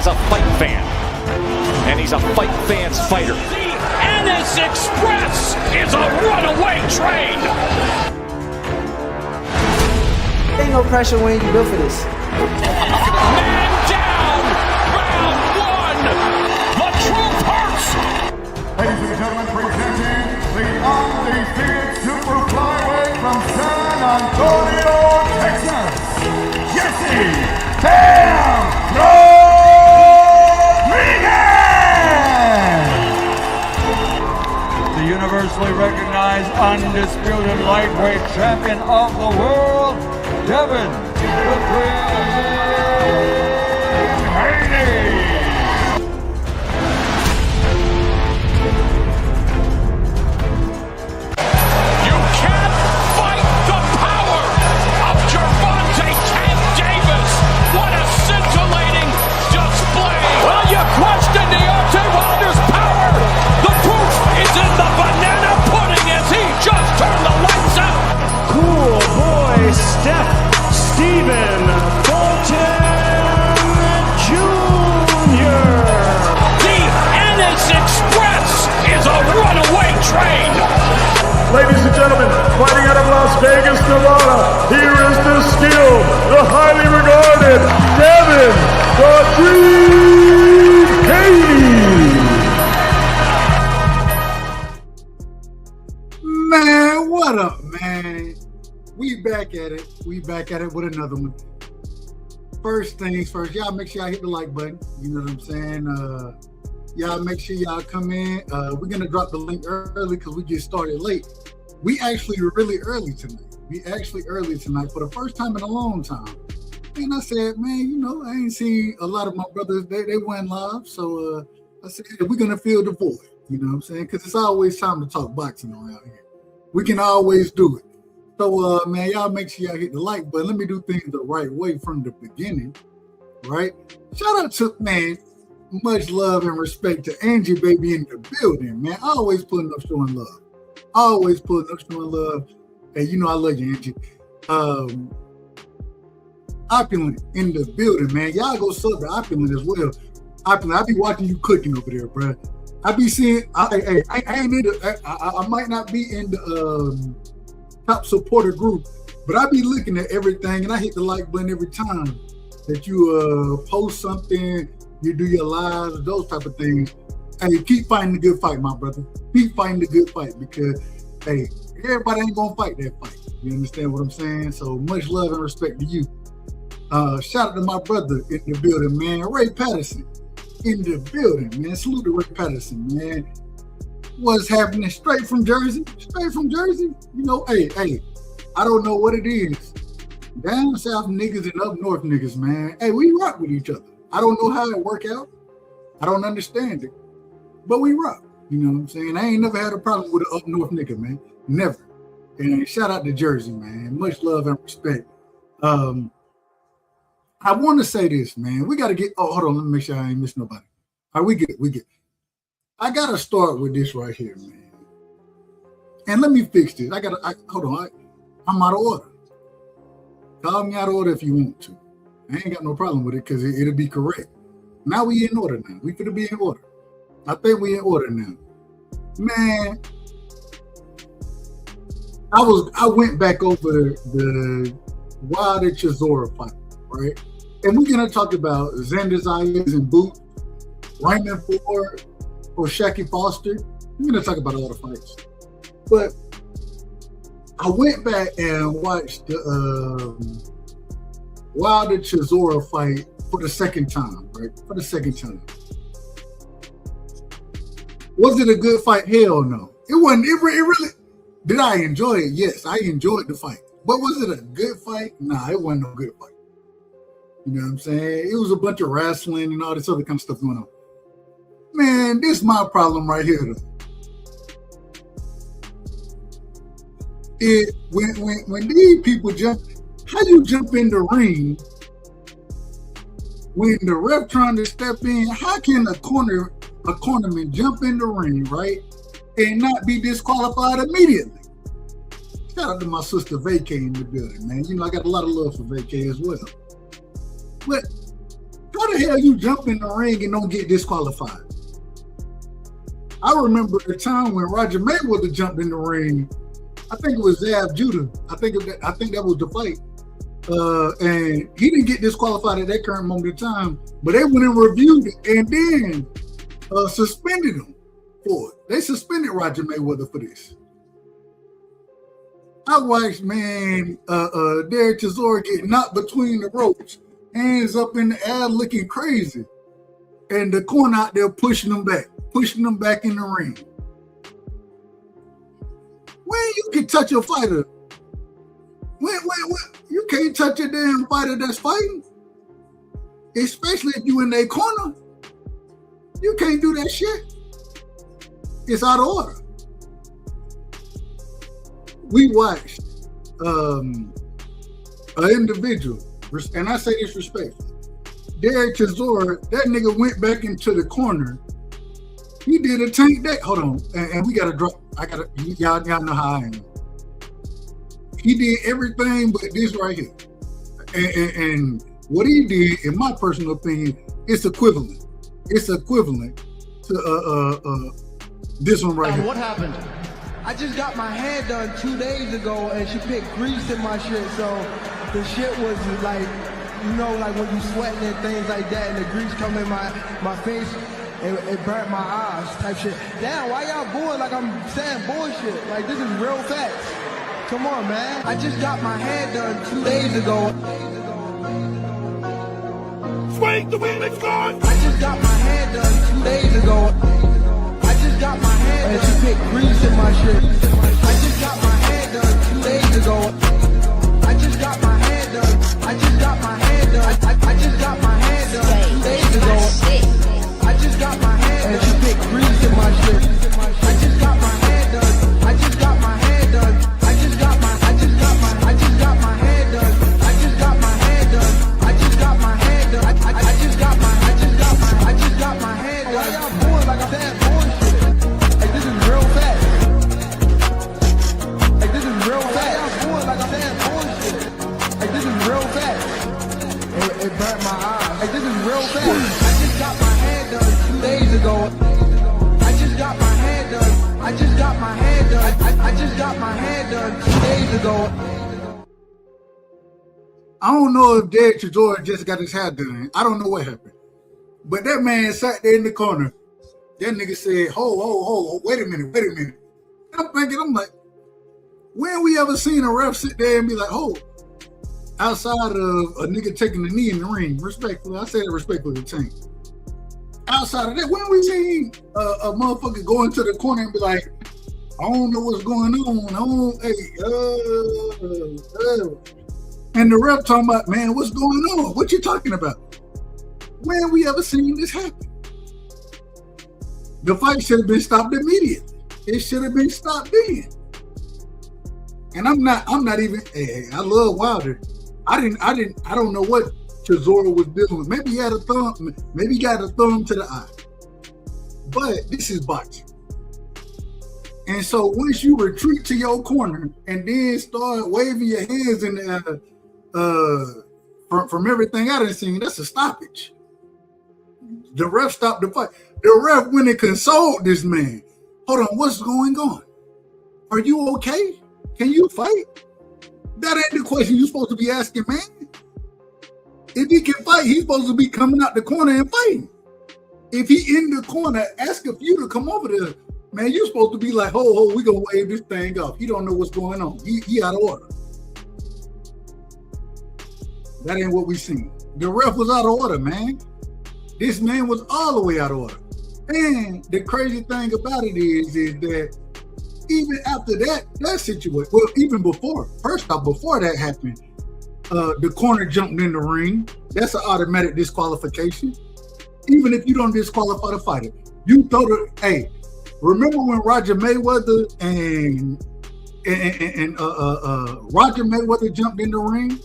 is a fight fan, and he's a fight fan's fighter. The Ennis Express is a runaway train. Ain't no pressure when you built for this. Man down, round one. The truth hurts. Ladies and gentlemen, presenting the undefeated super flyweight from San Antonio, Texas, Jesse Bam Rodriguez! The universally recognized undisputed lightweight champion of the world, Devin the Dream Haney! Ladies and gentlemen, fighting out of Las Vegas, Nevada, here is the skill, the highly regarded Devin the Dream Haney! Man, what up, man? We back at it. We back at it with another one. First things first, y'all make sure y'all hit the like button. You know what I'm saying? Y'all make sure y'all come in. We're going to drop the link early because we get started late. We actually were really early tonight. For the first time in a long time. And I said, man, you know, I ain't seen a lot of my brothers. They went live. So I said, hey, we're going to fill the void. You know what I'm saying? Because it's always time to talk boxing around here. We can always do it. So, man, y'all make sure y'all hit the like button. Let me do things the right way from the beginning. Right? Shout out to, man, much love and respect to Angie, baby, in the building, man. Always putting up, showing love. Always putting up, showing love. Hey, you know I love you, Angie. Opulent in the building, man. Y'all go sub to Opulent as well. Opulent, I be watching you cooking over there, bro. I be seeing. I ain't in the. I might not be in the top supporter group, but I be looking at everything, and I hit the like button every time that you post something. You do your lives, those type of things. Hey, keep fighting the good fight, my brother. Keep fighting the good fight because, hey, everybody ain't gonna fight that fight. You understand what I'm saying? So much love and respect to you. Shout out to my brother in the building, man. Ray Patterson in the building, man. Salute to Ray Patterson, man. What's happening? Straight from Jersey. You know, hey, I don't know what it is. Down south niggas and up north niggas, man. Hey, we rock with each other. I don't know how it work out. I don't understand it. But we rock. You know what I'm saying? I ain't never had a problem with an up north nigga, man. Never. And shout out to Jersey, man. Much love and respect. I want to say this, man. We got to get, hold on. Let me make sure I ain't miss nobody. All right, we get. I got to start with this right here, man. And let me fix this. Hold on. I'm out of order. Call me out of order if you want to. I ain't got no problem with it because it'll be correct. Now we in order now. We finna be in order. I think we in order now. Man, I went back over the Wilder Chisora fight, right? And we're gonna talk about Zayas and Boot, Raymond Ford, or Shaquille Foster. We're gonna talk about all the fights. But I went back and watched the Wilder Chisora fight for the second time, right? For the second time. Was it a good fight? Hell no. It wasn't. It really. Did I enjoy it? Yes, I enjoyed the fight. But was it a good fight? Nah, it wasn't no good fight. You know what I'm saying? It was a bunch of wrestling and all this other kind of stuff going on. Man, this is my problem right here, though. When these people jump, how you jump in the ring when the ref trying to step in? How can a cornerman jump in the ring, right, and not be disqualified immediately? Shout out to my sister Vacay in the building, man. You know I got a lot of love for Vacay as well. But how the hell you jump in the ring and don't get disqualified? I remember the time when Roger Mayweather jumped in the ring. I think it was Zayas Judah. I think that was the fight. And he didn't get disqualified at that current moment in time, but they went and reviewed it and then suspended him for it. They suspended Roger Mayweather for this. I watched, man, Derek Chisora get knocked between the ropes, hands up in the air looking crazy. And the corner out there pushing them back in the ring. When you can touch a fighter, when you can't touch a damn fighter that's fighting, especially if you in their corner. You can't do that shit. It's out of order. We watched an individual, and I say this respectfully, Derek Chisora, that nigga went back into the corner. He did a tank deck. Hold on, and we gotta drop. Y'all know how I am. He did everything but this right here, and what he did, in my personal opinion, it's equivalent. It's equivalent to this one right here. What happened? I just got my hair done 2 days ago, and she put grease in my shit, so the shit was like, you know, like when you sweating and things like that, and the grease come in my face, it burnt my eyes type shit. Damn, why y'all booing like I'm saying bullshit? Like, this is real facts. Come on, man. I just got my hair done 2 days ago. Swing the wind, it's gone. I just got my hair done 2 days ago. I just got my hair done. And she put grease in my shit. I just got my hair done 2 days ago. I just got my hair done. I just got my hair done. I just got my hair done 2 days ago. I just got my hair done. And she put grease in my shit. I just got my hair done. I just got my hair done. I just got my hair done. I just got my hair done. I just got my hair done. I just got my hair done. Why y'all booing like I'm saying bullshit? Like, this is real facts. Like, this is real facts. Why y'all booing like I'm saying bullshit? Like, this is real facts. It burnt my eyes. Like, this is real facts. I just got my hair done 2 days ago. I just got my hair done. I just got my hair done. I just got my hair done 2 days ago. I don't know if Derek Chisora just got his hair done. I don't know what happened. But that man sat there in the corner. That nigga said, ho, wait a minute. And I'm thinking, I'm like, when we ever seen a ref sit there and be like, oh, outside of a nigga taking the knee in the ring, respectfully, I say that respectfully to Tank. Outside of that, when we seen a motherfucker go into the corner and be like, I don't know what's going on. And the ref talking about, man, what's going on? What you talking about? When have we ever seen this happen? The fight should have been stopped immediately. It should have been stopped then. And I'm not even, hey, I love Wilder. I don't know what Chisora was dealing with. Maybe he had a thumb, maybe he got a thumb to the eye. But this is boxing. And so once you retreat to your corner and then start waving your hands in the from everything I done seen, that's a stoppage. The ref stopped the fight. The ref went and consoled this man. Hold on, what's going on? Are you okay? Can you fight? That ain't the question you're supposed to be asking, man. If he can fight, he's supposed to be coming out the corner and fighting. If he in the corner, ask a few to come over there. Man, you're supposed to be like, ho, we gonna wave this thing off. He don't know what's going on. He out of order. That ain't what we seen. The ref was out of order, man. This man was all the way out of order. And the crazy thing about it is that even after that situation, well, even before, first off, before that happened, the corner jumped in the ring. That's an automatic disqualification. Even if you don't disqualify the fighter, you throw the, hey, remember when Roger Mayweather and Roger Mayweather jumped in the ring?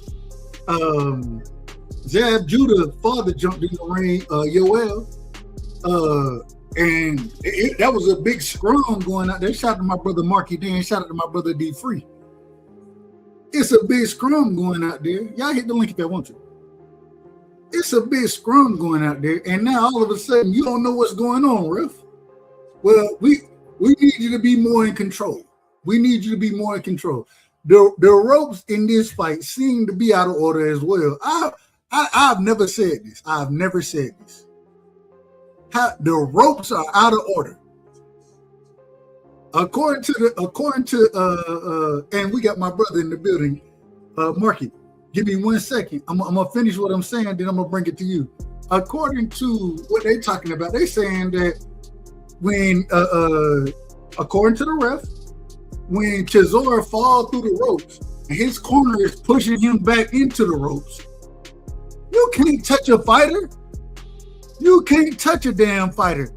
Zayas Judah's father jumped in the ring, Yoel, and that was a big scrum going out there. Shout out to my brother Marky Dan, shout out to my brother D Free. It's a big scrum going out there. Y'all hit the link if y'all want to. It's a big scrum going out there, and now all of a sudden you don't know what's going on, ref. Well, we need you to be more in control. We need you to be more in control. The ropes in this fight seem to be out of order as well. I've never said this. I've never said this. The ropes are out of order. According to and we got my brother in the building, Marky. Give me 1 second. I'm gonna finish what I'm saying, then I'm gonna bring it to you. According to what they're talking about, they're saying that when according to the ref, when Chisora falls through the ropes and his corner is pushing him back into the ropes, you can't touch a fighter. You can't touch a damn fighter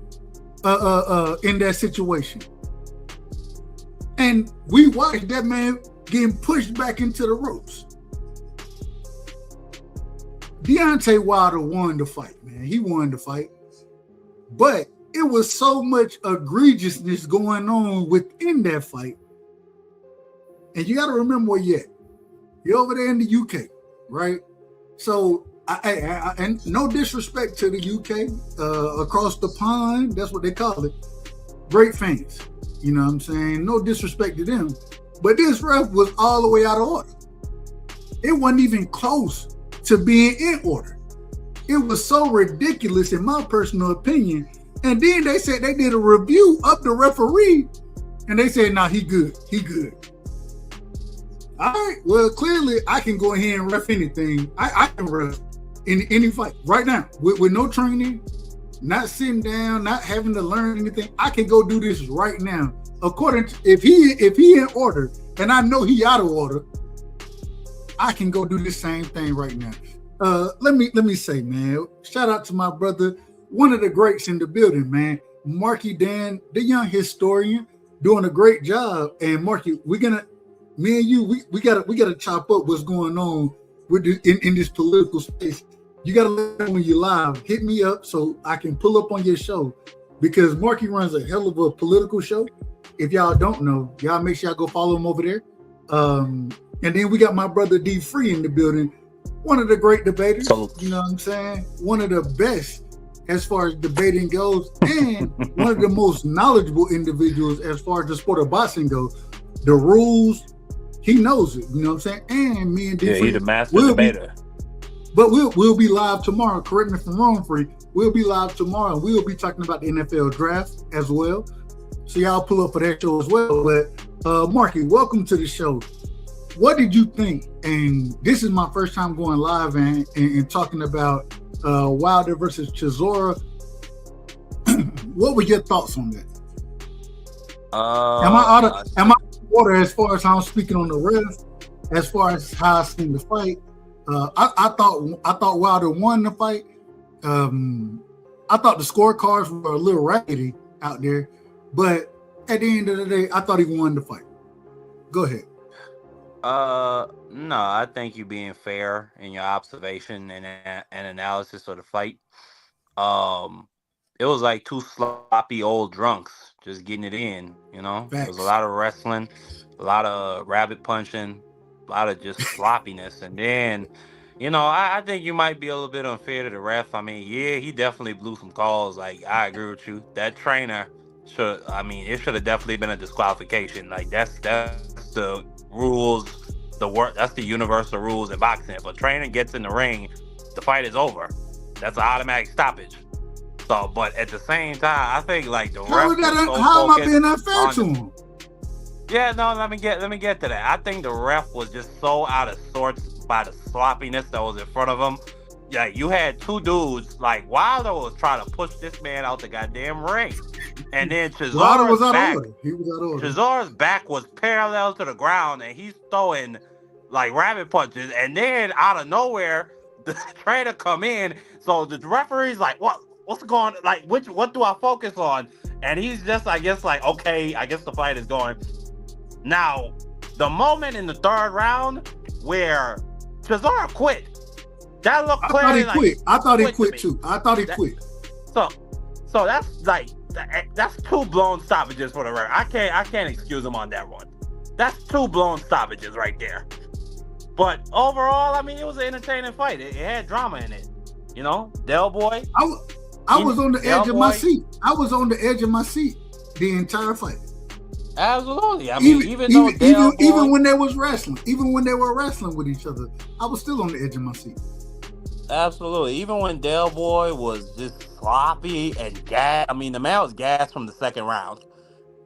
in that situation. And we watched that man getting pushed back into the ropes. Deontay Wilder won the fight, man. He won the fight. But it was so much egregiousness going on within that fight. And you got to remember where you're at. You're over there in the UK, right? So, and no disrespect to the UK, across the pond, that's what they call it. Great fans, you know what I'm saying? No disrespect to them. But this ref was all the way out of order. It wasn't even close to being in order. It was so ridiculous in my personal opinion. And then they said they did a review of the referee and they said, nah, he good. He good. All right. Well, clearly I can go ahead and ref anything. I can ref in any fight right now with no training, not sitting down, not having to learn anything. I can go do this right now. According to, if he in order and I know he out of order, I can go do the same thing right now. Let me say, man, shout out to my brother, one of the greats in the building, man, Marky Dan, the young historian, doing a great job. And Marky, me and you, we gotta chop up what's going on with in this political space. You gotta let me know when you're live. Hit me up so I can pull up on your show because Marky runs a hell of a political show. If y'all don't know, y'all make sure y'all go follow him over there. And then we got my brother D Free in the building, one of the great debaters. You know what I'm saying? One of the best as far as debating goes, and one of the most knowledgeable individuals as far as the sport of boxing goes. The rules, he knows it. You know what I'm saying? And me and D Free, he's the master debater. But we'll be live tomorrow. Correct me if I'm wrong, Free. We'll be live tomorrow. We'll be talking about the NFL draft as well. So y'all pull up for that show as well. But Marky, welcome to the show. What did you think? And this is my first time going live and talking about Wilder versus Chisora. What were your thoughts on that? Am I out of order as far as how I'm speaking on the ref? As far as how I seen the fight, I thought Wilder won the fight. I thought the scorecards were a little raggedy out there, but at the end of the day, I thought he won the fight. Go ahead. No, I think you being fair in your observation and analysis of the fight. It was like two sloppy old drunks just getting it in, you know? Facts. There was a lot of wrestling, a lot of rabbit punching, a lot of just sloppiness. And then, you know, I think you might be a little bit unfair to the ref. I mean, yeah, he definitely blew some calls. Like, I agree with you. That trainer it should have definitely been a disqualification. Like, that's the rules, that's the universal rules in boxing. If a trainer gets in the ring, the fight is over. That's an automatic stoppage. So, but at the same time, I think like the ref. How am I being unfair to him? Yeah, no, let me get to that. I think the ref was just so out of sorts by the sloppiness that was in front of him. Yeah, you had two dudes, like Wilder was trying to push this man out the goddamn ring. And then Chisora's back. He was out of order. Chisora's back was parallel to the ground and he's throwing like rabbit punches. And then out of nowhere, the trainer come in. So the referee's like, what's going on? Like, what do I focus on? And he's just, I guess, like, okay, I guess the fight is going. Now, the moment in the third round where Chisora quit, that looked clearly like I thought he quit too. I thought he quit. So that's like that's two blown stoppages for the ref. I can't excuse him on that one. That's two blown stoppages right there. But overall, I mean, it was an entertaining fight. It had drama in it. You know, Del Boy. I was on the edge of my seat. I was on the edge of my seat the entire fight. Absolutely. I mean, even when they was wrestling, even when they were wrestling with each other, I was still on the edge of my seat. Absolutely. Even when Del Boy was just sloppy and gas. I mean, the man was gassed from the second round.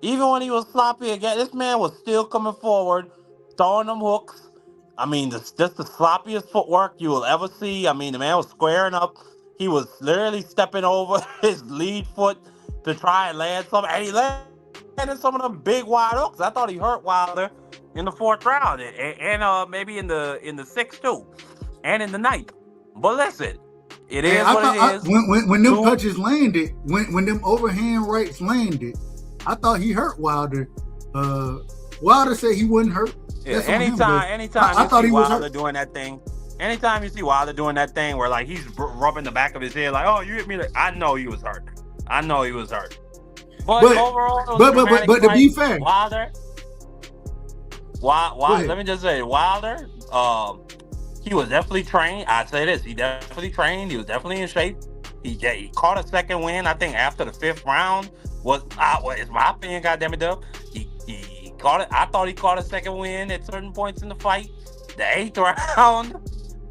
Even when he was sloppy again, this man was still coming forward, throwing them hooks. I mean, just the sloppiest footwork you will ever see. I mean, the man was squaring up. He was literally stepping over his lead foot to try and land something. And he landed some of them big wide hooks. I thought he hurt Wilder in the fourth round and maybe in the sixth too, and in the ninth. But listen, it is what it is. When them punches landed, when them overhand rights landed, I thought he hurt Wilder. Wilder said he wasn't hurt. Yeah, anytime I thought he was Wilder doing that thing. Anytime you see Wilder doing that thing where like he's rubbing the back of his head, like, oh, you hit me, I know he was hurt. But overall, but to be fair, Wilder. Let me just say, Wilder. He was definitely trained. I'd say this: he definitely trained. He was definitely in shape. He caught a second win. I think after the fifth round was my opinion. Goddamn it, Dub. He caught it. I thought he caught a second win at certain points in the fight. The eighth round.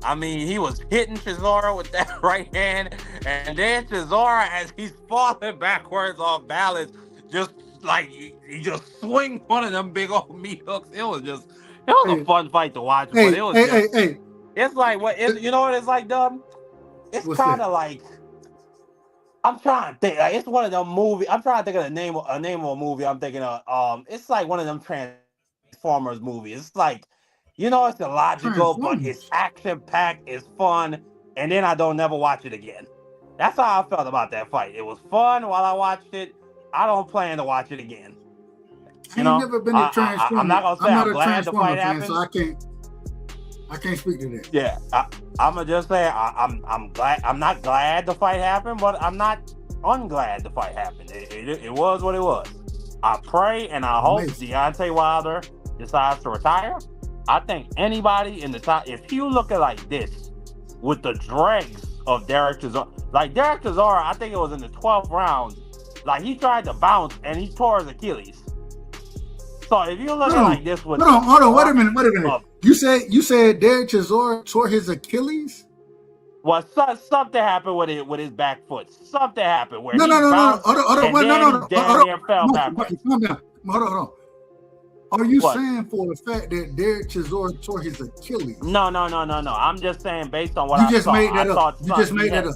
I mean, he was hitting Chisora with that right hand, and then Chisora, as he's falling backwards off balance, just like he just swing one of them big old meat hooks. It was a fun fight to watch. But it was it's like you know what it's like, Dub? It's kind of like I'm trying to think. Like, it's one of them movies. I'm trying to think of a name of a movie. I'm thinking of it's like one of them Transformers movies. It's like, you know, it's illogical, but it's action packed. It's fun, and then I don't never watch it again. That's how I felt about that fight. It was fun while I watched it. I don't plan to watch it again. I ain't never been a Transformer. I'm not gonna say I'm glad the fight happened. So I can't speak to that. Yeah, I'm gonna just say I'm glad. I'm not glad the fight happened, but I'm not unglad the fight happened. It was what it was. I pray and I hope Deontay Wilder decides to retire. I think anybody in the top, if you look at like this, with the dregs of Derek Chisora, like Derek Chisora, I think it was in the 12th round, like he tried to bounce and he tore his Achilles. So if you look at like this with hold on, wait a minute. You said Derek Chisora tore his Achilles? Well, something happened with his back foot. Something happened where no. Hold on. Calm down. Hold on. Are you saying for the fact that Derek Chisora tore his Achilles? No. I'm just saying based on what I saw. You just made that up.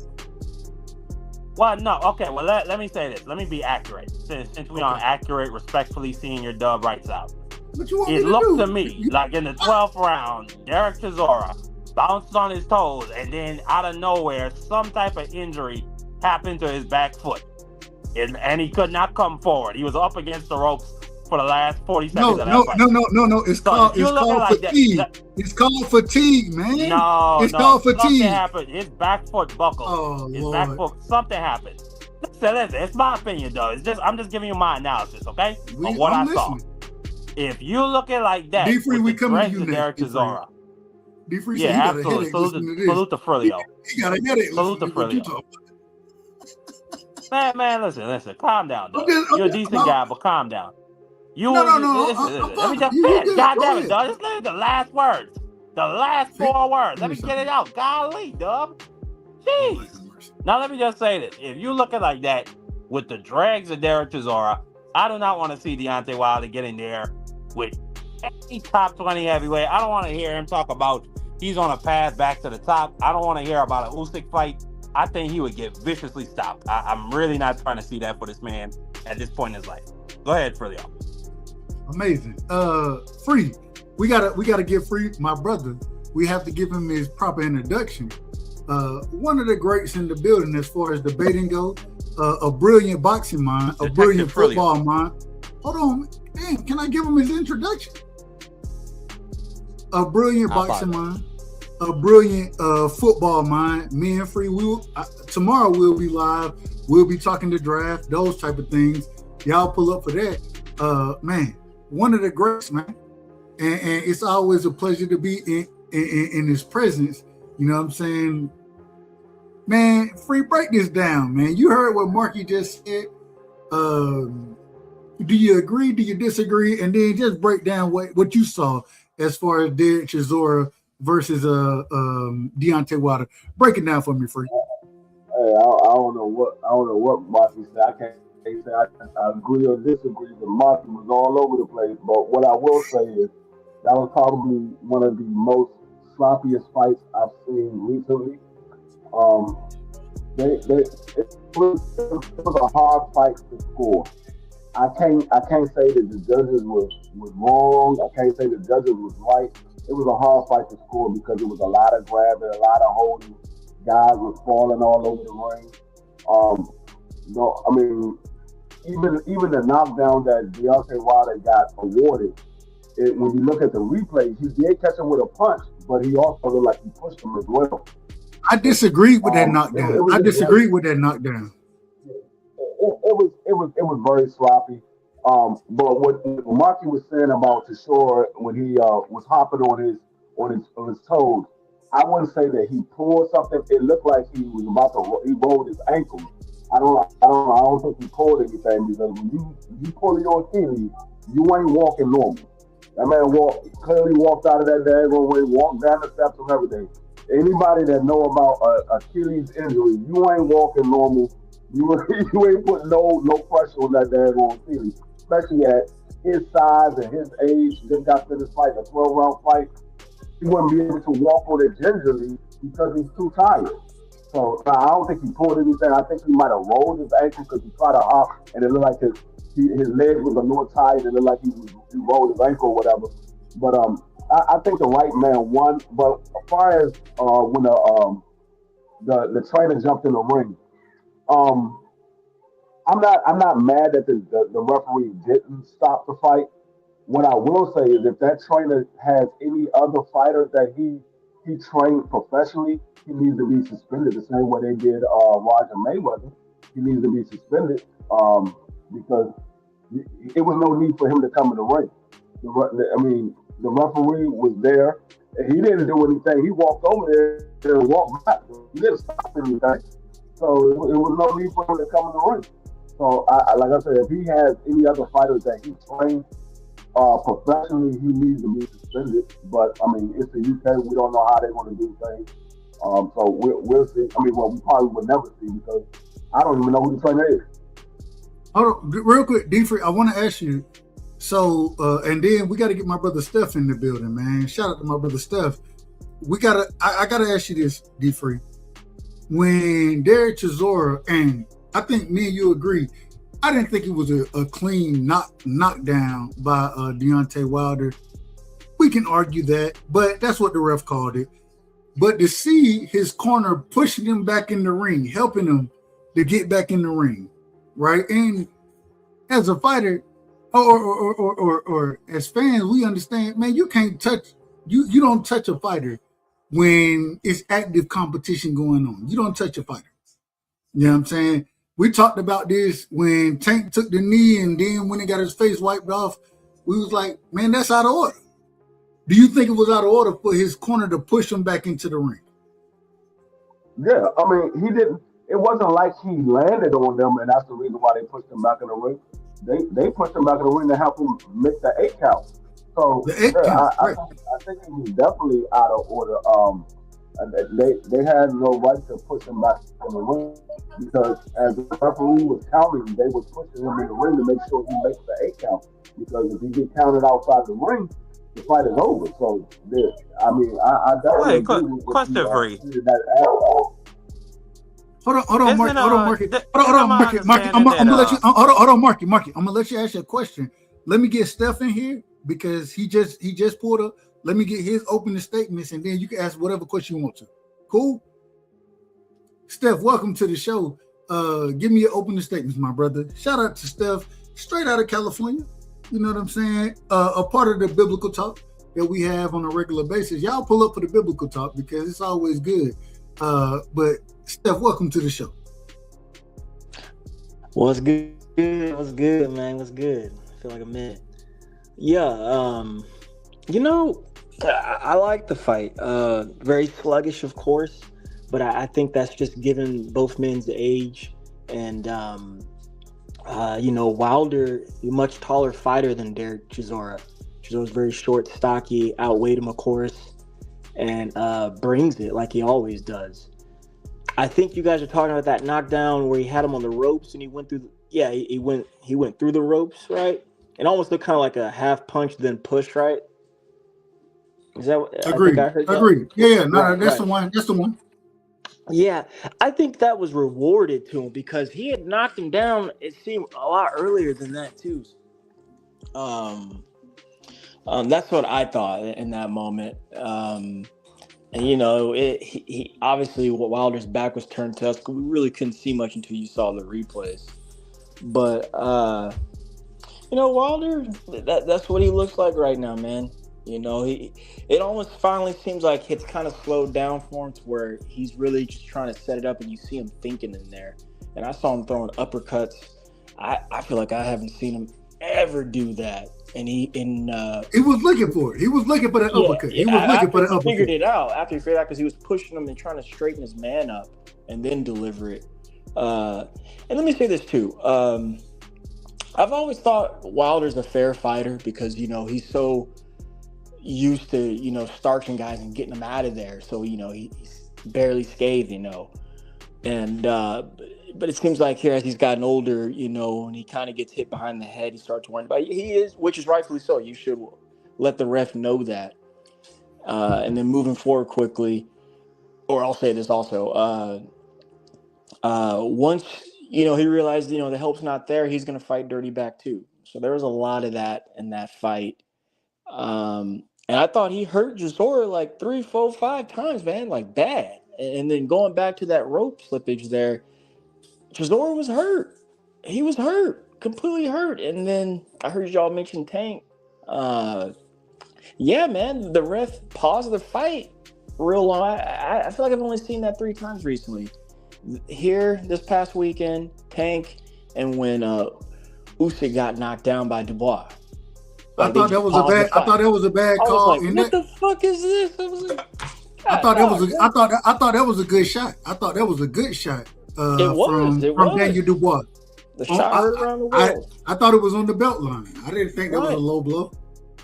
Well, no. Okay. Well, let me say this. Let me be accurate. Since we are accurate, respectfully seeing your dub rights out. It looked to me like in the 12th round, Derek Chisora bounced on his toes, and then out of nowhere, some type of injury happened to his back foot, and he could not come forward. He was up against the ropes for the last 40 seconds of that fight. No. It's called fatigue. It's called fatigue, man. It's called fatigue. Something happened. His back foot buckled. Back foot. Something happened. Listen. It's my opinion, though. I'm just giving you my analysis, okay? Of what I saw. If you look at like that, D-Free, we coming to you, Derek Chisora. D-Free, yeah, absolutely. Salute to Frilio. You gotta get it. Salute to Frilio. Man, listen. Calm down, dog. You're a decent guy, but calm down. No. Listen. Let me just finish. God damn it, dog. This is the last words. The last 4 words. Let me get it out. Golly, dog. Jeez. Now let me just say this. If you look at like that with the dregs of Derek Chisora, I do not want to see Deontay Wilder get in there with any top 20 heavyweight. I don't want to hear him talk about he's on a path back to the top. I don't want to hear about an Usyk fight. I think he would get viciously stopped. I'm really not trying to see that for this man at this point in his life. Go ahead, Frilio. Amazing. Free. We gotta give Free, my brother. We have to give him his proper introduction. One of the greats in the building as far as debating goes. A brilliant boxing mind, a brilliant football mind. Hold on, damn, can I give him his introduction? A brilliant boxing mind, a brilliant football mind. Me and Free, tomorrow we'll be live. We'll be talking the draft, those type of things. Y'all pull up for that. Man, one of the greats, man. And it's always a pleasure to be in his presence. You know what I'm saying? Man, Free, break this down, man. You heard what Marky just said. Do you agree? Do you disagree? And then just break down what you saw as far as Derek Chisora versus Deontay Wilder. Break it down for me, Free. Hey, I don't know what Marky said. I can't say I agree or disagree. The Marky was all over the place. But what I will say is that was probably one of the most sloppiest fights I've seen recently. It was a hard fight to score. I can't say that the judges was wrong. I can't say the judges was right. It was a hard fight to score because it was a lot of grabbing, a lot of holding. Guys were falling all over the ring. No, I mean, even the knockdown that Deontay Wilder got awarded, when you look at the replay, he did catch him with a punch, but he also looked like he pushed him as well. I disagree with that knockdown. I disagree with that knockdown. It was very sloppy. But what Marky was saying about Chisora when he was hopping on his toes, I wouldn't say that he pulled something. It looked like he was about to. He rolled his ankle. I don't think he pulled anything because when you pull your Achilles, you ain't walking normal. That man clearly walked out of that daggone way, walked down the steps and everything. Anybody that know about Achilles injury, you ain't walking normal. You ain't putting no pressure on that daggone Achilles, especially at his size and his age. Just got finished fight, a 12-round fight. He wouldn't be able to walk on it gingerly because he's too tired. So I don't think he pulled anything. I think he might have rolled his ankle because he tried to hop, and it looked like his leg was a little tight, and it looked like he rolled his ankle or whatever. But I think the right man won. But as far as when the trainer jumped in the ring, I'm not mad that the referee didn't stop the fight. What I will say is if that trainer has any other fighters that he trained professionally, he needs to be suspended the same way they did Roger Mayweather. He needs to be suspended because it was no need for him to come in the ring. The referee was there. And he didn't do anything. He walked over there and walked back. He didn't stop anything. So it was no need for him to come in the ring. So, like I said, if he has any other fighters that he trained professionally, he needs to be suspended. But, I mean, it's the UK. We don't know how they're going to do things. So we'll see. I mean, well, we probably will never see because I don't even know who the trainer is. Hold on, real quick, D-Free, I want to ask you. So, and then we got to get my brother Steph in the building, man. Shout out to my brother Steph. I got to ask you this, D-Free. When Derek Chisora, and I think me and you agree, I didn't think it was a clean knockdown by Deontay Wilder. We can argue that, but that's what the ref called it. But to see his corner pushing him back in the ring, helping him to get back in the ring, right? And as a fighter, or as fans, we understand, man, you can't touch, you don't touch a fighter when it's active competition going on. You don't touch a fighter. You know what I'm saying? We talked about this when Tank took the knee and then when he got his face wiped off, we was like, man, that's out of order. Do you think it was out of order for his corner to push him back into the ring? Yeah, I mean, he didn't. It wasn't like he landed on them, and that's the reason why they pushed him back in the ring. They pushed him back in the ring to help him make the 8 count. So I think it was definitely out of order. They had no right to push him back in the ring because as the referee was counting, they was pushing him in the ring to make sure he makes the 8 count. Because if he get counted outside the ring, the fight is over. So, I mean, I definitely agree with what question for you. Hold on, Marky. I'm gonna let you. Hold on, Marky. I'm gonna let you ask you a question. Let me get Steph in here because he just pulled up. Let me get his opening statements, and then you can ask whatever question you want to. Cool. Steph, welcome to the show. Give me your opening statements, my brother. Shout out to Steph, straight out of California. You know what I'm saying? A part of the biblical talk that we have on a regular basis. Y'all pull up for the biblical talk because it's always good. But Steph, welcome to the show. What's good? What's good, man? What's good? I feel like a minute. Yeah, I like the fight. Very sluggish, of course, but I think that's just given both men's age. And, Wilder, a much taller fighter than Derek Chisora. Chisora's very short, stocky, outweighed him, of course, and brings it like he always does. I think you guys are talking about that knockdown where he had him on the ropes and he went through. He went through the ropes, right? It almost looked kind of like a half punch then push, right? Is that what Agreed. I heard? Agreed. Yeah, no, Right, that's right. the one. That's the one. Yeah, I think that was rewarded to him because he had knocked him down, it seemed, a lot earlier than that too. That's what I thought in that moment. And he obviously Wilder's back was turned to us. We really couldn't see much until you saw the replays. But Wilder, that's what he looks like right now, man. It almost finally seems like it's kind of slowed down for him to where he's really just trying to set it up, and you see him thinking in there. And I saw him throwing uppercuts. I feel like I haven't seen him ever do that. And he was looking for it. He was looking for that uppercut. He was looking for the uppercut. He figured it out after he figured it out because he was pushing him and trying to straighten his man up and then deliver it. And let me say this too. I've always thought Wilder's a fair fighter because he's so used to starching guys and getting them out of there. So he's barely scathed. And but it seems like here as he's gotten older, and he kind of gets hit behind the head, he starts worrying about it. He is, which is rightfully so. You should let the ref know that. And then moving forward quickly, or I'll say this also. Once he realized the help's not there, he's going to fight dirty back too. So there was a lot of that in that fight. And I thought he hurt Chisora like 3, 4, 5 times, man, like bad. And then going back to that rope slippage there, Chisora was hurt. He was hurt, completely hurt. And then I heard y'all mention Tank. Yeah, man, the ref paused the fight real long. I feel like I've only seen that 3 times recently. Here, this past weekend, Tank, and when Usyk got knocked down by Dubois. I thought that was a bad call. I was like, what the fuck is this? I thought that was a good shot. I thought that was a good shot. It was from Daniel Dubois. The shot hurt around the world. I thought it was on the belt line. I didn't think that was a low blow.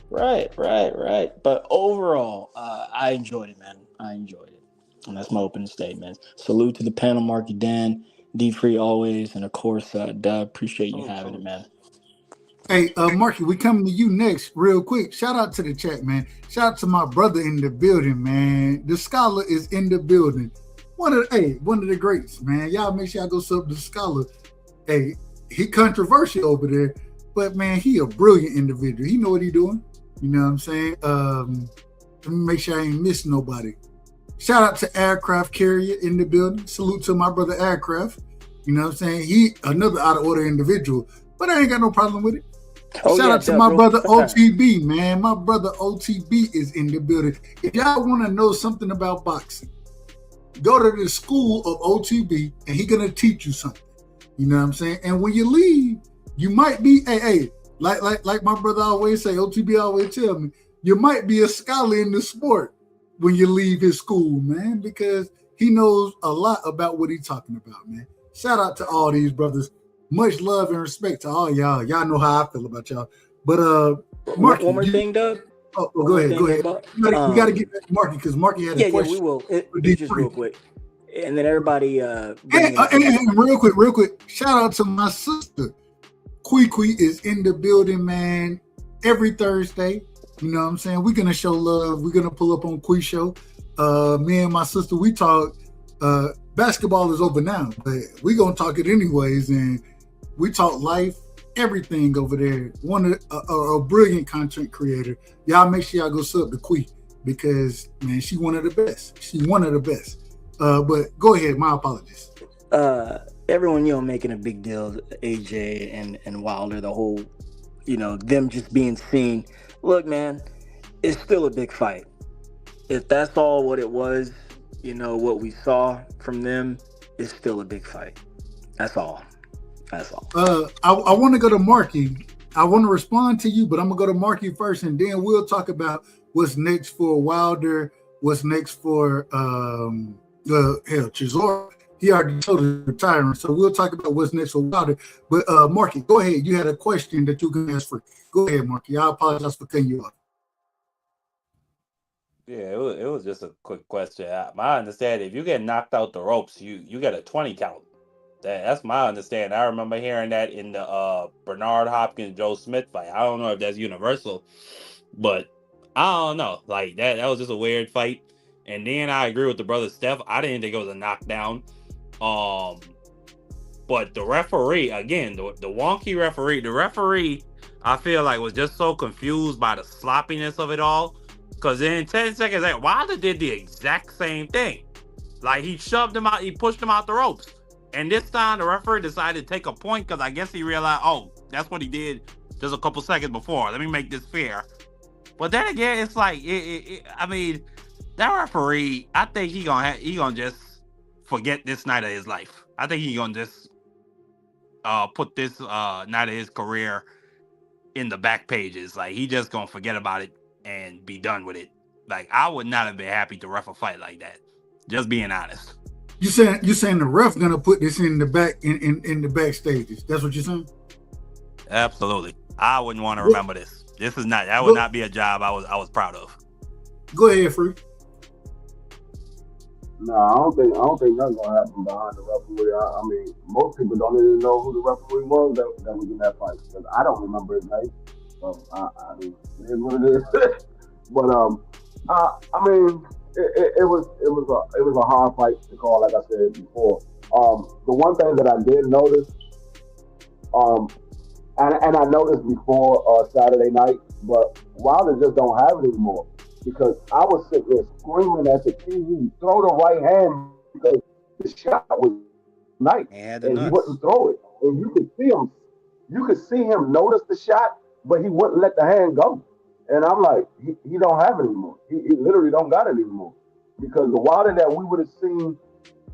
Right. But overall, I enjoyed it, man. I enjoyed it. And that's my opening statement. Salute to the panel, Marky Dan, D Free always, and of course, Dub. Appreciate you having it, man. Hey, Marky, we coming to you next real quick. Shout out to the chat, man. Shout out to my brother in the building, man. The Scholar is in the building. One of the greats, man. Y'all make sure y'all go sub the Scholar. Hey, he controversial over there, but man, he a brilliant individual. He know what he doing. You know what I'm saying? Let me make sure I ain't missing nobody. Shout out to Aircraft Carrier in the building. Salute to my brother Aircraft. You know what I'm saying? He another out of order individual, but I ain't got no problem with it. Shout out to my brother OTB, man. My brother OTB is in the building. If y'all want to know something about boxing, go to the school of OTB and he's gonna teach you something. You know what I'm saying? And when you leave, you might be like my brother always say, OTB always tell me, you might be a scholar in the sport when you leave his school, man, because he knows a lot about what he's talking about, man. Shout out to all these brothers. Much love and respect to all y'all. Y'all know how I feel about y'all. But Marky, one more thing, Doug. Oh, go ahead. We got to get back to Marky because Marky had a question. Yeah, we will. Just real quick, and then everybody. And real quick. Shout out to my sister. Kui is in the building, man. Every Thursday, you know what I'm saying. We're gonna show love. We're gonna pull up on Kui show. Me and my sister, we talk. Basketball is over now, but we gonna talk it anyways, and we talk life, everything over there. A brilliant content creator. Y'all make sure y'all go sub to Kui because man, she one of the best. But go ahead. My apologies. Everyone, making a big deal, AJ and Wilder, the whole, them just being seen. Look, man, it's still a big fight. If that's all what it was, what we saw from them is still a big fight. That's all. I want to go to Marky. I want to respond to you, but I'm going to go to Marky first, and then we'll talk about what's next for Wilder, what's next for hell, Chisora, he already told us retiring. So we'll talk about what's next for Wilder. But Marky, go ahead. You had a question that you can ask for. Go ahead, Marky. I apologize for cutting you off. Yeah, it was just a quick question. My understanding, if you get knocked out the ropes, you get a 20 count. That's my understanding. I remember hearing that in the Bernard Hopkins Joe Smith fight. I don't know if that's universal, but I don't know. Like that was just a weird fight. And then I agree with the brother Steph. I didn't think it was a knockdown. But the referee, again, the wonky referee, I feel like was just so confused by the sloppiness of it all. Because in 10 seconds, Wilder did the exact same thing. Like he shoved him out, he pushed him out the ropes. And this time the referee decided to take a point because I guess he realized, oh, that's what he did just a couple seconds before. Let me make this fair. But then again, it's like, I mean, that referee, I think he gonna just forget this night of his life. I think he gonna just put this night of his career in the back pages. Like he just gonna forget about it and be done with it. Like I would not have been happy to ref a fight like that. Just being honest. You saying the ref gonna put this in the back in the back stages? That's what you're saying? Absolutely. I wouldn't want to remember this. That would not be a job I was proud of. Go ahead, Free. No, I don't think nothing's gonna happen behind the referee. I mean, most people don't even know who the referee was that was in that fight because I don't remember his name. So I mean, it is what it is. But I mean, it was a hard fight to call, like I said before. The one thing that I did notice, and I noticed before Saturday night, but Wilder just don't have it anymore. Because I was sitting there screaming at the TV, throw the right hand because the shot was nice and he wouldn't throw it. And you could see him notice the shot, but he wouldn't let the hand go. And I'm like, he don't have it anymore. He literally don't got it anymore. Because the Wilder that we would have seen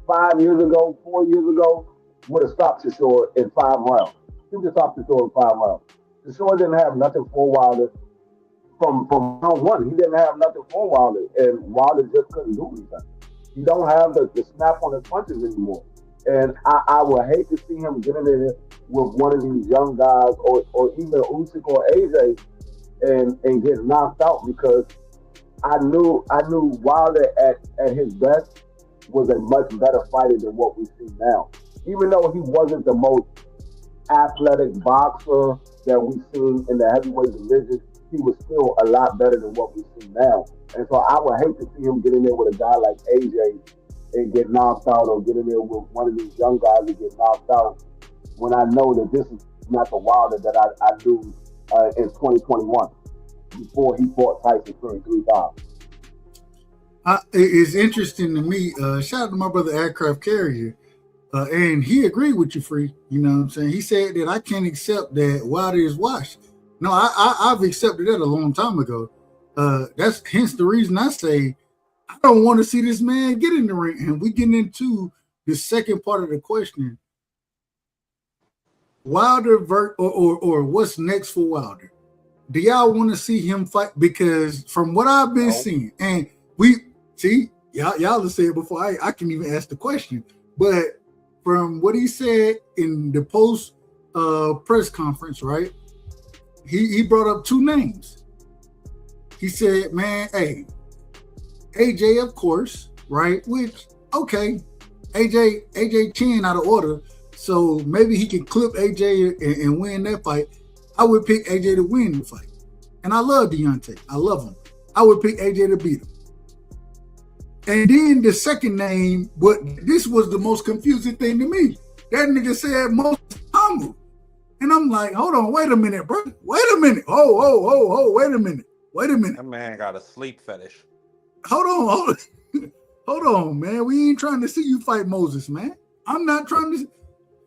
5 years ago, 4 years ago, would have stopped Chisora in 5 rounds. He would have stopped Chisora in 5 rounds. Chisora didn't have nothing for Wilder. From round one, he didn't have nothing for Wilder, and Wilder just couldn't do anything. He don't have the snap on his punches anymore. And I would hate to see him get in there with one of these young guys, or even Usyk or AJ, and get knocked out because I knew Wilder at his best was a much better fighter than what we see now. Even though he wasn't the most athletic boxer that we've seen in the heavyweight division, he was still a lot better than what we see now. And so I would hate to see him get in there with a guy like AJ and get knocked out, or get in there with one of these young guys and get knocked out, when I know that this is not the Wilder that I knew in 2021 before he fought Tyson Fury 3 times. It's interesting to me. Shout out to my brother Aircraft Carrier. And he agreed with you, Free. You know what I'm saying? He said that I can't accept that Wilder is washed. No, I've accepted that a long time ago. That's hence the reason I say I don't want to see this man get in the ring. And we getting into the second part of the question. Wilder or what's next for Wilder? Do y'all want to see him fight? Because from what I've been seeing, and we see y'all have said before I can even ask the question, but from what he said in the post press conference, right? He brought up 2 names. He said, man, hey, AJ, of course, right? Which, okay, AJ chin out of order, so maybe he can clip AJ and win that fight. I would pick AJ to win the fight. And I love Deontay. I love him. I would pick AJ to beat him. And then the second name, but this was the most confusing thing to me. That nigga said Moses Humble. And I'm like, hold on, wait a minute, bro. Wait a minute. Oh, wait a minute. That man got a sleep fetish. Hold on, man. We ain't trying to see you fight Moses, man. I'm not trying to.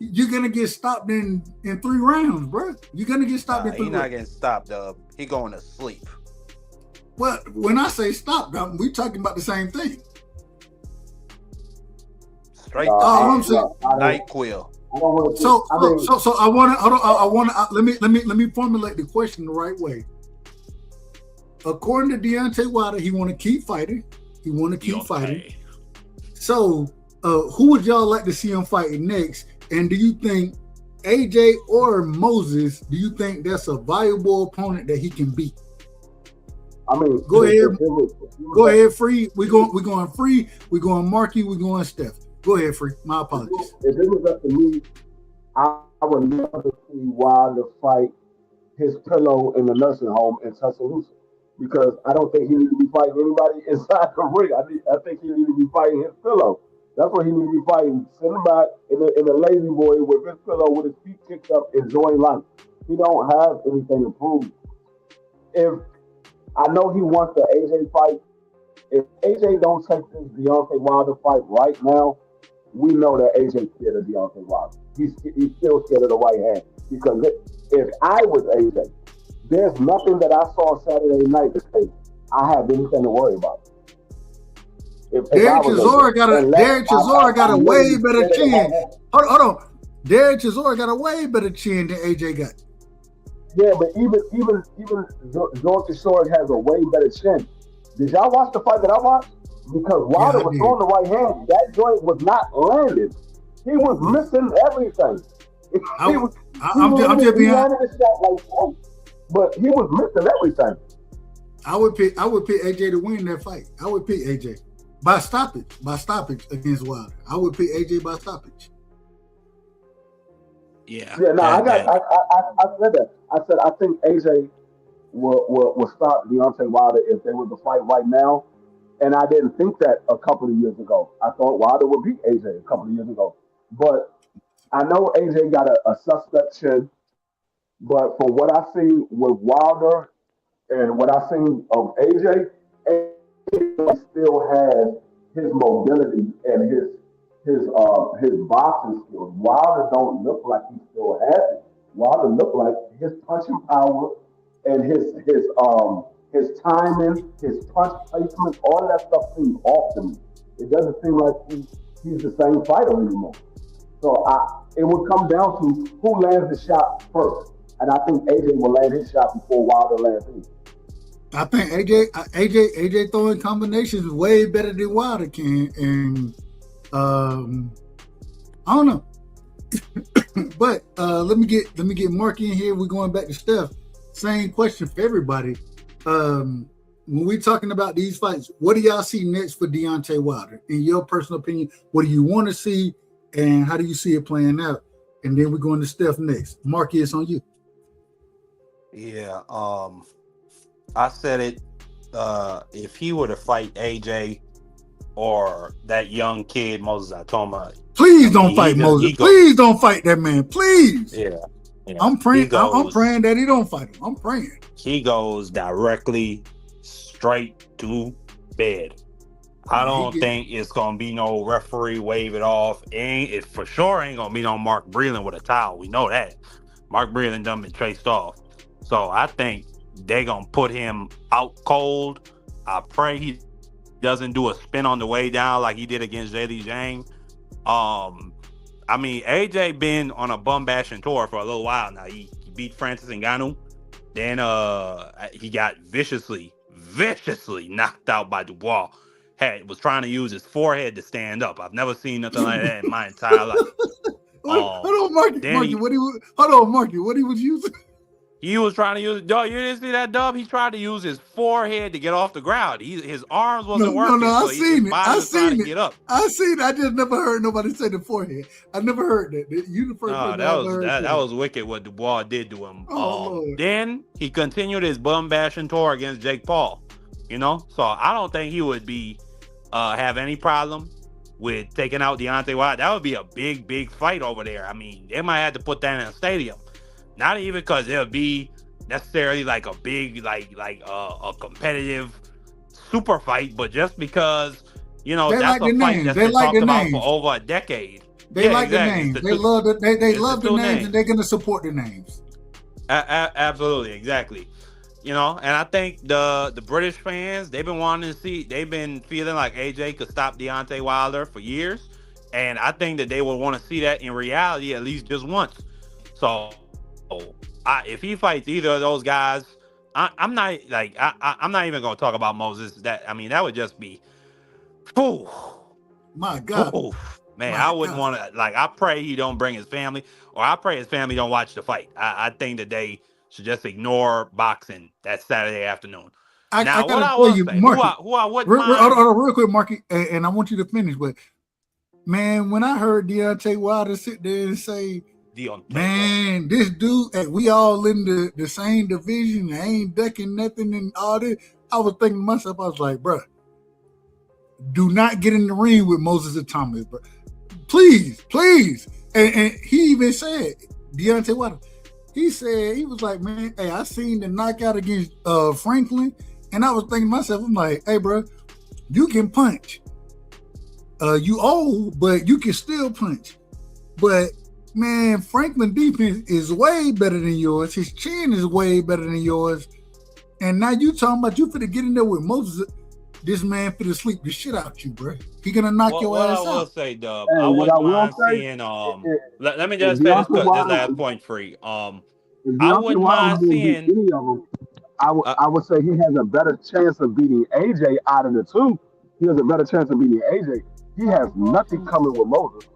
You're going to get stopped in 3 rounds, bro. You're going to get stopped in 3 rounds. He's not getting stopped, Dub. He going to sleep. Well, when I say stop, we talking about the same thing. Straight NyQuil. So I want to let me formulate the question the right way. According to Deontay Wilder, he want to keep fighting. So, who would y'all like to see him fighting next? And do you think AJ or Moses? Do you think that's a viable opponent that he can beat? I mean, go ahead, Free. We're going Free. We're going Marky. We're going Steph. Go ahead, Free. My apologies. If it was up to me, I would love to see Wilder fight his pillow in the nursing home in Tuscaloosa, because I don't think he needs to be fighting anybody inside the ring. I think he needs to be fighting his pillow. That's what he needs to be fighting. Sitting back in a lazy boy with his pillow with his feet kicked up, enjoying life. He don't have anything to prove. If I know he wants the AJ fight, if AJ don't take this Deontay Wilder fight right now, we know that AJ's scared of Deontay Wilder. He's still scared of the right hand. Because if I was AJ, there's nothing that I saw Saturday night to say I have anything to worry about. Derek Chisora got a way better chin. Hold on. Derek Chisora got a way better chin than AJ got. Yeah, but even George Chisora has a way better chin. Did y'all watch the fight that I watched? Because Wilder was throwing the right hand, that joint was not landed. He was missing everything. I'm just being honest. But he was missing everything. I would pick AJ to win that fight. I would pick AJ by stoppage against Wilder. I would pick AJ by stoppage. Yeah. Yeah. No, I said that. I said I think AJ will stop Deontay Wilder if they were to fight right now. And I didn't think that a couple of years ago. I thought Wilder would beat AJ a couple of years ago. But I know AJ got a suspect chin. But from what I see with Wilder and what I seen of AJ still has his mobility and his boxing skills. Wilder don't look like he still has it. Wilder look like his punching power and his timing, his punch placement, all that stuff seems off to me. It doesn't seem like he's the same fighter anymore. So it would come down to who lands the shot first. And I think AJ will land his shot before Wilder lands his. I think AJ throwing combinations is way better than Wilder can, and I don't know. But let me get Mark in here. We're going back to Steph. Same question for everybody. When we're talking about these fights, what do y'all see next for Deontay Wilder? In your personal opinion, what do you want to see, and how do you see it playing out? And then we're going to Steph next. Mark, it's on you. Yeah, I said it. If he were to fight AJ or that young kid Moses Atoma, please don't fight Moses. Please don't fight that man. Please. Yeah. I'm praying. I'm praying that he don't fight him. I'm praying. He goes directly straight to bed. I don't think it's gonna be no referee wave it off. It for sure ain't gonna be no Mark Breland with a towel. We know that. Mark Breland done been traced off. So I think they gonna put him out cold. I pray he doesn't do a spin on the way down like he did against JD James. I mean, AJ been on a bum bashing tour for a little while now. He beat Francis Ngannou. Then he got viciously knocked out by Dubois. Was trying to use his forehead to stand up. I've never seen nothing like that in my entire life. Hold on, Marky. What he was using? He was trying to use it. Dog, you didn't see that, Dub? He tried to use his forehead to get off the ground. His arms wasn't working. No, I seen it. I seen it. Get up. I seen it. I just never heard nobody say the forehead. I never heard that. You the first person that was wicked what Dubois did to him. Then he continued his bum bashing tour against Jake Paul. So I don't think he would be have any problem with taking out Deontay Wilder. That would be a big fight over there. I mean, they might have to put that in a stadium. Not even because it'll be necessarily like a big, like a competitive super fight, but just because, that's a fight that's been talked about for over a decade. They like the names. They love the names, and they're going to support the names. Absolutely, exactly. And I think the British fans, they've been feeling like AJ could stop Deontay Wilder for years. And I think that they would want to see that in reality at least just once. So if he fights either of those guys, I'm not even going to talk about Moses. That would just be, My God. Oh, man, I wouldn't want to. Like, I pray he don't bring his family, or I pray his family don't watch the fight. I think that they should just ignore boxing that Saturday afternoon. I Now, what gotta I tell will you, say, Marky, who I wouldn't mind. hold on, real quick, Marky, and I want you to finish. But man, when I heard Deontay Wilder sit there and say, "Man, this dude, hey, we all in the same division, I ain't ducking nothing and all this," I was thinking to myself, I was like, "Bro, do not get in the ring with Moses and Thomas, bro. Please." And he even said, Deontay Wilder, he said, he was like, "Man, hey, I seen the knockout against Franklin." And I was thinking to myself, I'm like, "Hey, bro, you can punch. You old, but you can still punch. But man, Franklin defense is way better than yours. His chin is way better than yours. And now you talking about you finna get in there with Moses. This man finna sleep the shit out you, bro. He gonna knock your ass out." What I will say, Dub, Hey, I what wouldn't I will mind say, seeing. Let me if just say this Deontay this Wilder, last point free. if I Deontay wouldn't Wilder mind didn't beat seeing. any of them, I would say he has a better chance of beating AJ out of the two. He has a better chance of beating AJ. He has nothing coming with Moses.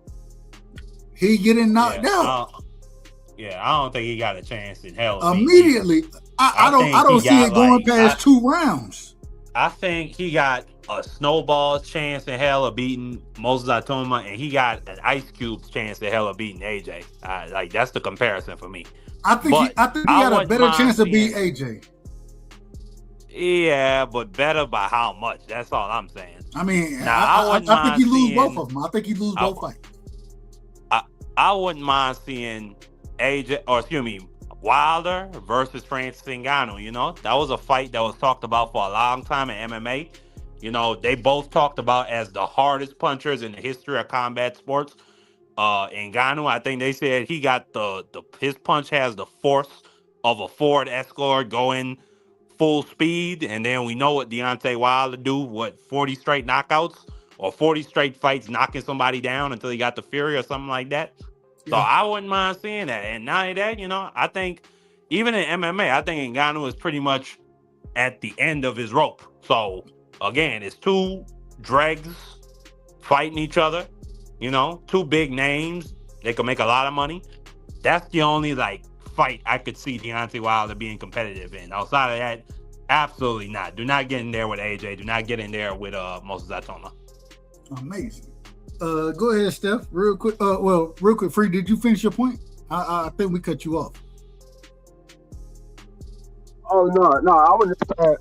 He getting knocked out. I don't think he got a chance in hell immediately. I don't see it going past 2 rounds. I think he got a snowball's chance in hell of beating Moses Atoma, and he got an ice cube's chance in hell of beating AJ. Like, that's the comparison for me. I think he got a better chance of beating AJ. Yeah, but better by how much? That's all I'm saying. I mean, now, I think he lose both of them. I think he lose both fights. I wouldn't mind seeing Wilder versus Francis Ngannou. You know, that was a fight that was talked about for a long time in MMA. You know, they both talked about as the hardest punchers in the history of combat sports. Ngannou, I think they said he got his punch has the force of a Ford Escort going full speed, and then we know what Deontay Wilder do, 40 straight knockouts or 40 straight fights knocking somebody down until he got the Fury or something like that. Yeah. So I wouldn't mind seeing that. And not only that, you know, I think even in MMA, I think Ngannou is pretty much at the end of his rope. So again, it's two dregs fighting each other, you know, two big names. They could make a lot of money. That's the only fight I could see Deontay Wilder being competitive in. Outside of that, absolutely not. Do not get in there with AJ. Do not get in there with Moses Atoma. Amazing. Go ahead, Steph. Real quick. Real quick, Free. Did you finish your point? I think we cut you off. Oh no! I was just saying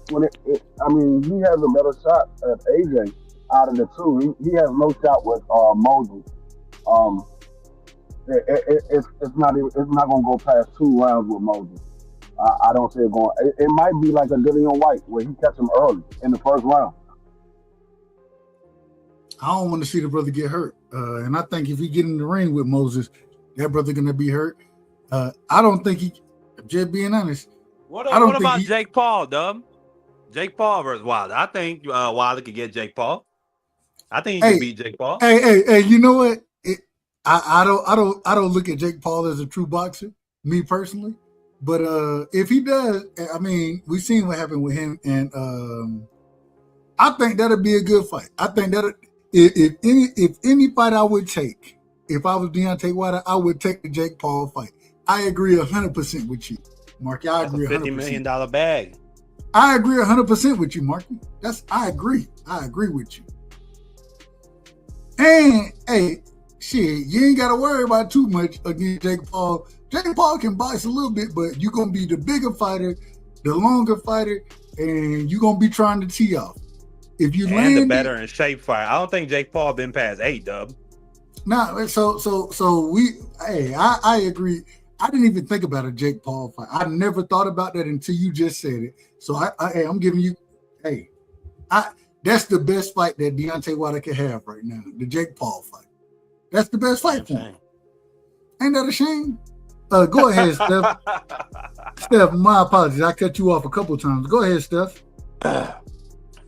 I mean, he has a better shot at AJ out of the two. He has no shot with Moses. It's not going to go past 2 rounds with Moses. I don't see it going. It might be like a Dillian White where he catch him early in the first round. I don't want to see the brother get hurt, and I think if he get in the ring with Moses, that brother gonna be hurt. I don't think he. Just being honest. What about Jake Paul, Dub? Jake Paul versus Wilder. I think Wilder could get Jake Paul. I think he could beat Jake Paul. Hey! You know what? I don't look at Jake Paul as a true boxer, me personally. But if he does, I mean, we've seen what happened with him, and I think that'll be a good fight. I think that if any fight I would take, if I was Deontay Wilder, I would take the Jake Paul fight. I agree 100% with you, Marky. I agree 100%. $50 million bag. I agree 100% with you, Marky. I agree with you. And hey, shit, you ain't got to worry about too much against Jake Paul. Jake Paul can box a little bit, but you're going to be the bigger fighter, the longer fighter, and you're going to be trying to tee off. If you land the better in shape fighter. I don't think Jake Paul been past 8, Dub. Nah, so I agree. I didn't even think about a Jake Paul fight. I never thought about that until you just said it. So I'm giving you, that's the best fight that Deontay Wilder can have right now, the Jake Paul fight. That's the best fight for him. Ain't that a shame? Go ahead, Steph. Steph, my apologies. I cut you off a couple times. Go ahead, Steph.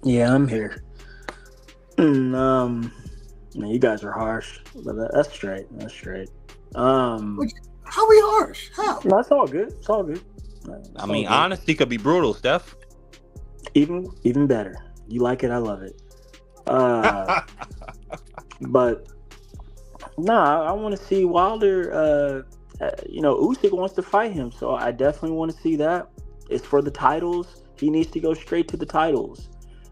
Yeah, I'm here. You guys are harsh, but that's straight. How we harsh? How? No, it's all good. It's all good. I mean, honesty could be brutal, Steph. Even better. You like it, I love it. But nah, I want to see Wilder. Usyk wants to fight him, so I definitely want to see that. It's for the titles. He needs to go straight to the titles.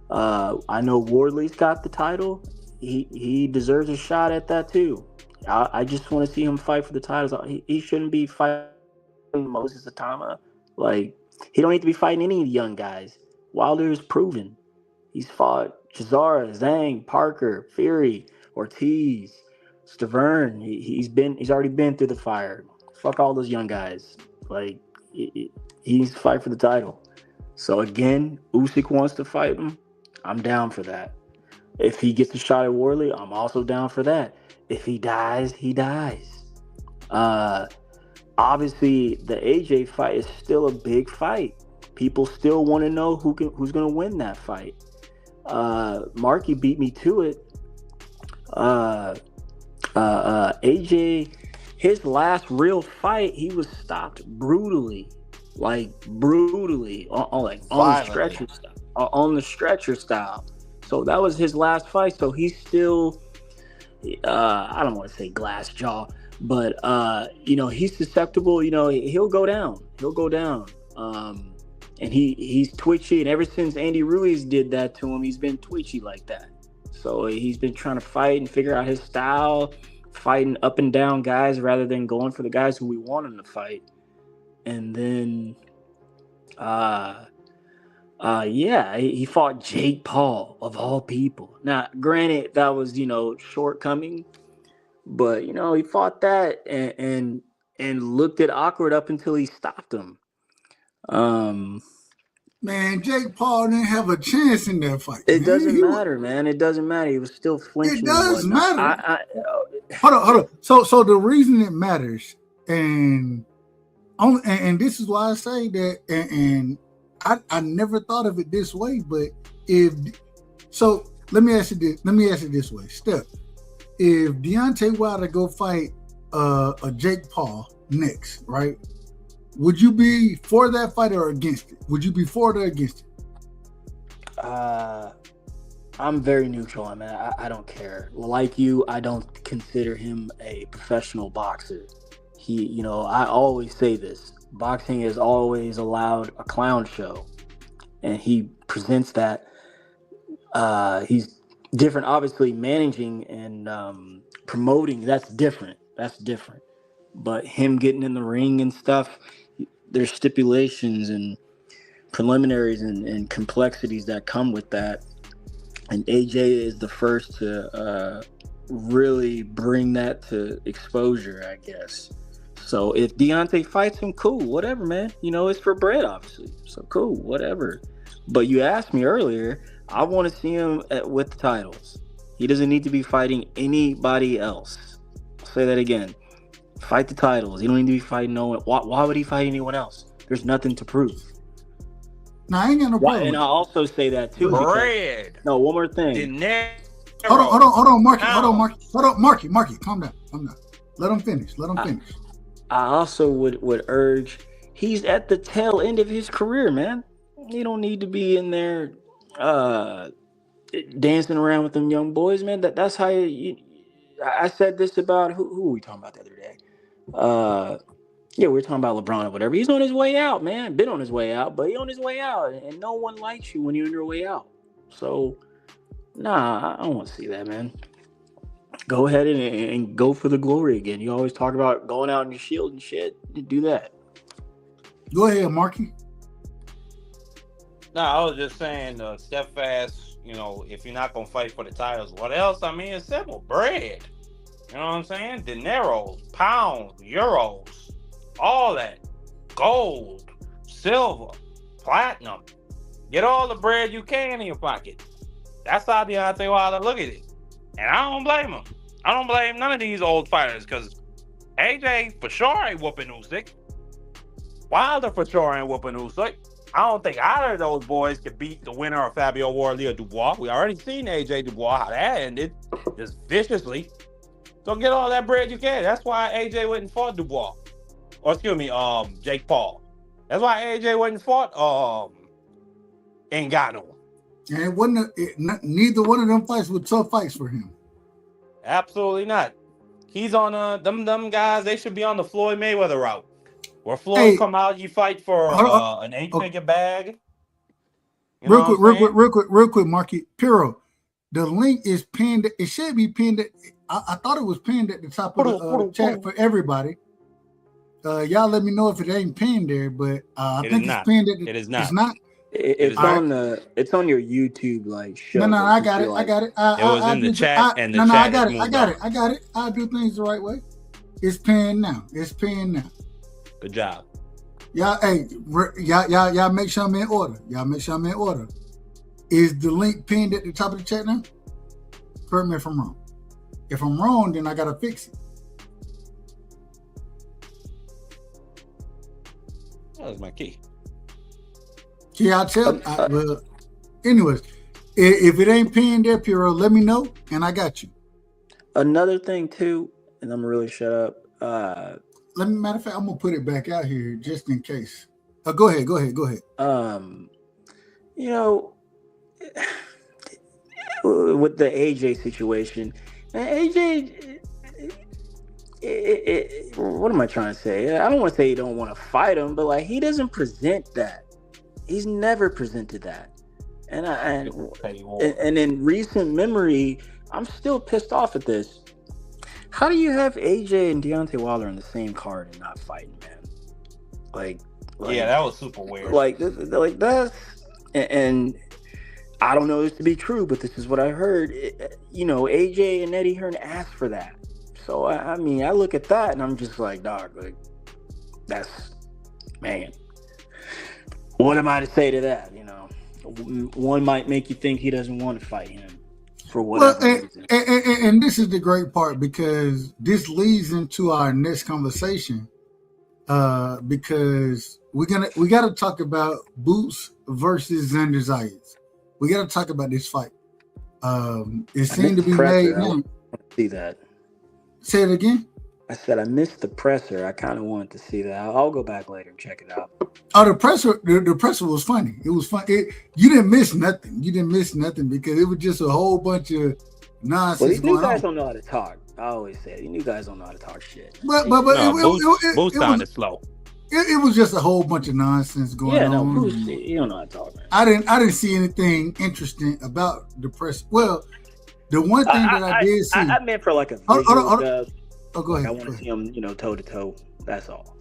I know Wardley's got the title. He deserves a shot at that too. I just want to see him fight for the titles. He shouldn't be fighting Moses Atama. Like, he don't need to be fighting any of the young guys. Wilder is proven. He's fought Chisora, Zhang, Parker, Fury, Ortiz, Stavern. He's already been through the fire. Fuck all those young guys. Like, he needs to fight for the title. So again, Usyk wants to fight him. I'm down for that. If he gets a shot at Wardley, I'm also down for that. If he dies, he dies. Obviously, the AJ fight is still a big fight. People still want to know who's going to win that fight. Marky beat me to it. AJ, his last real fight, he was stopped brutally, on the stretcher style. So that was his last fight. So he's still, I don't want to say glass jaw, but he's susceptible. He'll go down. And he's twitchy, and ever since Andy Ruiz did that to him, he's been twitchy like that. So he's been trying to fight and figure out his style, fighting up and down guys rather than going for the guys who we want him to fight. And then, he fought Jake Paul of all people. Now, granted, that was shortcoming, but he fought that and looked it awkward up until he stopped him. Man, Jake Paul didn't have a chance in that fight. It doesn't matter, man. It doesn't matter. He was still flinching. It does matter. Hold on. So the reason it matters, and this is why I say that, and I never thought of it this way, but let me ask it this way, Steph. If Deontay Wilder go fight a Jake Paul next, right? Would you be for that fight or against it? Would you be for it or against it? I'm very neutral on that. I don't care. Like you, I don't consider him a professional boxer. I always say this. Boxing has always allowed a clown show. And he presents that. He's different. Obviously, managing and promoting, that's different. But him getting in the ring and stuff, there's stipulations and preliminaries and complexities that come with that. And AJ is the first to really bring that to exposure, I guess. So if Deontay fights him, cool, whatever, man. It's for bread, obviously. So cool, whatever. But you asked me earlier, I want to see him with the titles. He doesn't need to be fighting anybody else. I'll say that again. Fight the titles. He don't need to be fighting no one. Why would he fight anyone else? There's nothing to prove. No, I ain't got no problem. And I'll also say that too. Bread. No, one more thing. Hold on, Marky. Marky, calm down. Let him finish. I also would urge. He's at the tail end of his career, man. You don't need to be in there dancing around with them young boys, man. That's how I said this about who were we talking about the other day? We were talking about LeBron or whatever. He's on his way out, man. Been on his way out, but he's on his way out, and no one likes you when you're on your way out. So, nah, I don't want to see that, man. Go ahead and go for the glory again. You always talk about going out in your shield and shit. Do that. Go ahead, Marky. No, I was just saying, steadfast. If you're not gonna fight for the titles, what else? I mean, it's simple. Bread. You know what I'm saying? Dineros, pounds, euros, all that. Gold, silver, platinum. Get all the bread you can in your pocket. That's how Deontay Wilder look at it. And I don't blame him. I don't blame none of these old fighters, because AJ for sure ain't whooping Usyk. Wilder for sure ain't whooping Usyk. I don't think either of those boys could beat the winner of Fabio Wardley or Dubois. We already seen AJ Dubois, how that ended, just viciously. So get all that bread you can. That's why AJ went and fought Dubois. Or excuse me, Jake Paul. That's why AJ went and fought Ngannou. And neither one of them fights were tough fights for him. Absolutely not. He's on them guys. They should be on the Floyd Mayweather route, where Floyd come out, you fight for an 8-figure bag. You know real quick, Marky Piro. The link is pinned. It should be pinned. I thought it was pinned at the top of the chat for everybody. Y'all let me know if it ain't pinned there, but I think it's pinned at the. It is not. It's not. It's on the. It's on your YouTube like show. No, I got it. I got it. It was in the chat, and the chat. I got it. I do things the right way. It's pinned now. Good job. Y'all, hey, y'all make sure I'm in order. Is the link pinned at the top of the chat now? Correct me if I'm wrong. If I'm wrong, then I gotta fix it. That was my key. Yeah, I'll tell. Well, anyways, if it ain't pinned there, Piro, let me know, and I got you. Another thing too, and I'm gonna really shut up. Matter of fact, I'm gonna put it back out here just in case. Go ahead. You know, with the AJ situation, AJ, what am I trying to say? I don't want to say you don't want to fight him, but like he doesn't present that. He's never presented that, and in recent memory, I'm still pissed off at this. How do you have AJ and Deontay Wilder on the same card and not fighting, man? Like yeah, that was super weird. Like that's, and I don't know this to be true, but this is what I heard. AJ and Eddie Hearn asked for that. So I mean, I look at that and I'm just like, dog, like that's, man. What am I to say to that? One might make you think he doesn't want to fight him for whatever reason. And this is the great part, because this leads into our next conversation. Because we got to talk about Boots versus Xander Zayas. We got to talk about this fight. It seemed to be made now. I want to see that. Say it again. I said I missed the presser. I kind of wanted to see that. I'll go back later and check it out. Oh, the presser was funny. It was fun. You didn't miss nothing. Because it was just a whole bunch of nonsense. Well, these new guys don't know how to talk. I always say these new guys don't know how to talk shit. But Boots sounded slow. It was just a whole bunch of nonsense going on. Yeah, no, Boots, you don't know how to talk, man. I didn't see anything interesting about the press. Well, the one thing that I did see, I meant for like a visual dub. Oh, go ahead. I want to see him, toe to toe. That's all.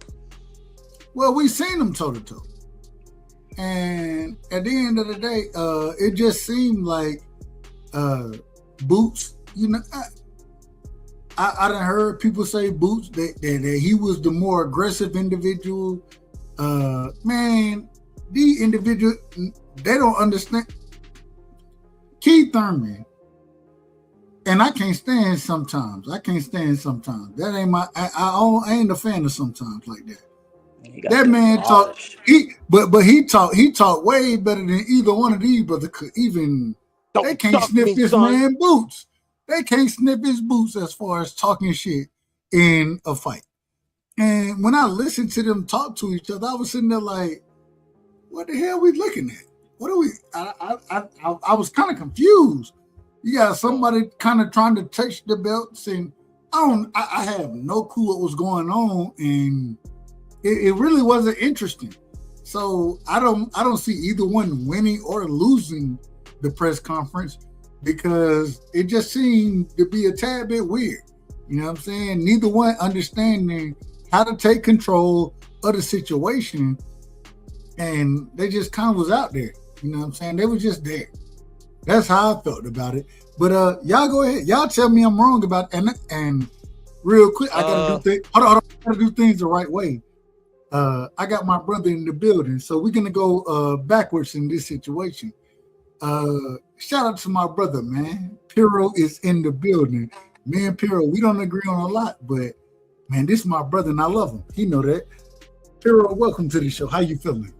Well, we seen him toe to toe, and at the end of the day, it just seemed like Boots. I done heard people say Boots that he was the more aggressive individual. Man, the individual, they don't understand. Keith Thurman. And I can't stand sometimes. That ain't my. I ain't a fan of sometimes like that. That man talk. He talked way better than either one of these brothers could. They can't sniff this man boots. They can't sniff his boots as far as talking shit in a fight. And when I listened to them talk to each other, I was sitting there like, "What the hell are we looking at? What are we?" I was kind of confused. You got somebody kind of trying to touch the belts, and I have no clue what was going on, and it really wasn't interesting. So I don't see either one winning or losing the press conference, because it just seemed to be a tad bit weird. You know what I'm saying? Neither one understanding how to take control of the situation, and they just kind of was out there. You know what I'm saying? They were just there. That's how I felt about it. But y'all go ahead. Y'all tell me I'm wrong about it. And real quick, I gotta do things. Hold on, I gotta do things the right way. I got my brother in the building, so we're gonna go backwards in this situation. Shout out to my brother, man. Piro is in the building. Me and Piro, we don't agree on a lot, but man, this is my brother and I love him. He know that. Piro, welcome to the show. How you feeling?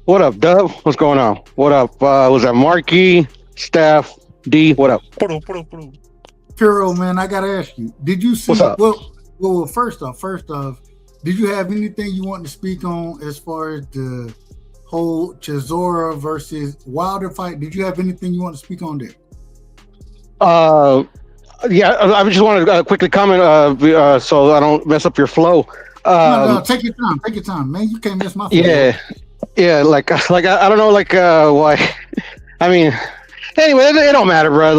What up, Dub? What's going on? What up? Was that Marky, Steph, D? What up? Piro, man, I gotta ask you. Did you see? What's up? Well, first off, did you have anything you want to speak on as far as the whole Chisora versus Wilder fight? Did you have anything you want to speak on there? Yeah, I just want to quickly comment so I don't mess up your flow. No, take your time. Take your time, man. You can't miss my flow. Yeah, like I don't know, like why. I mean, anyway, it don't matter, bro.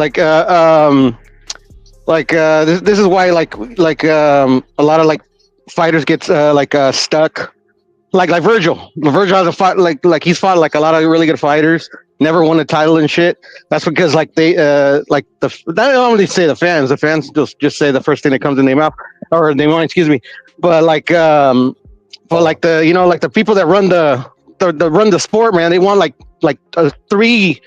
This is why a lot of like fighters get stuck. Like Virgil. Virgil has a fight like he's fought like a lot of really good fighters, never won a title and shit. That's because like they like the I don't really say the fans. The fans just say the first thing that comes in their mouth or their mind, excuse me. But like the people that run the sport, man, they want three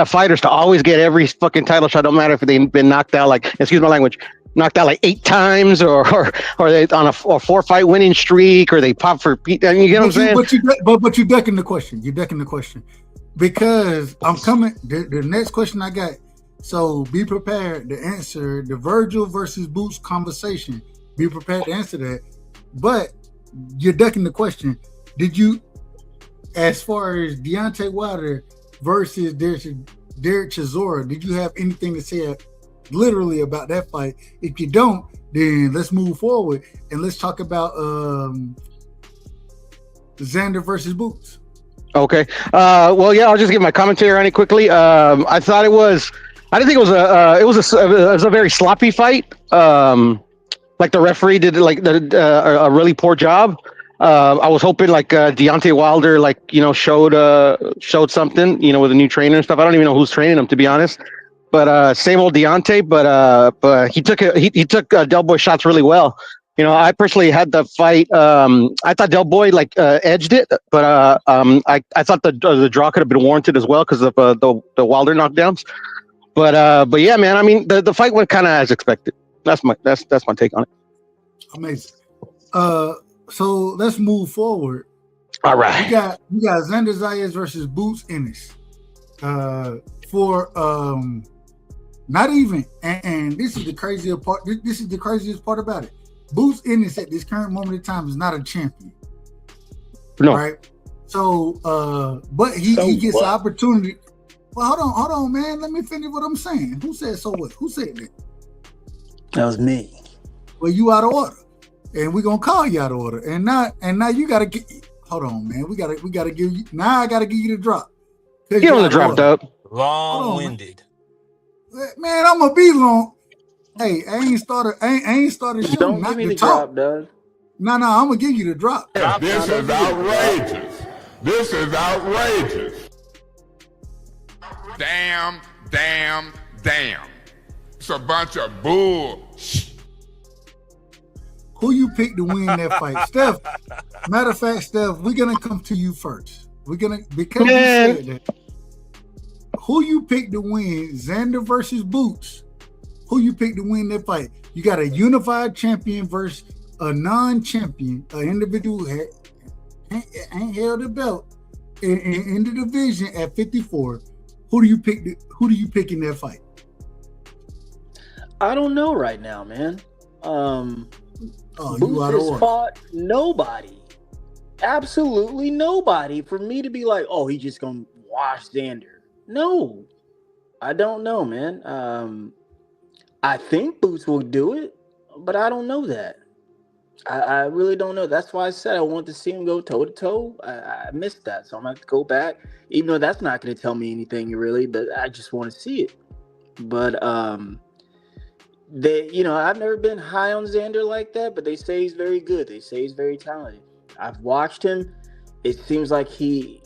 fighters to always get every fucking title shot. Don't matter if they've been knocked out, like, excuse my language, knocked out like 8 times or they on a 4-fight winning streak, or they pop for you get what I'm saying? But you're ducking the question. You're ducking the question because I'm coming. The next question I got. So be prepared to answer the Virgil versus Boots conversation. Be prepared to answer that. But you're ducking the question. Did you, as far as Deontay Wilder versus Derek Chisora, did you have anything to say literally about that fight? If you don't, then let's move forward and let's talk about Xander versus Boots. Okay. Well, yeah, I'll just give my commentary on it quickly. I didn't think it was a very sloppy fight. Like the referee did a really poor job. I was hoping Deontay Wilder showed something, with a new trainer and stuff. I don't even know who's training him, to be honest. But same old Deontay. But he took Del Boy shots really well. I personally had the fight. I thought Del Boy edged it, but I thought the draw could have been warranted as well because of the Wilder knockdowns. But yeah, man. I mean, the fight went kind of as expected. That's my take on it. Amazing. So let's move forward. All right. We got Xander Zayas versus Boots Ennis. For not even, and this is the craziest part. This is the craziest part about it. Boots Ennis at this current moment in time is not a champion. No. Right. So, but he gets the opportunity. Well, hold on, man. Let me finish what I'm saying. Who said so what? Who said that? That was me. Well, you out of order, and we're gonna call you out of order. And now you gotta get. Hold on, man. We gotta give you. Now I gotta give you the drop. Give him the drop, Dub. Long-winded. Man, I'm gonna be long. Hey, I ain't started shooting. Don't give me the drop, Doug. No, I'm gonna give you the drop. This is outrageous. This is outrageous. Damn. It's a bunch of bull. Who you pick to win that fight? Steph. Matter of fact, Steph, we're gonna come to you first. Because you said that. Who you pick to win Xander versus Boots? Who you pick to win that fight? You got a unified champion versus a non-champion, an individual who ain't held a belt in the division at 54. Who do you pick in that fight? I don't know right now, man. Boots has fought nobody. Absolutely nobody. For me to be like, oh, he just gonna wash Xander. No. I don't know, man. I think Boots will do it, but I don't know that. I really don't know. That's why I said I want to see him go toe-to-toe. I missed that, so I'm going to have to go back, even though that's not going to tell me anything really, but I just want to see it. But, I've never been high on Xander like that, but they say he's very good. They say he's very talented. I've watched him. It seems like he,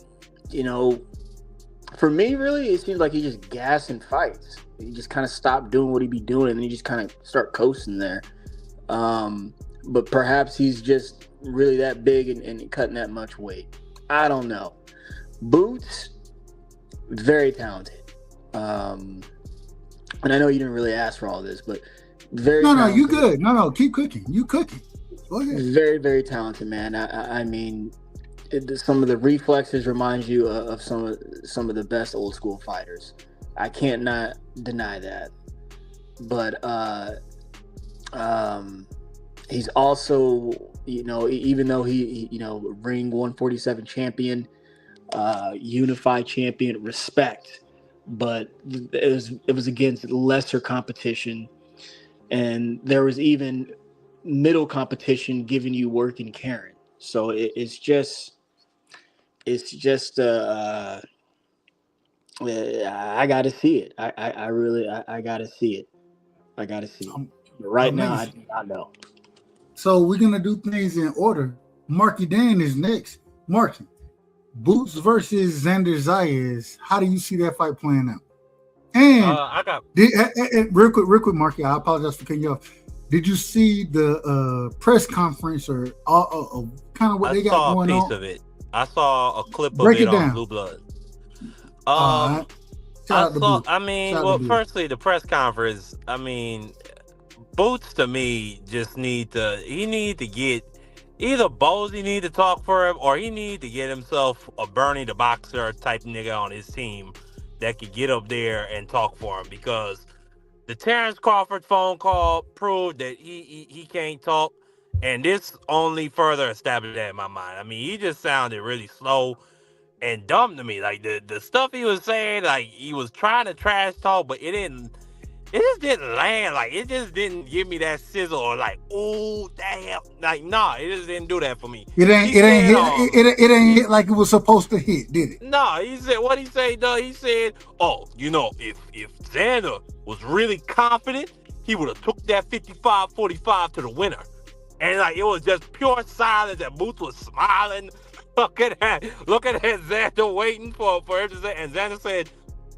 for me, really, it seems like he just gassing fights. He just kind of stopped doing what he be doing, and then he just kind of start coasting there. But perhaps he's just really that big and cutting that much weight. I don't know. Boots, very talented. And I know you didn't really ask for all this, but very talented. You good. No, keep cooking. You cooking. Go ahead. Very, very talented, man. I mean, some of the reflexes remind you of some of the best old school fighters. I can't not deny that. But he's also, even though he ring 147 champion, unified champion, respect, but it was against lesser competition. and there was even middle competition giving you work and caring. So it's just I gotta see it. I really gotta see it. I gotta see it. But right now, I do not know. So we're gonna do things in order. Marky Dan is next. Marky, Boots versus Xander Zayas. How do you see that fight playing out? And I got real quick, Marky. I apologize for cutting you off. Did you see the press conference or kind of what they got going on? I saw a piece of it. I saw a clip Break of it down. on Blue Blood. Right. Firstly, the press conference. I mean, Boots to me just need to get either Bozy need to talk for him, or he need to get himself a Bernie the Boxer type nigga on his team that could get up there and talk for him, because the Terrence Crawford phone call proved that he can't talk, and this only further established that in my mind. I mean, he just sounded really slow and dumb to me. Like the stuff he was saying, like he was trying to trash talk, but it just didn't land. Like it just didn't give me that sizzle or like, oh damn. Like nah, it just didn't do that for me. It ain't hit like it was supposed to hit, did it? No, he said what he said. He said, "Oh, if Xander was really confident, he would have took that 55-45 to the winner." And like it was just pure silence. And Boots was smiling, looking at Xander, waiting for him to say. And Xander said,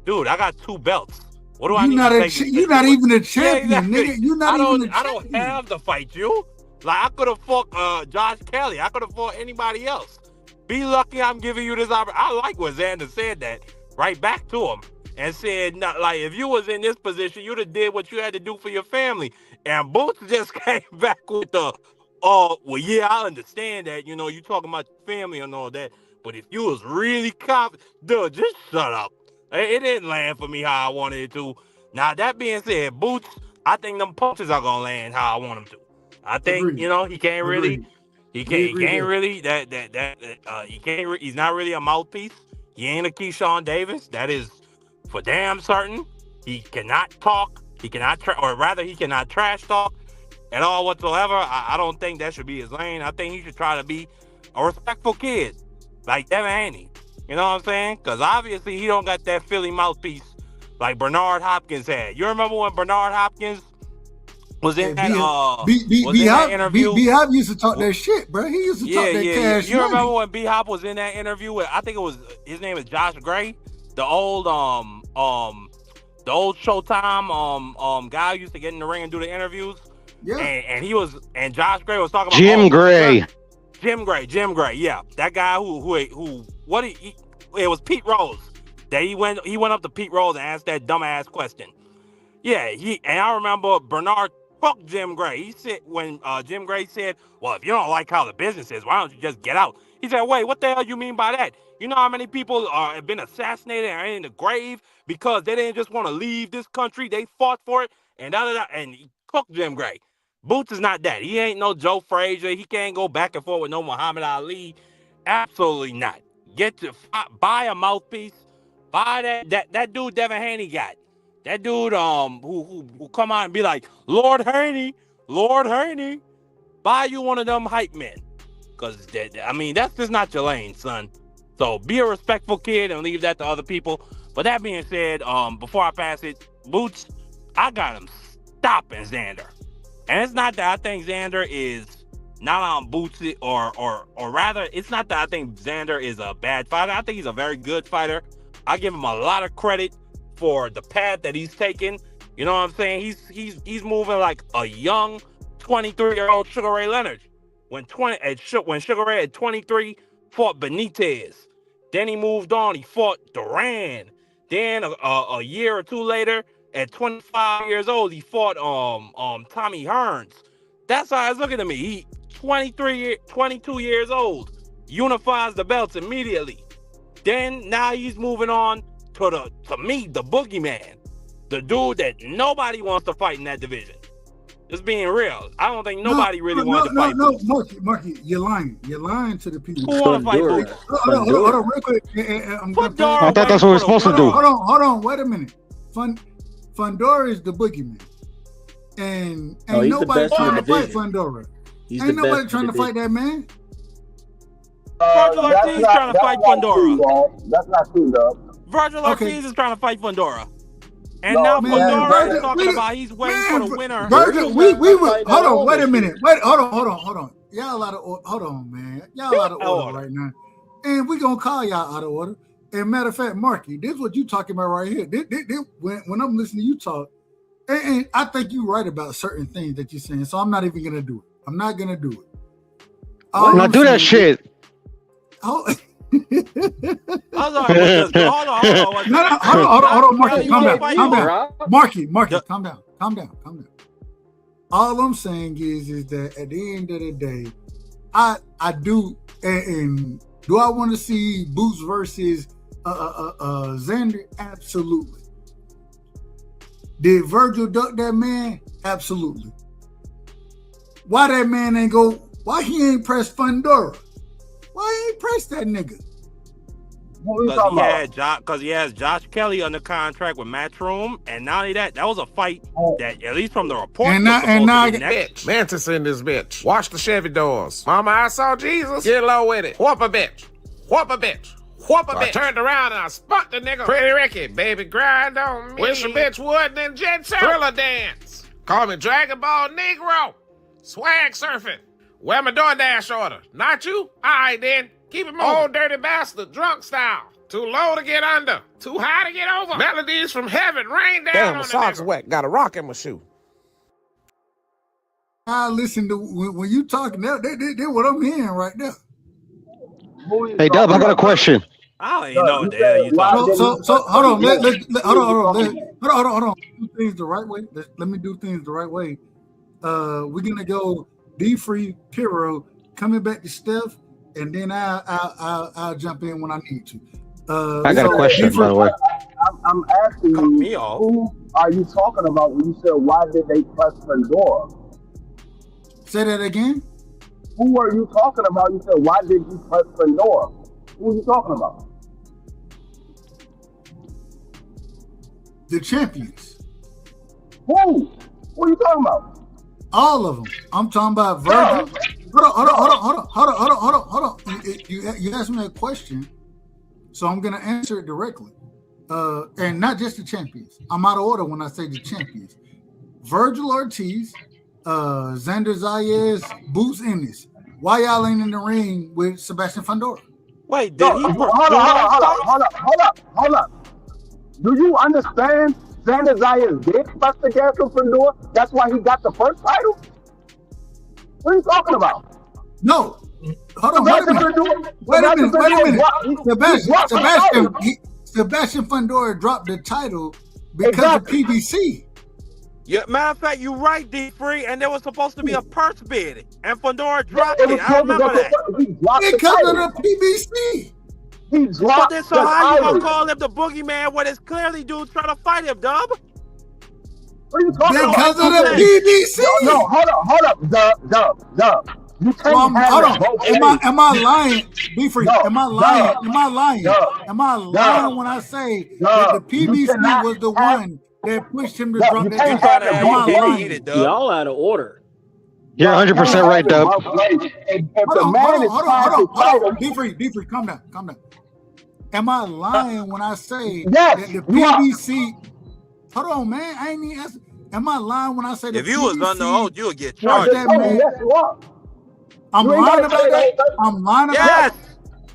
"Dude, I got 2 belts. What do I need to say? You're not even a champion, nigga. You're not even a champion. I don't have to fight you. Like I could have fought Josh Kelly. I could have fought anybody else. Be lucky I'm giving you this opportunity." I like when Xander said that right back to him and said, "Not like if you was in this position, you'd have did what you had to do for your family." And Boots just came back with the, "Oh, well, yeah, I understand that. You talking about your family and all that. But if you was really confident, dude, just shut up." It didn't land for me how I wanted it to. Now, that being said, Boots, I think them punches are going to land how I want them to. I think, he can't really, he's not really a mouthpiece. He ain't a Keyshawn Davis. That is for damn certain. He cannot talk. He cannot, he cannot trash talk at all whatsoever. I don't think that should be his lane. I think he should try to be a respectful kid like Devin Haney. You know what I'm saying? Because obviously he don't got that Philly mouthpiece like Bernard Hopkins had. You remember when Bernard Hopkins was in that interview? B-Hop used to talk that shit, bro. He used to talk that cash You money. remember when B-Hop was in that interview with, I think it was, his name is Josh Gray, the old Showtime guy who used to get in the ring and do the interviews. Yeah. And Josh Gray was talking about Jim Gray, yeah. That guy it was Pete Rose. That he went up to Pete Rose and asked that dumbass question. Yeah, and I remember Bernard fucked Jim Gray. He said when Jim Gray said, "Well, if you don't like how the business is, why don't you just get out?" He said, "Wait, what the hell you mean by that? You know how many people have been assassinated and are in the grave because they didn't just want to leave this country? They fought for it and and he cooked Jim Gray. Boots is not that. He ain't no Joe Frazier. He can't go back and forth with no Muhammad Ali. Absolutely not. Buy a mouthpiece. Buy that dude Devin Haney got. That dude who come out and be like, Lord Haney, buy you one of them hype men. Because, that's just not your lane, son. So be a respectful kid and leave that to other people. But that being said, before I pass it, Boots, I got him stopping Xander. And it's not that I think Xander is not on Boots, or rather, it's not that I think Xander is a bad fighter. I think he's a very good fighter. I give him a lot of credit for the path that he's taken. You know what I'm saying? He's moving like a young 23-year-old Sugar Ray Leonard. When Sugar Ray at 23 fought Benitez, then he moved on. He fought Duran. Then a year or two later, at 25 years old, he fought Tommy Hearns. That's how it's looking to me. He 22 years old, unifies the belts immediately. Then now he's moving on to me, the boogeyman, the dude that nobody wants to fight in that division. Just being real, I don't think nobody really wants to fight. No, Marky, you're lying. You're lying to the people. Who want to fight Boots? Hold on, real quick. I thought that's what we're supposed to do. Hold on. Wait a minute. Fundora is the boogeyman. And ain't nobody trying to fight Fundora. Ain't nobody trying to fight that man. Virgil Ortiz is trying to fight Fundora. That's not true, though. Virgil Ortiz is trying to fight Fundora. And now Fundora is talking about he's waiting for the winner. Virgil, we hold on, wait a minute. Hold on. Y'all out of order. Hold on, man. Y'all out of order right now. And we gonna call y'all out of order. And matter of fact, Marky, this is what you talking about right here. When I'm listening to you talk, and I think you're right about certain things that you're saying. So I'm not even gonna do it. I'm not gonna do it. Now do that shit. Hold on, Marky, calm down. Marky, calm down. All I'm saying is that at the end of the day, I do, and do I want to see Boots versus Xander? Absolutely. Did Virgil duck that man? Absolutely. Why that man ain't go? Why he ain't press Fundora? Why ain't press that nigga? Because he has Josh Kelly under contract with Matchroom, and not only that was a fight that, at least from the report, bitch. Mantis in this bitch. Wash the Chevy doors. Mama, I saw Jesus. Get low with it. Whoop a bitch. I turned around and I spot the nigga. Pretty Ricky, baby, grind on me. Wish a bitch would, then Jet Set. Thriller dance. Call me Dragon Ball Negro. Swag surfing. Where my DoorDash order? Not you? All right, then. Keep it moving. Old dirty bastard, drunk style. Too low to get under. Too high to get over. Melodies from heaven rain down. Damn, my socks wet. Got a rock in my shoe. I listen to when you talking. They're what I'm hearing right now. Hey, Dub, I got a question. I don't even know what the hell you talking about. So hold on. Hold on. Do things the right way. Let me do things the right way. We're gonna go D-Free, Piro, coming back to Steph, and then I'll jump in when I need to. I got a question, by the way. I'm asking you, who are you talking about when you said why did they press Pandora? Say that again. Who are you talking about? You said why did you press Pandora? Who are you talking about? The champions. Who? What are you talking about? All of them. I'm talking about Virgil. Hold on. You asked me a question, so I'm gonna answer it directly. And not just the champions. I'm out of order when I say the champions. Virgil Ortiz, Xander Zayas, Boots Ennis. Why y'all ain't in the ring with Sebastian Fundora? Wait, did he? Hold up. Do you understand? Xander Zayas did press the gas on Fundora. That's why he got the first title. What are you talking about? No. Hold on. Wait a minute. Sebastian Fundora dropped the title because of PBC. Yeah, matter of fact, you're right, D-Free, and there was supposed to be a purse bid, and Fundora dropped it. I remember that. Because of the PBC. He dropped but then, so how you gonna call him the boogeyman when it's clearly dudes trying to fight him, Dub? What are you talking about? Because of the PBC. No, hold up. Dub. You can't have both ways. Am I lying? Be free. Am I lying? Am I lying when I say that the PBC was the one that pushed him to drop that guy? Am I lying? Y'all out of order. You're 100% right, Dub. Hold on. Be free. Calm down. Am I lying when I say that the PBC? Hold on, man. I ain't even asking. Am I lying when I say that if you was under oath, you would get charged? Yes, you are. I'm lying about that. I'm lying about that.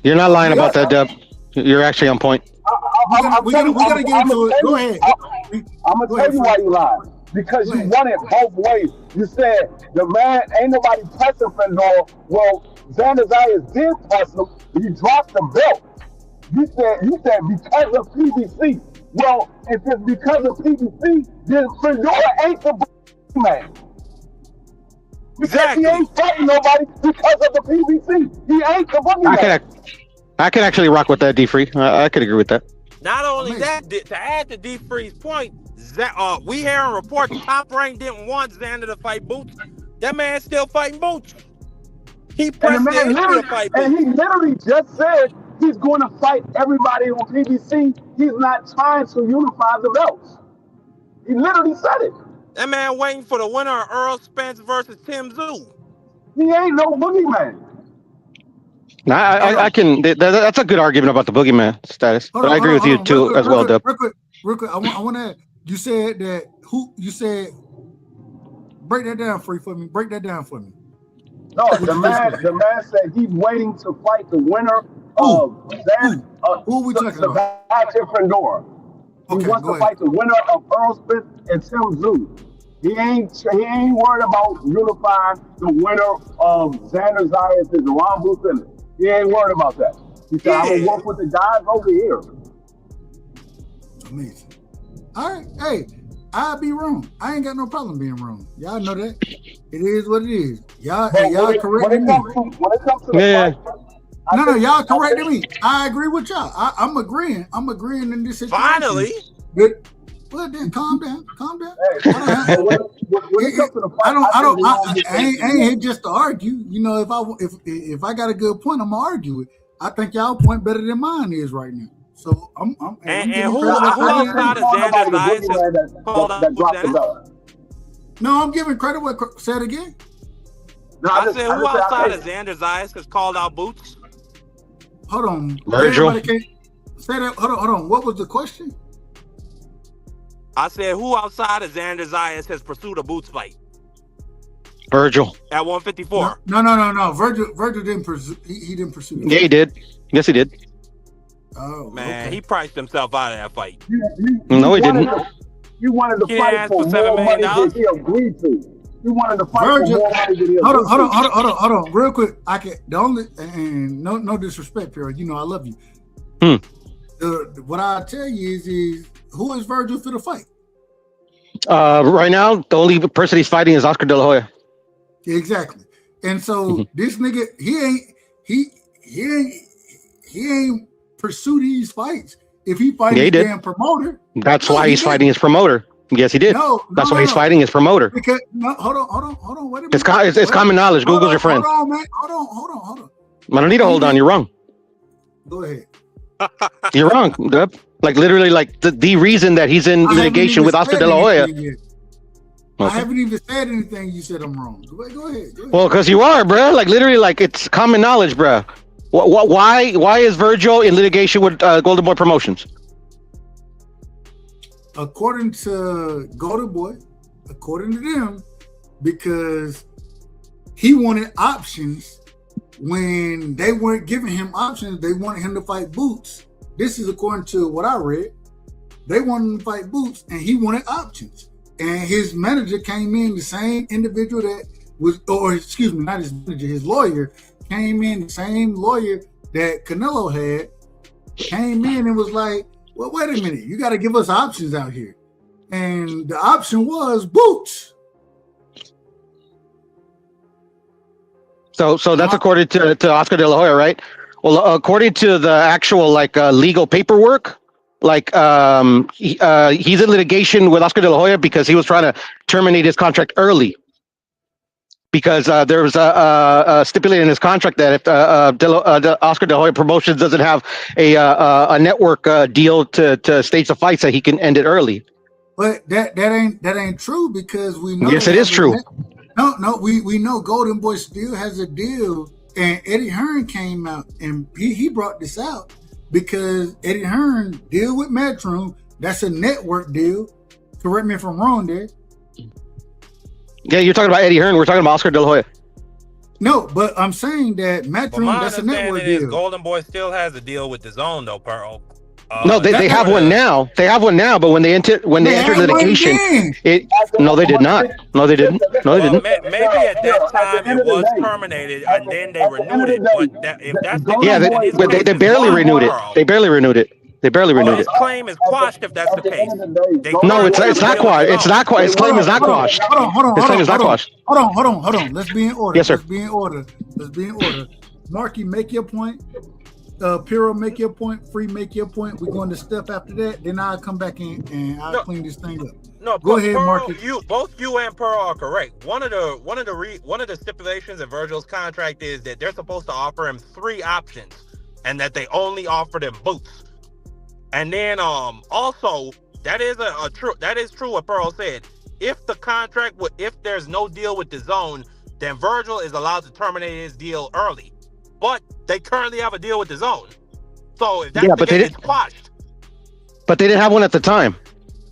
You're not lying about that, Dub. You're actually on point. We're gonna get into it. Go ahead. I'm gonna tell you why you lied. Because you won it both ways. You said the man ain't nobody pressing Fundora. Well, Xander Zayas did press him. He dropped the belt. You said because of PBC. Well, if it's because of PBC, then Fundora ain't the man. Because he ain't fighting nobody because of the PBC. He ain't the boogeyman. I can actually rock with that, D-Free. I could agree with that. Not only that, to add to D-Free's point, we hearing reports Top Rank didn't want Xander to fight Boots. That man's still fighting Boots. He pressed the issue to fight Boots. And he literally just said he's going to fight everybody on PBC. He's not trying to unify the belts. He literally said it. That man waiting for the winner of Earl Spence versus Tim Zoo. He ain't no boogeyman. I can. That's a good argument about the boogeyman status. But I agree with you too as well, Dub. Real quick. I want to. You said that who? You said break that down for me. Break that down for me. No, the man said he's waiting to fight the winner of that. Who are we talking about? Sebastian Fedor. He wants to fight the winner of Earl Spence and Tim Zoo. He ain't worried about unifying the winner of Xander Zayas and Ron Bluth. He ain't worried about that. He said, I'm going to work with the guys over here. Amazing. All right. Hey, I'll be wrong. I ain't got no problem being wrong. Y'all know that. It is what it is. Y'all correcting me. When it comes to the fight, no, y'all correcting me. I agree with y'all. I'm agreeing. I'm agreeing in this situation. Finally. Well, then calm down. Hey, when it comes to the fight, I ain't here just to argue. You know, if I got a good point, I'm gonna argue it. I think y'all point better than mine is right now. So I'm who outside of Xander Zayas that dropped the belt? No, I'm giving credit. Say it again. No, I said who outside of Xander Zayas has called out Boots? Hold on, Virgil. Say that. Hold on. What was the question? I said, who outside of Xander Zayas has pursued a Boots fight? Virgil. At 154. No. Virgil didn't pursue. He didn't pursue. Yeah, he did. Yes, he did. Oh man, okay. He priced himself out of that fight. No, he didn't. You wanted to fight for more money than he agreed to. You wanted to fight for more money than he agreed to. Hold on, real quick. And no disrespect, Pierre. You know I love you. What I tell you is who is Virgil for the fight? Right now, the only person he's fighting is Oscar De La Hoya. Exactly. And so this nigga, he ain't pursue these fights. If he fighting his damn promoter, that's why he's fighting his promoter. Yes, he did. That's why he's fighting his promoter. Because hold on. Wait a minute. It's common knowledge. Google's your friend. Hold on, man. Hold on. I don't need to hold on. You're wrong. Go ahead. You're wrong, Dub. Like literally, like the reason that he's in litigation with Oscar De La Hoya. Okay. I haven't even said anything. You said I'm wrong. Go ahead. Well, because you are, bro. Like literally, like it's common knowledge, bro. Why is Virgil in litigation with Golden Boy Promotions? According to Golden Boy, according to them, because he wanted options when they weren't giving him options. They wanted him to fight Boots. This is according to what I read. They wanted him to fight Boots, and he wanted options. And his manager came in, the same individual that was, or excuse me, not his manager, his lawyer came in, the same lawyer that Canelo had, came in and was like, well, wait a minute, you got to give us options out here. And the option was Boots. So that's according to Oscar De La Hoya, right? Well, according to the actual legal paperwork, he's in litigation with Oscar De La Hoya because he was trying to terminate his contract early. Because there was a stipulated in his contract that if Oscar De La Hoya Promotions doesn't have a network deal to stage the fights, that he can end it early. But that ain't true because we know. Yes, it is true. We know Golden Boy still has a deal, and Eddie Hearn came out and he brought this out because Eddie Hearn deal with Matchroom. That's a network deal. Correct me if I'm wrong there. Yeah, you're talking about Eddie Hearn. We're talking about Oscar De La Hoya. No, but I'm saying that Matchroom, that's a network deal. Golden Boy still has a deal with the Zone, though, Pearl. No, they have one now. They have one now, but when they entered litigation, no, they did not. No, they didn't. No, they didn't. Maybe at that time it was terminated, and then they renewed it. But if that's the case, they barely renewed it. They barely renewed it. They barely renewed it. His claim is quashed if that's the case. No, it's not quashed. It's not quashed. His claim is not quashed. Hold on. His claim is not quashed. Hold on. Let's be in order. Yes, sir. Let's be in order. Marky, make your point. Piro, make your point. Free, make your point. We're going to step after that. Then I'll come back in and I'll clean this thing up. No, go ahead, Marky. Both you and Pearl are correct. One of the stipulations in Virgil's contract is that they're supposed to offer him 3 options, and that they only offered him Boots. And then also that is true what Pearl said. if there's no deal with the zone, then Virgil is allowed to terminate his deal early. But they currently have a deal with the zone. So if that's the case, it's quashed. But they didn't have one at the time.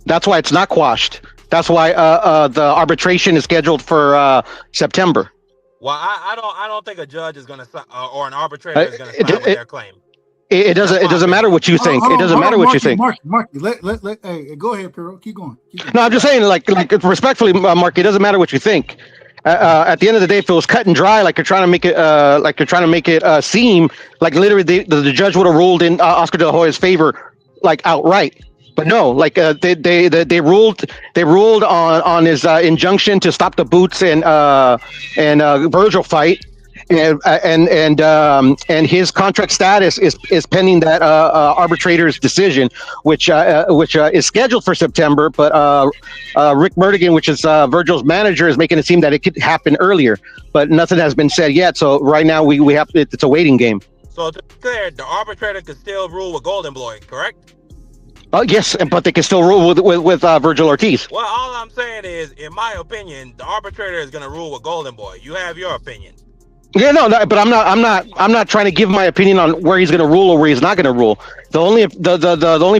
That's why it's not quashed. That's why the arbitration is scheduled for September. Well, I don't think a judge is going to or an arbitrator is going to side with their claim. It doesn't matter what you think. It doesn't matter what you think. Marky, hey, go ahead, Pero. Keep going. No, I'm just saying, like respectfully, Mark, it doesn't matter what you think. At the end of the day, if it was cut and dry, like you're trying to make it, seem like literally the judge would have ruled in Oscar De La Hoya's favor, like outright. But no, like they ruled on his injunction to stop the Boots and Virgil fight. And his contract status is pending that arbitrator's decision, which is scheduled for September. But Rick Murdigan, which is Virgil's manager, is making it seem that it could happen earlier. But nothing has been said yet. So right now we have it's a waiting game. So to be clear, the arbitrator could still rule with Golden Boy, correct? Yes, but they can still rule with Virgil Ortiz. Well, all I'm saying is, in my opinion, the arbitrator is going to rule with Golden Boy. You have your opinion. Yeah, no, but I'm not trying to give my opinion on where he's going to rule or where he's not going to rule. The only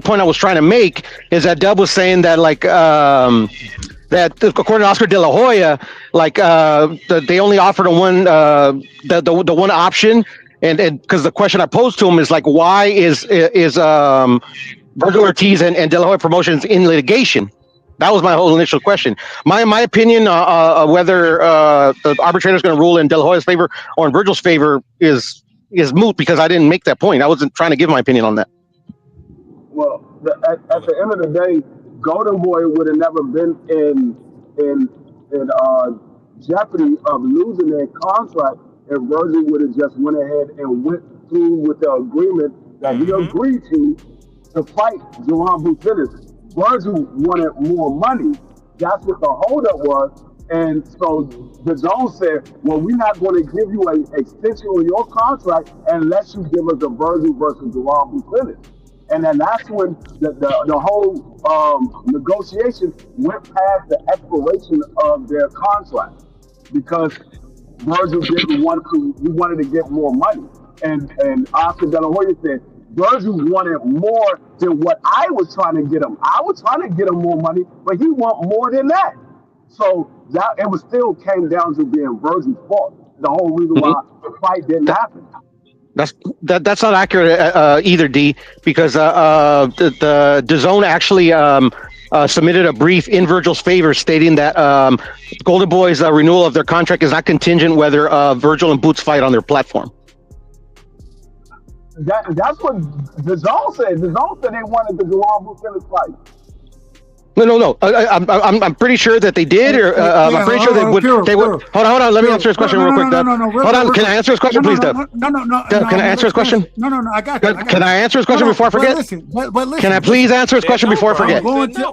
point I was trying to make is that Dub was saying that that according to Oscar De La Hoya, they only offered him one the one option, and because the question I posed to him is like, why is Virgil Ortiz and De La Hoya Promotions in litigation? That was my whole initial question. My opinion, whether the arbitrator is going to rule in De La Hoya's favor or in Virgil's favor is moot, because I didn't make that point. I wasn't trying to give my opinion on that. Well, at the end of the day, Golden Boy would have never been in jeopardy of losing their contract if Virgil would have just went ahead and went through with the agreement that he agreed to fight Joanne Buchanan. Virgil wanted more money. That's what the holdup was. And so the Jones said, well, we're not going to give you an extension on your contract unless you give us a Virgil versus Joanne Buchanan. And then that's when the whole negotiation went past the expiration of their contract, because Virgil didn't want to, he wanted to get more money. And Oscar De La Hoya said, Virgil wanted more than what I was trying to get him. I was trying to get him more money, but he want more than that. So that it was still came down to being Virgil's fault. The whole reason why the fight didn't happen. That's not accurate either, D, because the DAZN actually submitted a brief in Virgil's favor stating that Golden Boy's renewal of their contract is not contingent whether Virgil and Boots fight on their platform. That's what the Zone said. The Zone said they wanted the Joanne Buchanan fight. No. I'm pretty sure that they did, or I'm pretty sure they would. Hold on. Let me answer his question real quick. Hold on. Can I answer his question, please, Deb? No. Can I answer his question? No. I got it. Can I answer his question before I forget? Listen. Can I please answer his question before I forget?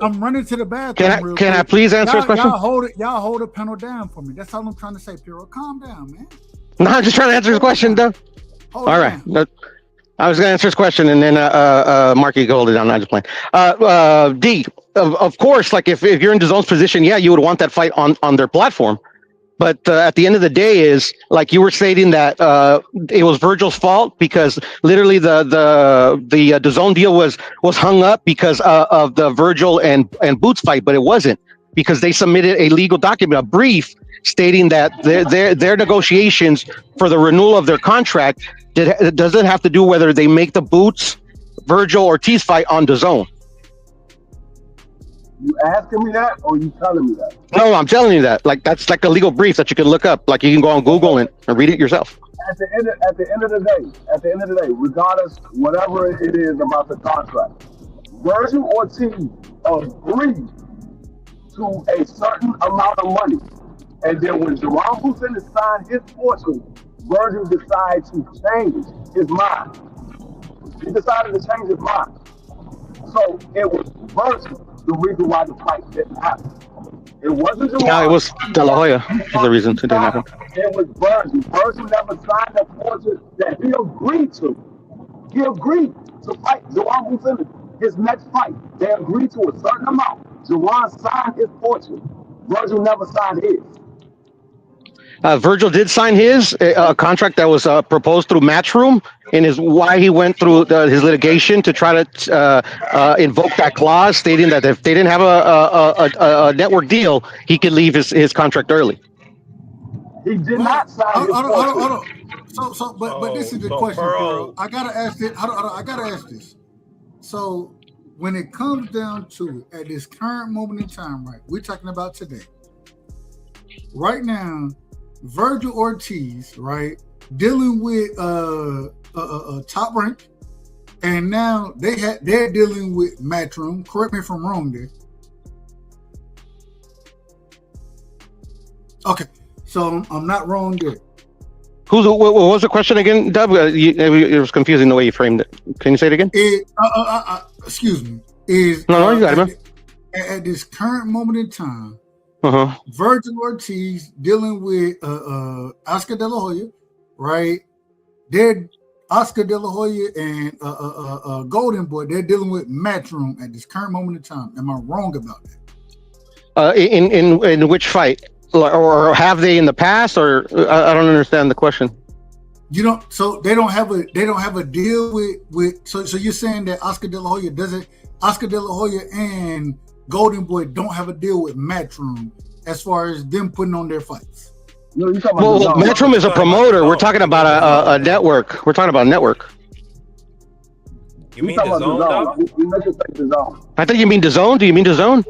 I'm running to the bathroom. Can I please answer his question? Y'all hold the panel down for me. That's all I'm trying to say, Piro. Calm down, man. No, I'm just trying to answer his question, Deb. All right. I was going to answer his question, and then Marky can hold it down. I'm just playing. D, of course, like if you're in DAZN's position, yeah, you would want that fight on their platform. But at the end of the day, is like you were stating that it was Virgil's fault because literally the DAZN deal was hung up because of the Virgil and Boots fight, but it wasn't, because they submitted a legal document, a brief, stating that their negotiations for the renewal of their contract doesn't have to do whether they make the Boots, Virgil, Ortiz fight on DAZN. You asking me that, or you telling me that? No, I'm telling you that. Like that's like a legal brief that you can look up. Like you can go on Google and read it yourself. At the end of the day, regardless, whatever it is about the contract, Virgil Ortiz agreed to a certain amount of money, and then when Joanne Buchanan signed his fortune, Virgil decided to change his mind. He decided to change his mind. So it was Virgil the reason why the fight didn't happen. It wasn't Joanne. No, it was De La Hoya was the reason it didn't happen. It was Virgil. Virgil never signed a fortune that he agreed to. He agreed to fight Joanne Buchanan. His next fight, they agreed to a certain amount. Joanne signed his fortune. Virgil never signed his. Virgil did sign his contract that was proposed through Matchroom, and is why he went through his litigation to try to invoke that clause, stating that if they didn't have a network deal, he could leave his contract early. He did not sign his hold on. But this is the question, Pearl. I gotta ask this. I gotta ask this. So when it comes down to it, at this current moment in time, right? We're talking about today. Right now, Virgil Ortiz, right, dealing with Top Rank, and now they're dealing with Matchroom. Correct me if I'm wrong there. Okay, so I'm not wrong there. What was the question again, Dub? It was confusing the way you framed it. Can you say it again? Excuse me. No, you got it, man. At this current moment in time, Virgil Ortiz dealing with Oscar De La Hoya, right? They're Oscar De La Hoya and Golden Boy. They're dealing with Matchroom at this current moment in time. Am I wrong about that? In which fight, or have they in the past? Or I don't understand the question. You don't. So they don't have a deal with. So you're saying that Oscar De La Hoya doesn't. Oscar De La Hoya and Golden Boy don't have a deal with Matchroom as far as them putting on their fights. No, you're talking about Matchroom is a promoter. We're talking about a network. We're talking about a network. You mean DAZN? DAZN. I think you mean DAZN. Do you mean DAZN?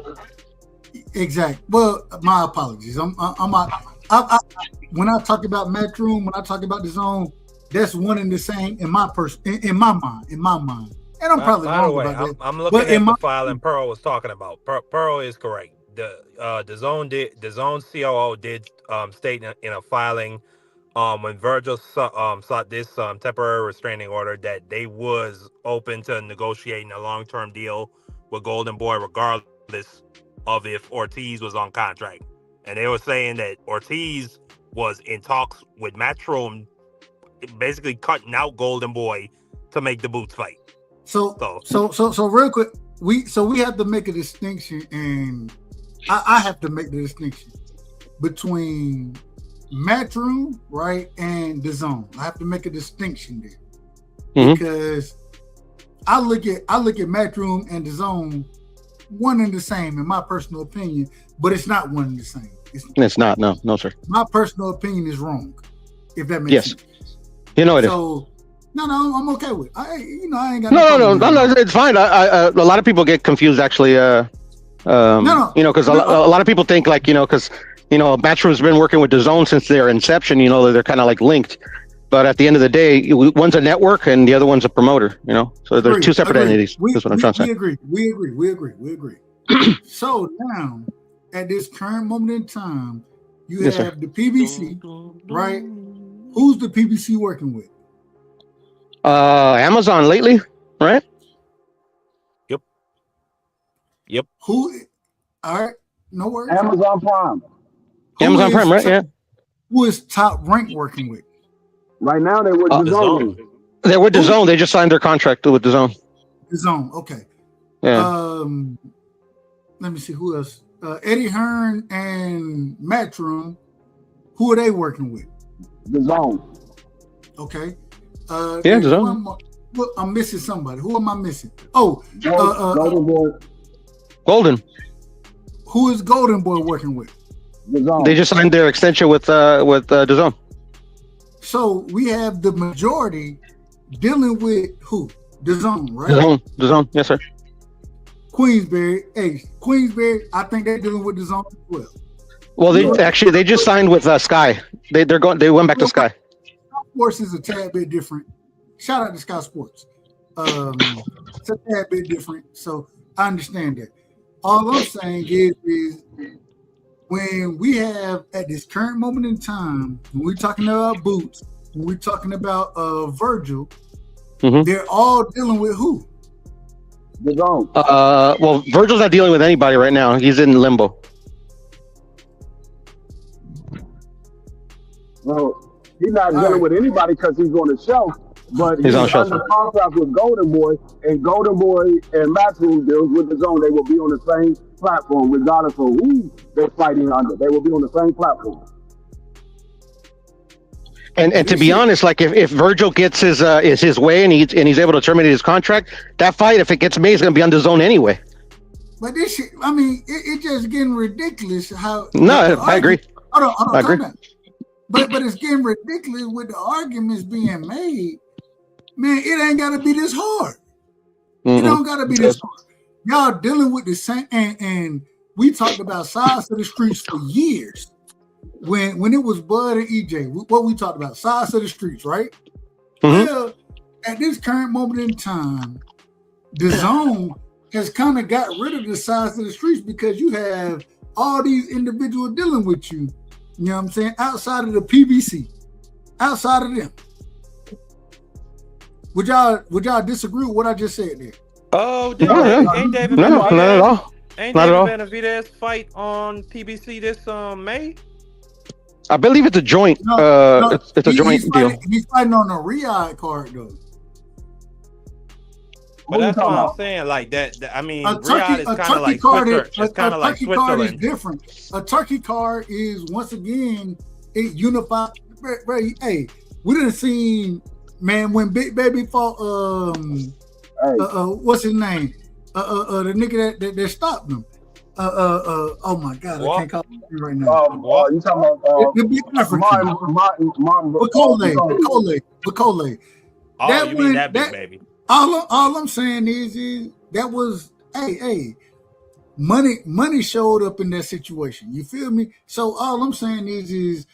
Exactly. Well, my apologies. When I talk about Matchroom, when I talk about DAZN, that's one and the same in my mind. And I'm probably wrong about that. I'm looking at the file and Pearl was talking about. Pearl is correct. The DAZN COO did state in a filing when Virgil sought this temporary restraining order that they was open to negotiating a long-term deal with Golden Boy regardless of if Ortiz was on contract. And they were saying that Ortiz was in talks with Matchroom, basically cutting out Golden Boy to make the Boots fight. So real quick, we have to make a distinction, and I have to make the distinction between Matchroom, right, and DAZN. I have to make a distinction there because I look at Matchroom and DAZN one and the same in my personal opinion, but it's not one and the same. It's not. No, sir. My personal opinion is wrong. If that makes sense. You know it is. No, I'm okay with it. I ain't got no, it's fine. A lot of people get confused actually. Because a lot of people think because Matchroom's been working with DAZN since their inception. They're kind of like linked, but at the end of the day, one's a network and the other one's a promoter. So they're two separate entities. That's what I'm trying to say. We agree. So now, at this current moment in time, you have the PBC, right? Who's the PBC working with? Amazon lately, right? Yep. Who? All right, no worries. Amazon Prime. Amazon Prime, right? Yeah. Who is Top Rank working with? Right now, they're with DAZN. They're with DAZN. They just signed their contract with DAZN. DAZN, okay. Yeah. Let me see who else. Eddie Hearn and Matchroom. Who are they working with? DAZN. Okay. DAZN. I'm missing somebody. Who am I missing? Oh, Golden Boy. Golden. Who is Golden Boy working with? DAZN. They just signed their extension with DAZN. So we have the majority dealing with who? DAZN, right? DAZN. Yes, sir. Queensberry. I think they're dealing with DAZN as well. Well, they just signed with Sky. They went back to Sky. Sports is a tad bit different. Shout out to Sky Sports. It's a tad bit different, so I understand that. All I'm saying is when we have at this current moment in time, when we're talking about Boots, when we're talking about Virgil, they're all dealing with who? DAZN. Well, Virgil's not dealing with anybody right now. He's in limbo. Well, he's not dealing with anybody because he's on the show. But he's under contract with Golden Boy, and Golden Boy and Matchroom deals with the Zone. They will be on the same platform, regardless of who they're fighting under. They will be on the same platform. And to be honest, like if Virgil gets his way and he's able to terminate his contract, that fight, if it gets made, is going to be on the Zone anyway. But this shit, I mean, it just getting ridiculous. How? No, I agree. Hold on, I agree. But it's getting ridiculous with the arguments being made. Man, it ain't got to be this hard. It don't got to be this hard. Y'all dealing with the same, and we talked about sides of the streets for years. When it was Bud and EJ, what we talked about, sides of the streets, right? Well, at this current moment in time, the Zone has kind of got rid of the sides of the streets because you have all these individuals dealing with you. You know what I'm saying? Outside of the PBC, outside of them. Would y'all disagree with what I just said there? Oh, ain't David not at all. Ain't David Benavidez fight on PBC this May? I believe it's a joint. It's a joint deal. He's fighting on a Riyadh card though. But that's what I'm saying. Like that I mean, Riyadh is kind of like Switzerland. It's kind of like Switzerland. Card is different. A turkey card is once again it unified. Hey, we didn't see. Man, when Big Baby fought, what's his name? The nigga that stopped him. Oh my God, I can't call him right now. You talking about the big African? Bacole. Oh, you mean that Big Baby? All I'm saying is that was money showed up in that situation. You feel me? So all I'm saying is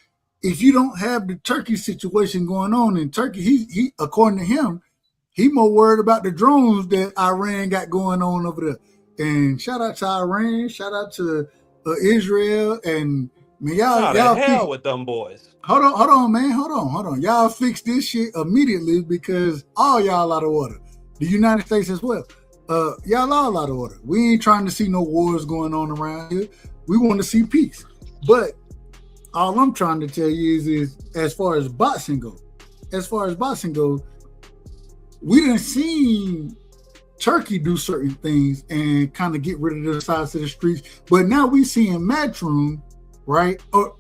if you don't have the Turkey situation going on in Turkey, he according to him, he more worried about the drones that Iran got going on over there. And shout out to Iran, shout out to Israel, and man, y'all hell with them boys. Hold on, man, hold on. Y'all fix this shit immediately because all y'all out of order. The United States as well. Y'all all out of order. We ain't trying to see no wars going on around here. We want to see peace, but all I'm trying to tell you is as far as boxing goes, we didn't see Turkey do certain things and kind of get rid of the sides of the streets. But now we seeing Matchroom, right? Or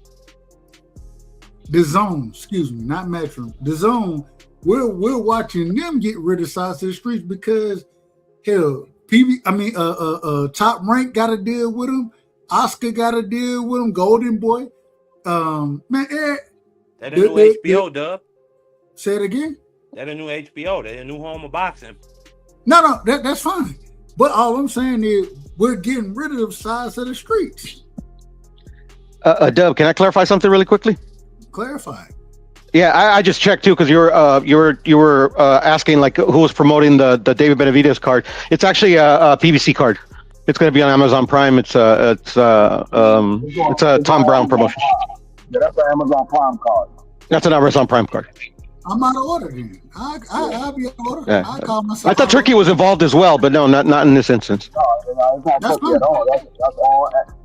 the Zone, excuse me, not Matchroom. The Zone, we're watching them get rid of sides of the streets because hell, Top Rank got to deal with them. Oscar got to deal with them. Golden Boy. That a new HBO, Dub. Say it again. That a new HBO. That a new home of boxing. No, that's fine. But all I'm saying is we're getting rid of the sides of the streets. Dub, can I clarify something really quickly? Clarify. Yeah, I just checked too because you were asking like who was promoting the David Benavidez card. It's actually a PBC card. It's going to be on Amazon Prime. It's a Tom Brown promotion. Yeah, that's an Amazon Prime card. That's an Amazon Prime card. I'm out of order then. I'll be out of order. Yeah. I call myself. I thought Turkey was involved as well, but no, not in this instance. No, it's not Turkey at all.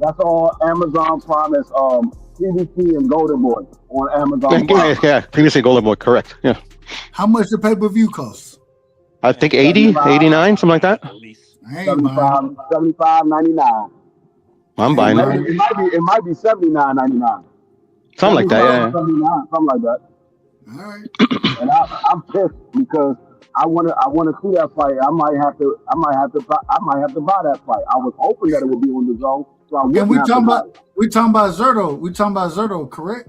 That's all Amazon Prime. It's PBC and Golden Boy on Amazon Prime. Yeah, PBC Golden Boy, correct. Yeah. How much the pay-per-view costs? I think 80, 89, something like that. 75.99. I'm buying it. It might be $79.99. Something like that, yeah. Something like that. All right. And I'm pissed because I want to see that fight. I might have to buy that fight. I was hoping that it would be on the Zone. So we talking about Zerto. We talking about Zerto, correct?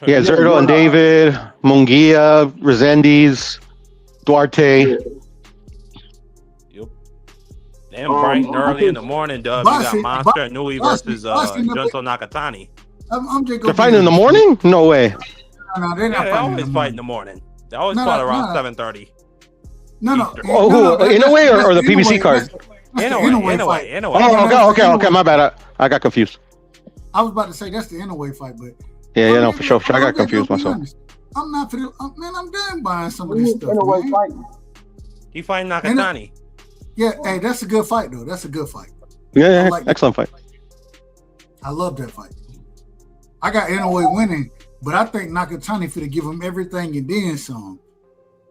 Yeah, Zerto and David, Munguia, Resendiz, Duarte. Damn, bright and early in the morning, Dub. You got Monster Nui versus Junto Nakatani. They're fighting in the morning? No way. No, they're not. They always fight in the morning. They always fight around 7:30. No. Oh, who? In a way or the PBC card? In a way. Oh, okay. My bad. I got confused. I was about to say that's the Inouye fight, but yeah, for sure. I got confused myself. I'm not for the man. I'm done buying some of this stuff. Inouye fighting. He fighting Nakatani. Yeah, hey, that's a good fight though. That's a good fight. Yeah, excellent fight. I love that fight. I got Inouye winning, but I think Nakatani for to give him everything and then some.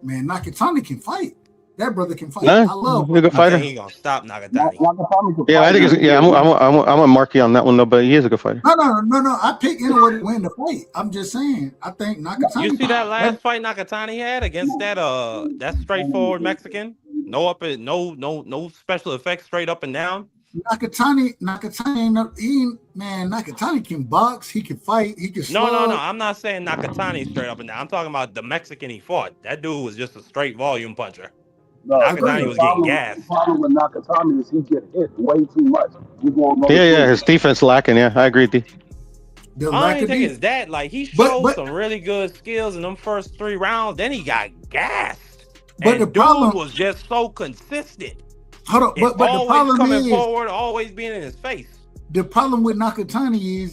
Man, Nakatani can fight. That brother can fight. Nah, I love he's a good fighter. I think he gonna stop Nakatani. Yeah, I think it's I'm a Marky on that one though, but he is a good fighter. No. I picked Inoue to win the fight. I'm just saying. I think Nakatani. You see that last fight Nakatani had against that straightforward Mexican? No special effects, straight up and down. Nakatani Nakatani can box. He can fight. He can slug. No. I'm not saying Nakatani straight up and down. I'm talking about the Mexican he fought. That dude was just a straight volume puncher. No, Nakatani was getting gassed. The problem with Nakatani is he get hit way too much. His defense lacking. Yeah, I agree with you. I don't think it's that. Like, he showed some really good skills in them first 3 rounds. Then he got gassed. But the problem was just so consistent. Hold on, but the problem coming is forward, always being in his face. The problem with Nakatani is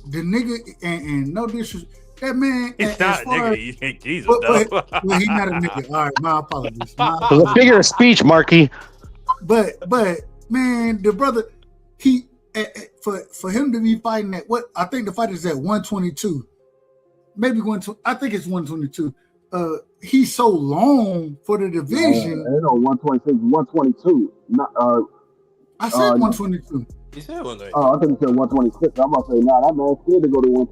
the nigga, and no disrespect, that man. It's not a nigga. Jesus, well, he's not a nigga. All right, my apologies. It was a figure of speech, Marky. But man, the brother, he for him to be fighting at what I think the fight is at 122, maybe 120. I think it's 122. He's so long for the division. 126, 122. I said 122. You said 122. I think you said 126. I'm about to say, that man scared to go to 1.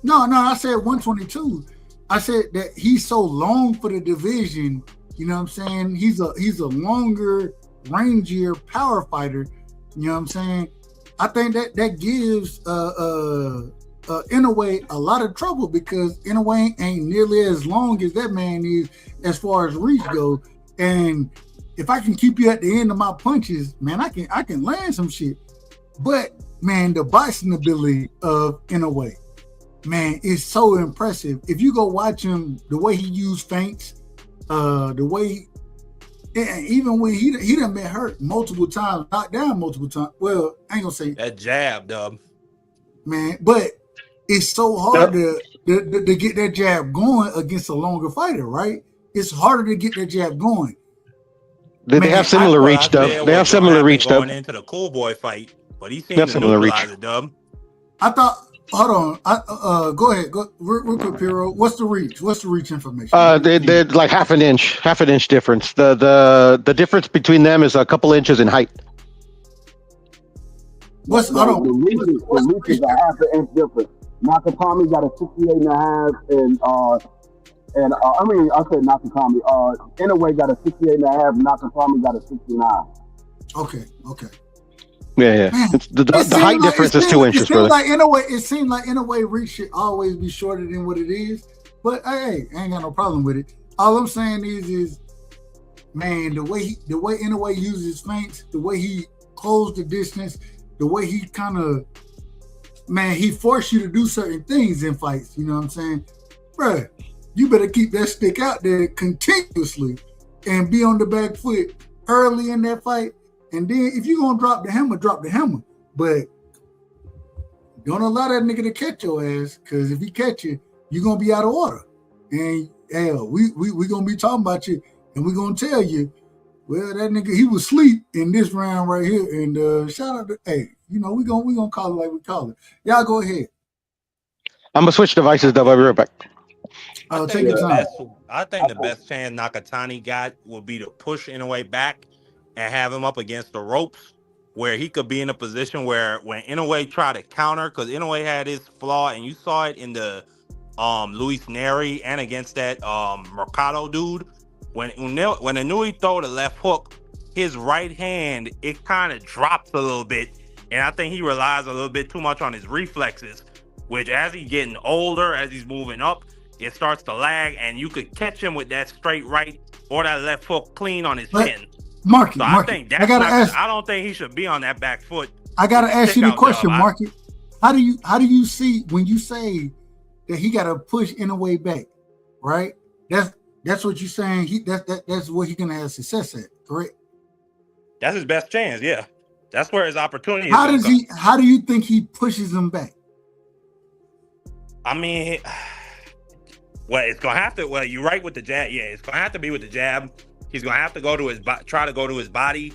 No, I said 122. I said that he's so long for the division. You know what I'm saying? He's a longer, rangier power fighter. You know what I'm saying? I think that gives Inoue a lot of trouble because Inoue ain't nearly as long as that man is as far as reach goes. And if I can keep you at the end of my punches, man, I can land some shit. But man, the boxing ability of Inoue, man, is so impressive. If you go watch him, the way he used feints, the way, even when he done been hurt multiple times, knocked down multiple times. Well, I ain't gonna say that jab, dub. Man, but it's so hard to get that jab going against a longer fighter, right? It's harder to get that jab going. They have similar reach, Dub. They have similar reach, Dub. Going into the Cool Boy fight, but he seemed to neutralize it, Dub. I thought. Hold on. Go ahead. Go real quick, Piero. What's the reach? What's the reach information? They're like half an inch difference. The difference between them is a couple inches in height. The reach is a half an inch difference. Nakatami got a 68.5, and I said Nakatami. Inoue got a 68.5. Nakatami got a 69. Okay. Yeah. Man, the height difference is 2 inches, brother. It seems like Inoue reach should always be shorter than what it is. But hey, I ain't got no problem with it. All I'm saying is, man, the way Inoue uses feints, the way he closed the distance, the way he kind of, man, he forced you to do certain things in fights. You know what I'm saying? Bruh, you better keep that stick out there continuously and be on the back foot early in that fight. And then if you're going to drop the hammer, drop the hammer. But don't allow that nigga to catch your ass, because if he catch you, you're going to be out of order. And hell, we going to be talking about you, and we're going to tell you, well, that nigga, he was asleep in this round right here. And shout out to, hey, you know, we gonna call it like we call it. Y'all go ahead. I'm going to switch devices, Dub. I'll be right back. Take your time. I think the best chance Nakatani got will be to push Inoue back and have him up against the ropes, where he could be in a position where when Inoue tried to counter, because Inoue had his flaw, and you saw it in the Luis Neri and against that Mercado dude. When Inoue throw the left hook, his right hand, it kind of drops a little bit, and I think he relies a little bit too much on his reflexes, which as he's getting older, as he's moving up, it starts to lag, and you could catch him with that straight right or that left hook clean on his chin. Marky, I think that's I don't think he should be on that back foot. I gotta ask you the question, Marky. How do you see when you say that he gotta push Inoue back, right? That's what you're saying. That's what he's gonna have success at, correct? That's his best chance, yeah. That's where his opportunity is. How do you think he pushes him back? I mean, well, it's gonna have to. Well, you're right with the jab. Yeah, it's gonna have to be with the jab. He's gonna have to try to go to his body.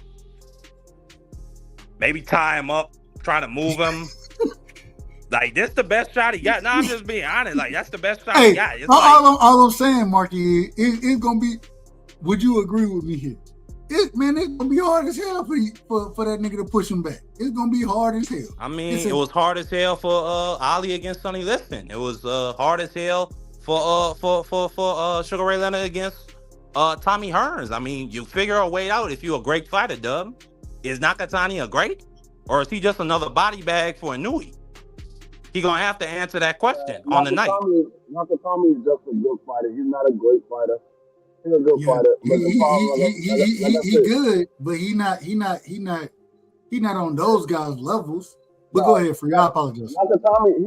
Maybe tie him up, try to move him. Like, this the best shot he got. No, I'm just being honest. Like, that's the best shot Hey, he got. It's all I'm saying, Marky, it's gonna be. Would you agree with me here? It's gonna be hard as hell for that nigga to push him back. It's gonna be hard as hell. I mean, it was hard as hell for Ali against Sonny Liston. It was hard as hell for Sugar Ray Leonard against Tommy Hearns. I mean, you figure a way out if you're a great fighter, Dub. Is Nakatani a great? Or is he just another body bag for a Nui? He gonna have to answer that question on the night. Nakatani is just a good fighter. He's not a great fighter. He's a good fighter. He good, but he not on those guys' levels. But go ahead, Free. I apologize. Nakatani,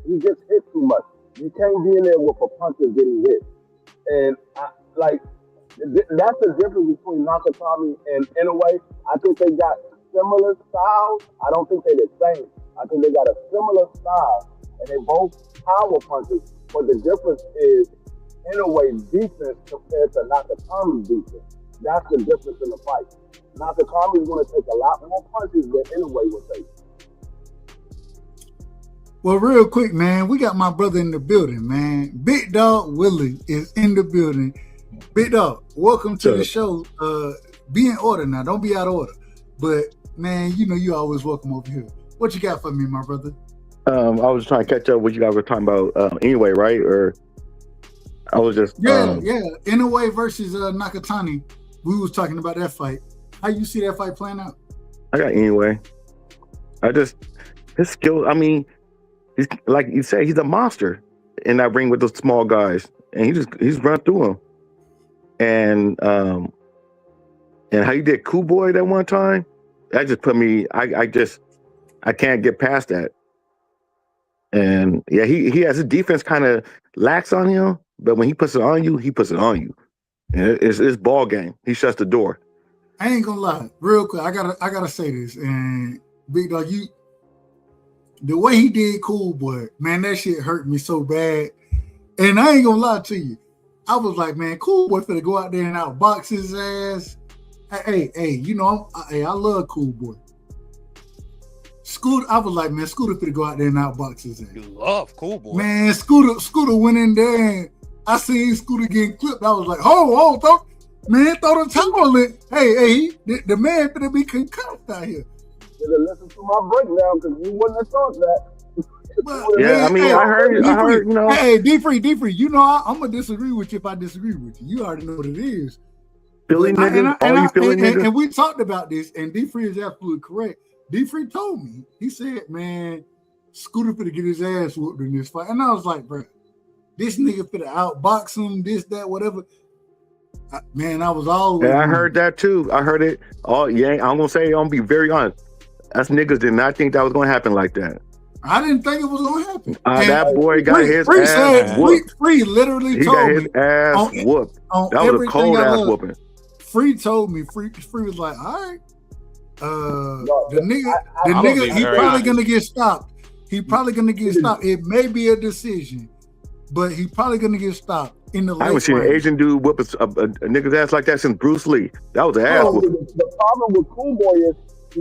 he gets hit too much. You can't be in there with a puncher getting hit, and that's the difference between Nakatani and Inoue. I think they got similar styles. I don't think they're the same. I think they got a similar style, and they both power punches. But the difference is Inoue's defense compared to Nakatami's defense. That's the difference in the fight. Nakatami's going to take a lot more punches than Inoue would take. Well, real quick, man, we got my brother in the building, man. Big Dog Willie is in the building. Big Dog, welcome to the show. Be in order now. Don't be out of order. But, man, you know you always welcome over here. What you got for me, my brother? I was trying to catch up what you guys were talking about anyway, right? Or I was just... Inoue versus Nakatani. We was talking about that fight. How you see that fight playing out? I got Inoue. His skill, I mean... He's like you say, he's a monster in that ring with those small guys, and he's run through them. And how you did Cool Boy that one time, that just put me. I can't get past that. And yeah, he has his defense kind of lax on him, but when he puts it on you, he puts it on you. And it's ball game. He shuts the door. I ain't gonna lie, real quick. I gotta say this, and Big Dog, the way he did Cool Boy, man, that shit hurt me so bad. And I ain't gonna lie to you. I was like, man, Cool Boy finna go out there and outbox his ass. Hey, you know, I love Cool Boy. Scooter, I was like, man, Scooter finna go out there and outbox his ass. You love Cool Boy. Man, Scooter went in there and I seen Scooter getting clipped. I was like, throw the towel in. Hey, the man finna be concussed out here. Listen to my breakdown because you wouldn't have thought that. Yeah, I mean, I heard, you know. Hey, D-Free, you know, I'm going to disagree with you if I disagree with you. You already know what it is. Philly niggas, all you Philly niggas. And we talked about this, and D-Free is absolutely correct. D-Free told me, he said, man, Scooter finna get his ass whooped in this fight. And I was like, bro, this nigga finna outbox him, this, that, whatever. Man, I was always. Yeah, I heard that too. I heard it. Oh, yeah, I'm going to say, I'm going to be very honest. Us niggas did not think that was going to happen like that. I didn't think it was going to happen. That boy got his ass whooped. Free literally told me. He got his ass whooped. That was a cold ass whooping. Free told me. Free was like, all right. The nigga, he probably going to get stopped. It may be a decision, but he probably going to get stopped in the late. I haven't seen an Asian dude whoop a nigga's ass like that since Bruce Lee. That was an ass whooping. The problem with Cool Boy is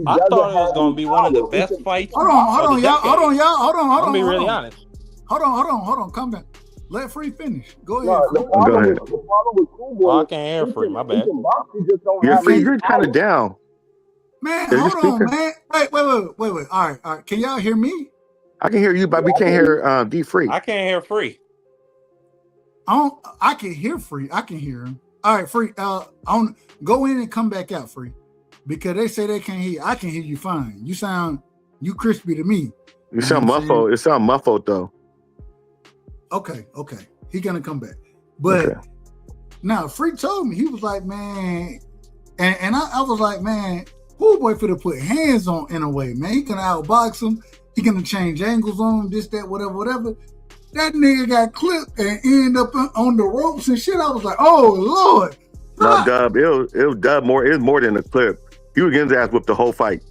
I thought it was going to be one of the best fights. Hold on, y'all. Hold on. I'm be really honest. Hold on. Come back. Let Free finish. Go ahead. The problem with Cool Boy. I can't hear Free. My bad. Your finger's kind of down. Man, hold on, man. Wait. All right. Can y'all hear me? I can hear you, but we can't hear D-Free. I can't hear Free. I can hear Free. I can hear him. All right, Free. Go in and come back out, Free. Because they say they can't hear you. I can hear you fine. You crispy to me. You sound muffled. It sound muffled though. Okay. He gonna come back. But now Free told me, he was like, man, and I was like, man, Cool Boy finna put hands on Inoue, man. He gonna outbox him. He gonna change angles on him, this, that, whatever. That nigga got clipped and ended up on the ropes and shit. I was like, oh Lord. No, Dub, it was Dub more. It was more than a clip. He was getting his ass whipped the whole fight.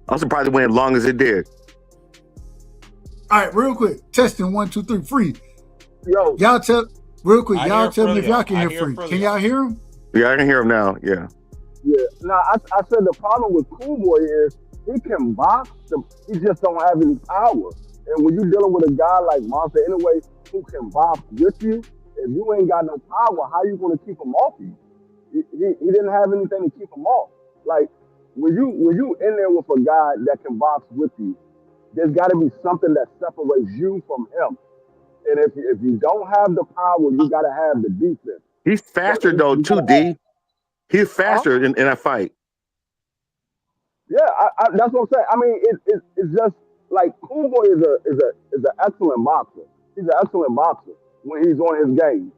I'm surprised it went as long as it did. All right, real quick. Testing 1, 2, 3. Free. Yo, y'all tell me if y'all can hear Free. Can y'all hear him? Yeah, I can hear him now. Yeah. Yeah. No, I said the problem with Cool Boy is he can box. He just don't have any power. And when you're dealing with a guy like Monster anyway, who can box with you, if you ain't got no power, how you gonna keep him off you? He didn't have anything to keep him off. Like when you in there with a guy that can box with you, there's got to be something that separates you from him. And if you don't have the power, you got to have the defense. He's faster though too, D. He's faster in that fight. Yeah, that's what I'm saying. I mean, it's just like Cool Boy is an excellent boxer. He's an excellent boxer when he's on his game,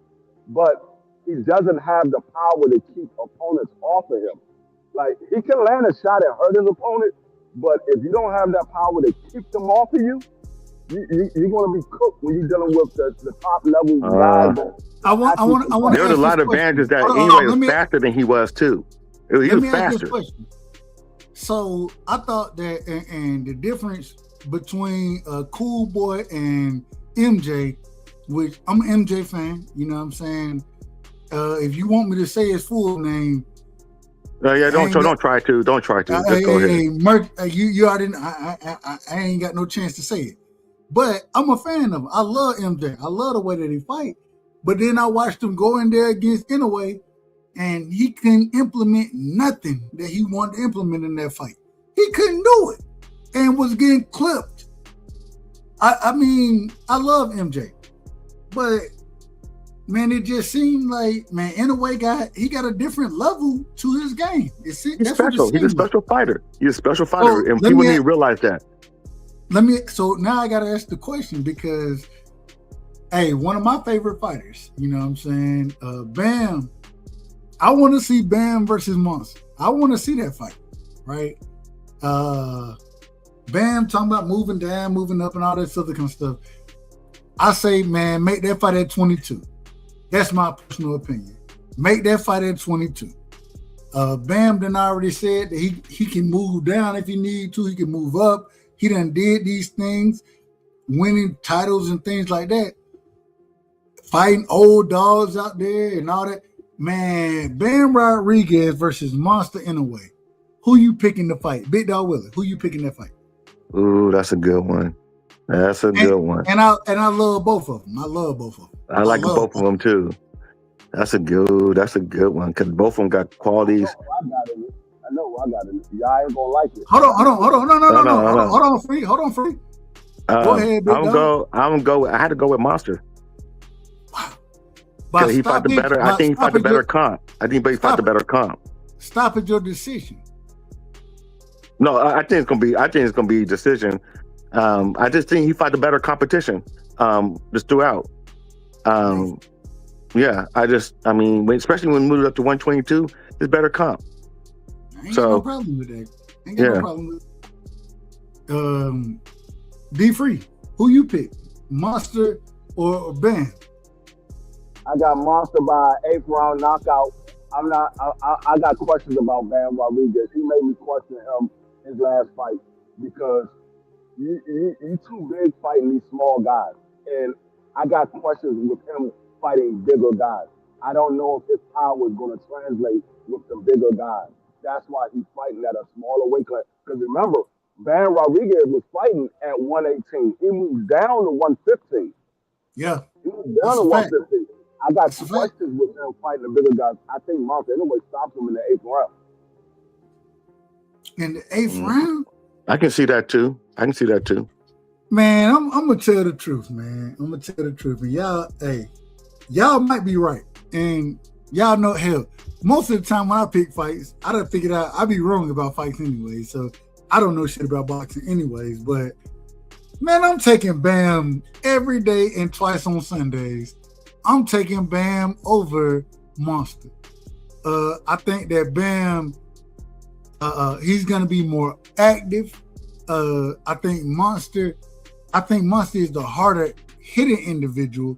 but he doesn't have the power to keep opponents off of him. Like he can land a shot and hurt his opponent, but if you don't have that power to keep them off of you, you're going to be cooked when you're dealing with the top level guys. I want. There was a lot of advantages that anyway was faster than he was too. He was faster. So I thought that, and the difference between Cool Boy and MJ, which I'm an MJ fan, you know what I'm saying? If you want me to say his full name, don't try to. Just go ahead. You already. I ain't got no chance to say it, but I'm a fan of him. I love MJ. I love the way that he fight. But then I watched him go in there against Inoue, and he couldn't implement nothing that he wanted to implement in that fight. He couldn't do it, and was getting clipped. I mean, I love MJ, but man, it just seemed like, man, Inoue got a different level to his game. He's special. He's a special fighter. He's a special fighter, and people need to realize that. So now I got to ask the question because, hey, one of my favorite fighters, you know what I'm saying? Bam. I want to see Bam versus Monster. I want to see that fight, right? Bam talking about moving down, moving up, and all that other kind of stuff. I say, man, make that fight at 22. That's my personal opinion. Make that fight at 22. Bam done already said that he can move down if he need to. He can move up. He done did these things, winning titles and things like that. Fighting old dogs out there and all that. Man, Bam Rodriguez versus Monster Inoue. Who you picking to fight? Big Dog Willie. Who you picking that fight? Ooh, that's a good one. That's a good one. And I love both of them. I like both of them too. That's a good one because both of them got qualities. I know I got it. Y'all ain't gonna like it. Hold on. No. Hold on, Free. Go ahead, Big Dog. I'm gonna go. I had to go with Monster. Wow. He fought the better. I think he fought the better comp. He fought the better comp. Stop at your decision. No, I think it's gonna be a decision. I just think he fought the better competition. Just throughout. Yeah, especially when we moved up to 122, it's better comp. Ain't got no problem with that. No problem with it. D Free, who you pick? Monster or Bam? I got Monster by 8th round knockout. I got questions about Bam Rodriguez. He made me question him his last fight because you too big fighting these small guys. And I got questions with him fighting bigger guys. I don't know if his power is going to translate with the bigger guys. That's why he's fighting at a smaller weight class. Because remember, Bam Rodriguez was fighting at 118. He moved down to 115. Yeah. He moved down to 115. I got questions with him fighting the bigger guys. I think Monster anyway stops him in the 8th round. In the 8th round? I can see that too. Man, I'm gonna tell the truth, man. And y'all might be right. And y'all know, hell, most of the time when I pick fights, I done figured out I be wrong about fights anyway. So I don't know shit about boxing anyways. But man, I'm taking Bam every day and twice on Sundays. I'm taking Bam over Monster. I think that Bam, he's gonna be more active. I think Monster is the harder hitting individual,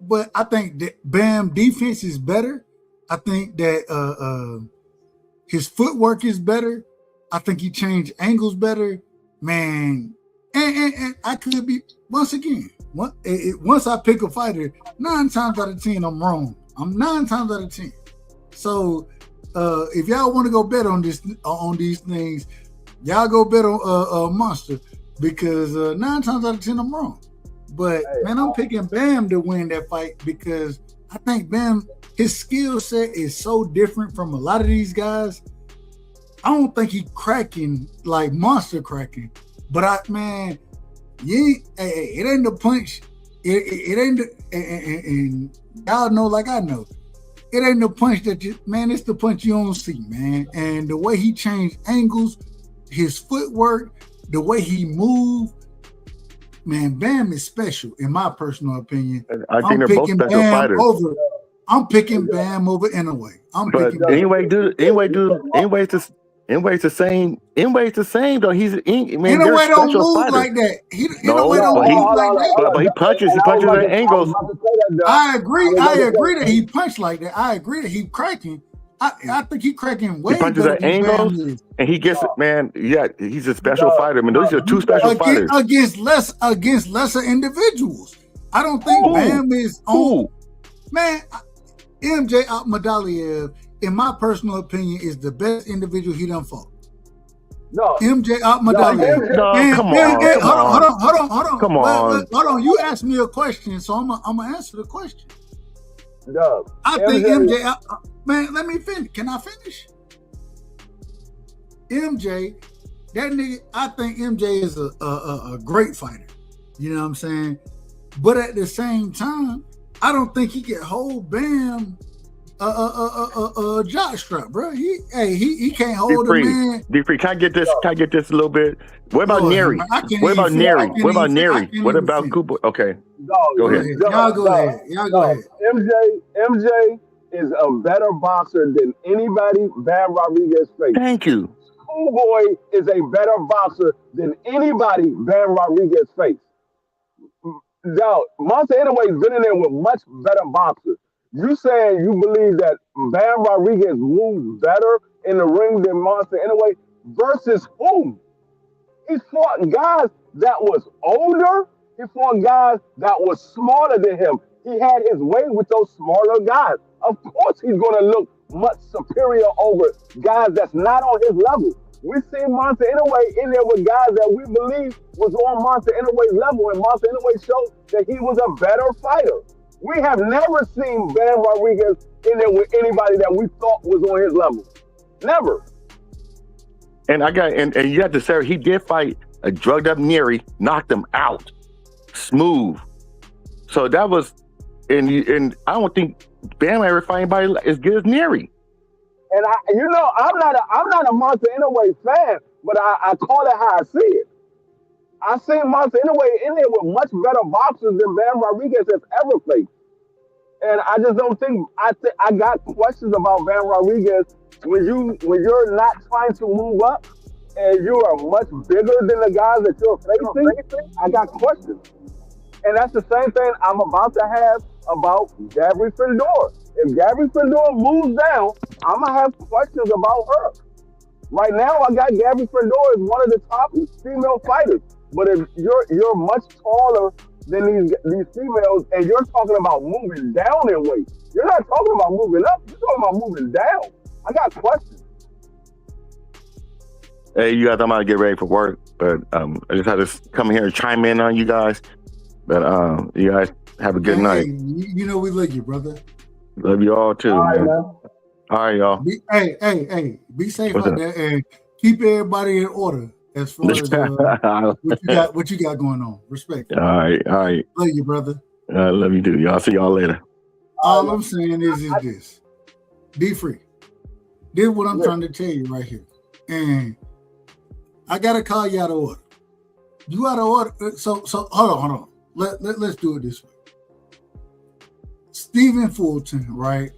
but I think that Bam defense is better. I think that his footwork is better. I think he changed angles better, man. And I could be once again. Once I pick a fighter, 9 times out of 10 I'm wrong. I'm 9 times out of 10. So if y'all want to go bet on these things, y'all go bet on Monster. because 9 times out of 10 I'm wrong. But man, I'm picking Bam to win that fight because I think Bam, his skill set is so different from a lot of these guys. I don't think he cracking like monster cracking, but it ain't the punch. It ain't the, and y'all know like I know. It ain't the punch that it's the punch you don't see, man. And the way he changed angles, his footwork, the way he moved, man, Bam is special, in my personal opinion. I think they're both special fighters. I'm picking Bam over Inoue. Anyway, it's the same. Anyway, it's the same though. Inoue don't move like that. But he punches at angles. I agree that he punched like that. I agree that he cracking. I think he cracking way better. He punches at angles, and he gets it, man. Yeah, he's a special fighter. I mean, those are two special fighters against lesser individuals. I don't think Bam is on. Man, MJ Akhmadaliev, in my personal opinion, is the best individual he done fought. No, MJ Akhmadaliev. Come on. Hold on. You asked me a question, so I'm gonna answer the question. No, I think MJ. Man, let me finish. Can I finish? MJ, that nigga. I think MJ is a great fighter. You know what I'm saying? But at the same time, I don't think he can hold Bam jock strap, bro. He can't hold a man. D-Free, can I get this? Can I get this a little bit? What about Neri? What about Neri? What about Kubo? Okay, go ahead. Y'all go ahead. MJ is a better boxer than anybody Bam Rodriguez faced. Thank you. Schoolboy is a better boxer than anybody Bam Rodriguez faced. Now, Monster Inoue has been in there with much better boxers. You saying you believe that Bam Rodriguez moves better in the ring than Monster Inoue versus whom? He fought guys that was older. He fought guys that was smaller than him. He had his way with those smaller guys. Of course, he's going to look much superior over guys that's not on his level. We seen Monster Inoue in there with guys that we believe was on Monster Inoue's level, and Monster Inoue showed that he was a better fighter. We have never seen Bam Rodriguez in there with anybody that we thought was on his level. Never. And you have to say he did fight a drugged up Neri, knocked him out, smooth. So that was, and I don't think Bam ever fight anybody as good as Neri. And I'm not a Monster Inoue fan, but I call it how I see it. I seen Monster Inoue in there with much better boxers than Bam Rodriguez has ever faced. And I just don't think I got questions about Bam Rodriguez when you're not trying to move up and you are much bigger than the guys that you're facing. I got questions. And that's the same thing I'm about to have about Gabby Findor. If Gabby Findor moves down, I'm going to have questions about her. Right now, I got Gabby Findor as one of the top female fighters. But if you're much taller than these females and you're talking about moving down in weight, you're not talking about moving up, you're talking about moving down. I got questions. Hey, you guys, I'm about to get ready for work, but I just had to come here and chime in on you guys. But you guys have a good night. You know we love you, brother. Love you all too. All right, man. All right, y'all. Be safe out there and keep everybody in order as far as what you got going on. Respect. All right. Love you, brother. Love you too. Y'all see y'all later. All I'm saying is this. Be free. This is what I'm trying to tell you right here. And I gotta call you out of order. You out of order. So hold on. Let's do it this way. Stephen Fulton, right?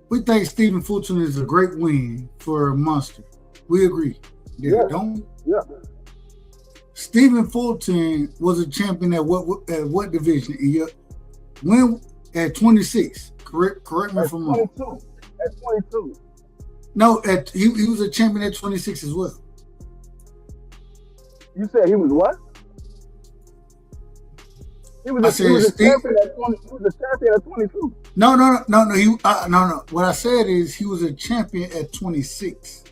We think Stephen Fulton is a great win for Monster. We agree. Don't we? Yeah. Stephen Fulton was a champion at what division? When at 26. Correct me if I'm wrong. At 22. No, he was a champion at 26 as well. You said he was what? He was a champion at 22. No. What I said is he was a champion at 26.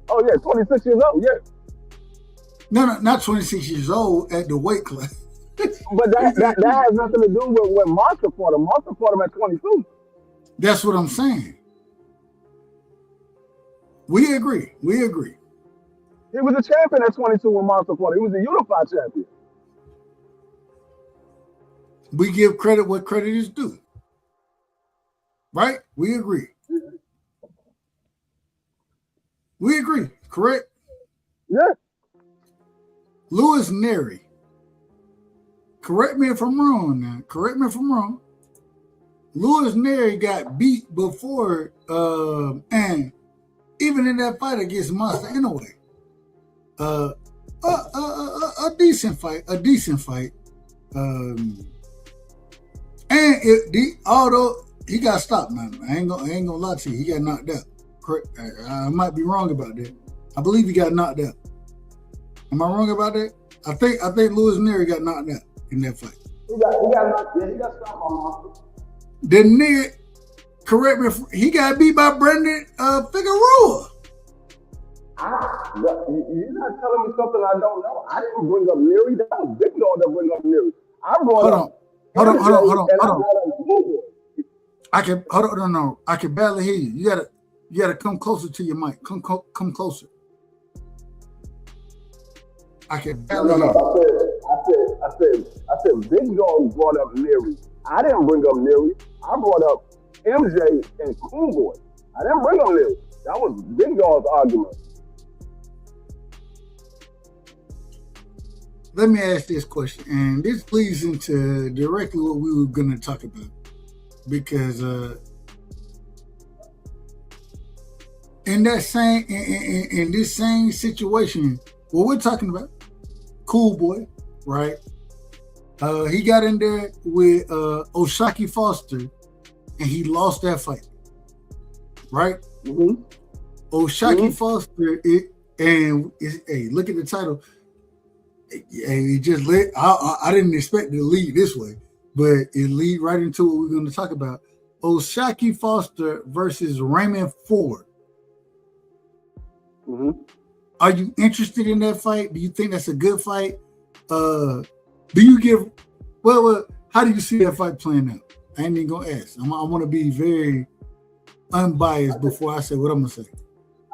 Oh yeah, 26 years old. Yeah. No, not 26 years old at the weight class. But that has nothing to do with when Monster fought him. Monster fought him at 22. That's what I'm saying. We agree. We agree. He was a champion at 22 when Monster fought him. He was a unified champion. We give credit what credit is due. Right? We agree. We agree. Correct? Yeah. Louis Neri. Correct me if I'm wrong now. Correct me if I'm wrong. Louis Neri got beat before, and even in that fight against Monster in a way. A decent fight. A decent fight. Although he got stopped, man. I ain't gonna lie to you. He got knocked out. Correct. I might be wrong about that. I believe he got knocked out. Am I wrong about that? I think Louis Neri got knocked out in that fight. He got knocked. Yeah, he got stopped on Monster. The nigga, correct me, he got beat by Brendan Figueroa. You're not telling me something I don't know. I didn't bring up Neri. That was Big Dog that bring up Neri. I brought up. Hold on. I can barely hear you. You gotta come closer to your mic. Come closer. I can barely hear you. I said Big Dog brought up Neri. I didn't bring up Neri. I brought up MJ and Cool Boy. I didn't bring up Neri. That was Big Dog's argument. Let me ask this question, and this leads into directly what we were going to talk about, because in this same situation, what we're talking about, Cool Boy, right? He got in there with O'Shaquie Foster, and he lost that fight, right? Mm-hmm. O'Shaquie Foster, hey, look at the title. It just led. I didn't expect it to lead this way, but it lead right into what we're going to talk about. O'Shaquie Foster versus Raymond Ford. Mm-hmm. Are you interested in that fight? Do you think that's a good fight? Do you give? Well, how do you see that fight playing out? I ain't even gonna ask. I want to be very unbiased before I say what I'm gonna say.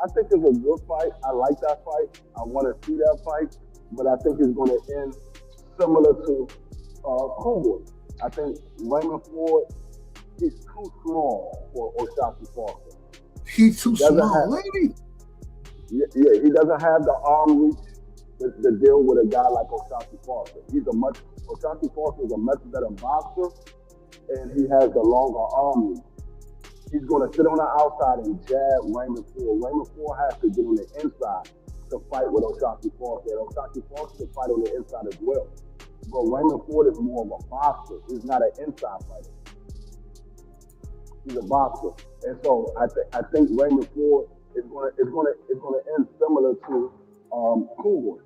I think it's a good fight. I like that fight. I want to see that fight. But I think it's going to end similar to Cool Boy. I think Raymond Ford is too small for O'Shaquie Foster. He's too small, lady. Yeah, he doesn't have the arm reach to deal with a guy like O'Shaquie Foster. O'Shaquie Foster is a much better boxer, and he has the longer arm reach. He's going to sit on the outside and jab Raymond Ford. Raymond Ford has to get on the inside to fight with O'Shaquie Foster. And O'Shaquie Foster can fight on the inside as well. But Raymond Ford is more of a boxer. He's not an inside fighter. He's a boxer. And so I think Raymond Ford is going to end similar to Cool Boy.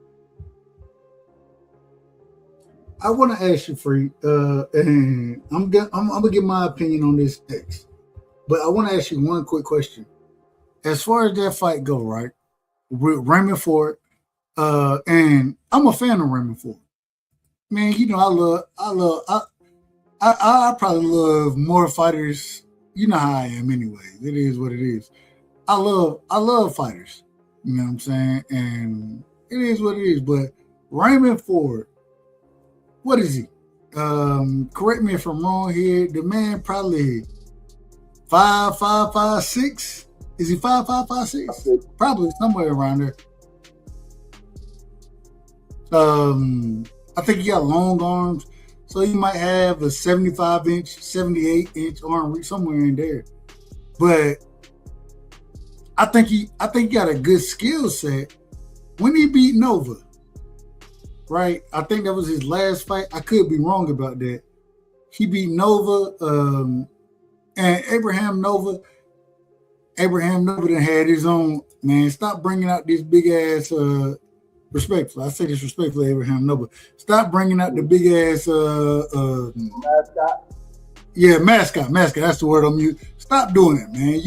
I want to ask you, Free, and I'm gonna give my opinion on this next. But I want to ask you one quick question. As far as that fight go, right? With Raymond Ford, and I'm a fan of Raymond Ford. Man, you know, I probably love more fighters. You know how I am anyway. It is what it is. I love fighters. You know what I'm saying? And it is what it is. But Raymond Ford, what is he? Correct me if I'm wrong here. The man probably 5'5", 5'6". Is he 5'5", 5'6"? Probably somewhere around there. I think he got long arms, so he might have a 75-inch, 78-inch arm reach, somewhere in there. But I think he got a good skill set. When he beat Nova, right? I think that was his last fight. I could be wrong about that. He beat Nova, and Abraham Nova done had his own, man. Stop bringing out this big ass, respectful. I say this respectfully, Abraham Nova. Stop bringing out the big ass, mascot. Yeah, mascot. That's the word I'm using. Stop doing it, man.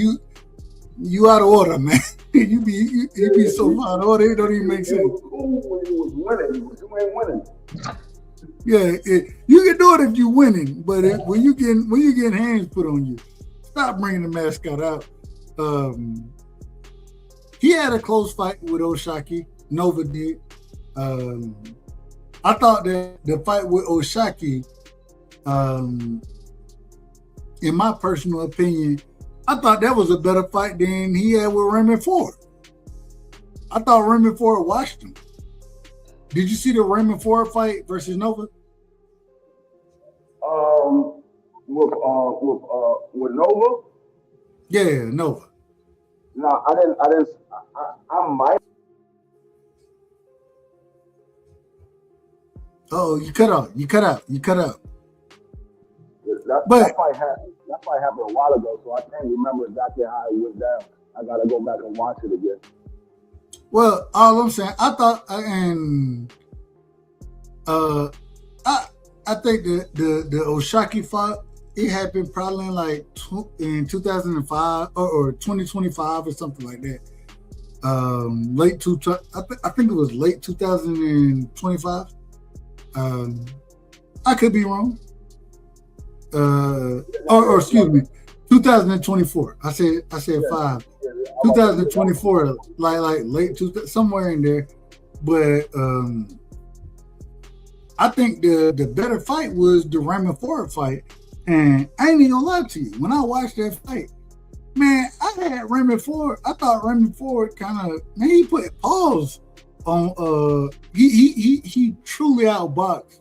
You out of order, man. you be so fine. Oh, they don't even make sense. It was cool when you was winning, but you ain't winning. Yeah, you can do it if you're winning, but when you get hands put on you, stop bringing the mascot out. He had a close fight with Oshaki. Nova did. I thought that the fight with Oshaki, in my personal opinion, I thought that was a better fight than he had with Raymond Ford. I thought Raymond Ford watched him. Did you see the Raymond Ford fight versus Nova? With Nova? Yeah, Nova. No, I didn't. I might. Oh, you cut out. That fight happened a while ago, so I can't remember exactly how it went down. I gotta go back and watch it again. Well, all I'm saying, I thought, and I think the Oshaki fight, it happened probably in 2005 or 2025 or something like that. I think it was late 2025. I could be wrong. Or excuse me, 2024. I said 5. 2024, like late somewhere in there. But I think the better fight was the Raymond Ford fight. And I ain't even gonna lie to you. When I watched that fight, man, I had Raymond Ford. I thought Raymond Ford he put pause on he truly outboxed